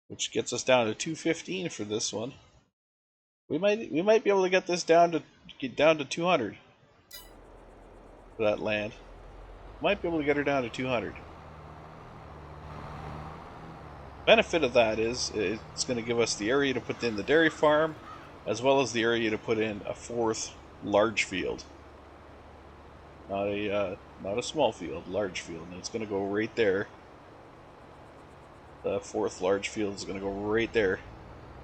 which gets us down to 215 for this one. We might be able to get this down to 200 for that land. Might be able to get her down to 200. Benefit of that is it's going to give us the area to put in the dairy farm, as well as the area to put in a 4th large field. Not a small field, large field, and it's going to go right there. The 4th large field is going to go right there.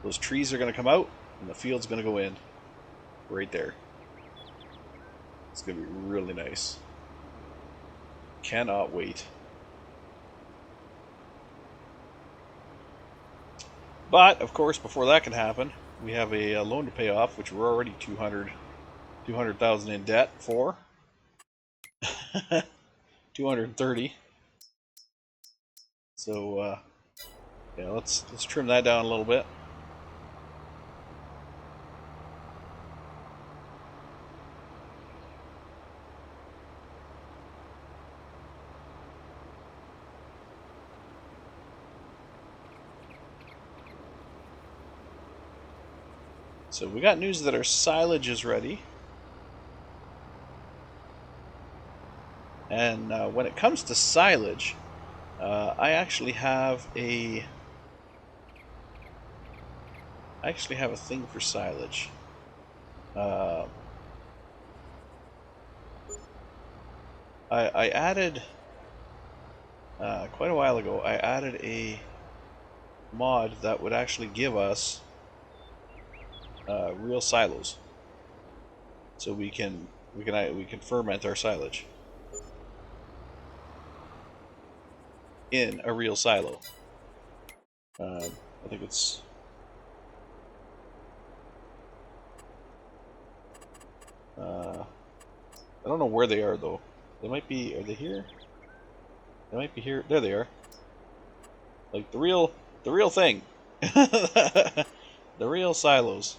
Those trees are going to come out, and the field's going to go in right there. It's going to be really nice. Cannot wait. But, of course, before that can happen, we have a loan to pay off, which we're already 200,000 in debt for. 230. So, yeah, let's trim that down a little bit. So we got news that our silage is ready. And when it comes to silage, I actually have a thing for silage. I added quite a while ago. I added a mod that would actually give us real silos, so we can ferment our silage in a real silo. I think it's I don't know where they are though. They might be. Are they here? They might be here. There they are. Like the real thing. The real silos,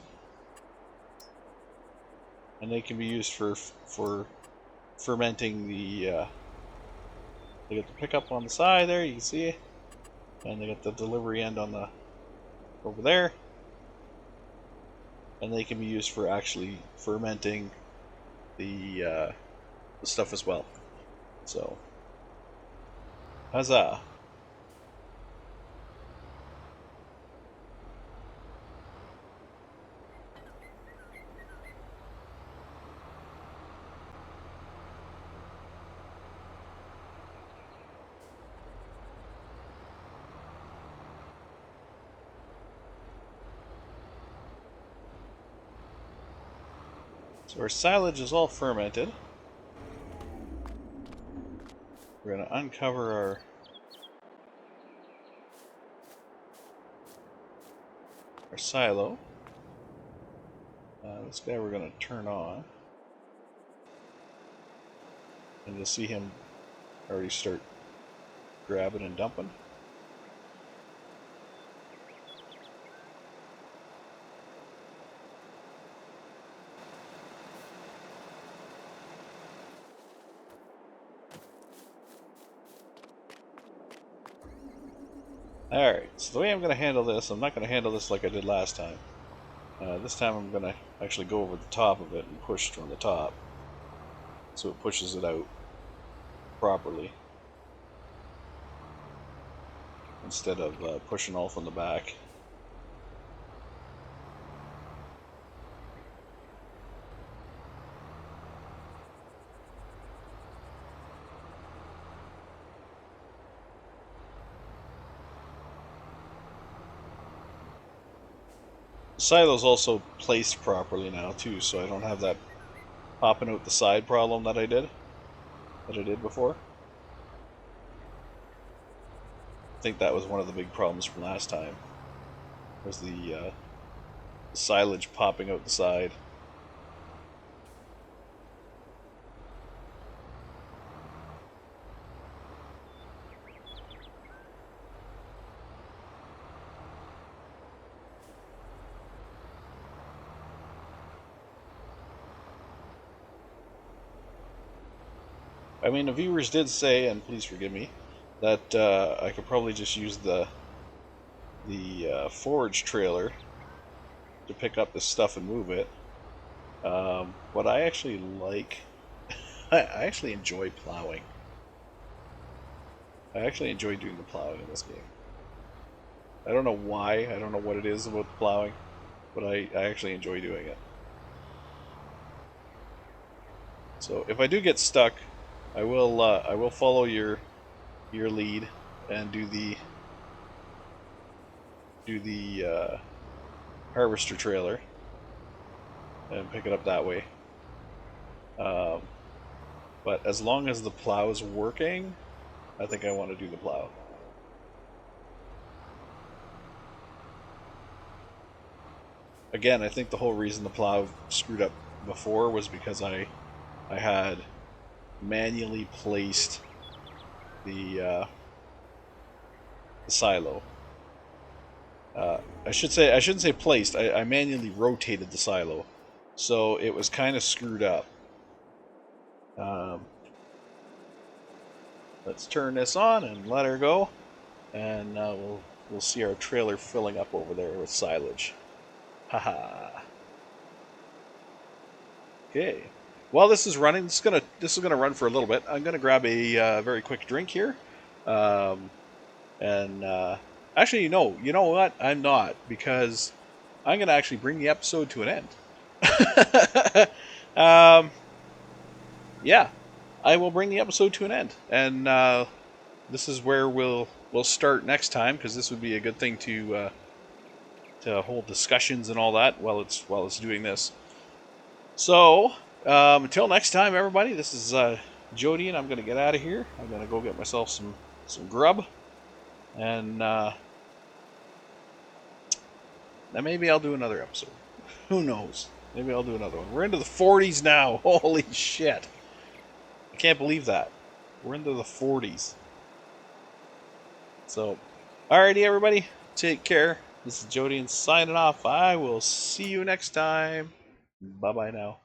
and they can be used for fermenting the. They got the pickup on the side there. You can see it, and they got the delivery end on the over there, and they can be used for actually fermenting the stuff as well. So, huzzah! So our silage is all fermented. We're going to uncover our silo. This guy we're going to turn on. And you'll see him already start grabbing and dumping. Alright, so the way I'm going to handle this, I'm not going to handle this like I did last time. This time I'm going to actually go over the top of it and push from the top, so it pushes it out properly, instead of pushing all from the back. The silo's also placed properly now too, so I don't have that popping out the side problem that I did before. I think that was one of the big problems from last time, was the silage popping out the side. I mean, the viewers did say, and please forgive me, that I could probably just use the forage trailer to pick up this stuff and move it. But I actually like, I actually enjoy plowing. I actually enjoy doing the plowing in this game. I don't know why, I don't know what it is about the plowing, but I actually enjoy doing it. So if I do get stuck, I will follow your lead and do the harvester trailer and pick it up that way. But as long as the plow is working, I think I want to do the plow. Again, I think the whole reason the plow screwed up before was because I had manually placed the silo. I shouldn't say placed. I manually rotated the silo, so it was kind of screwed up. Let's turn this on and let her go, and we'll see our trailer filling up over there with silage. Haha. Okay. While this is running, this is gonna run for a little bit. I'm gonna grab a very quick drink here, and actually, you know what? I'm not, because I'm gonna actually bring the episode to an end. Yeah, I will bring the episode to an end, and this is where we'll we'll start next time, because this would be a good thing to hold discussions and all that while it's doing this. So until next time, everybody. This is Jody, and I'm gonna get out of here. I'm gonna go get myself some grub, and then maybe I'll do another episode. Who knows? Maybe I'll do another one. We're into the 40s now. Holy shit! I can't believe that. We're into the 40s. So, alrighty, everybody. Take care. This is Jody and signing off. I will see you next time. Bye-bye now.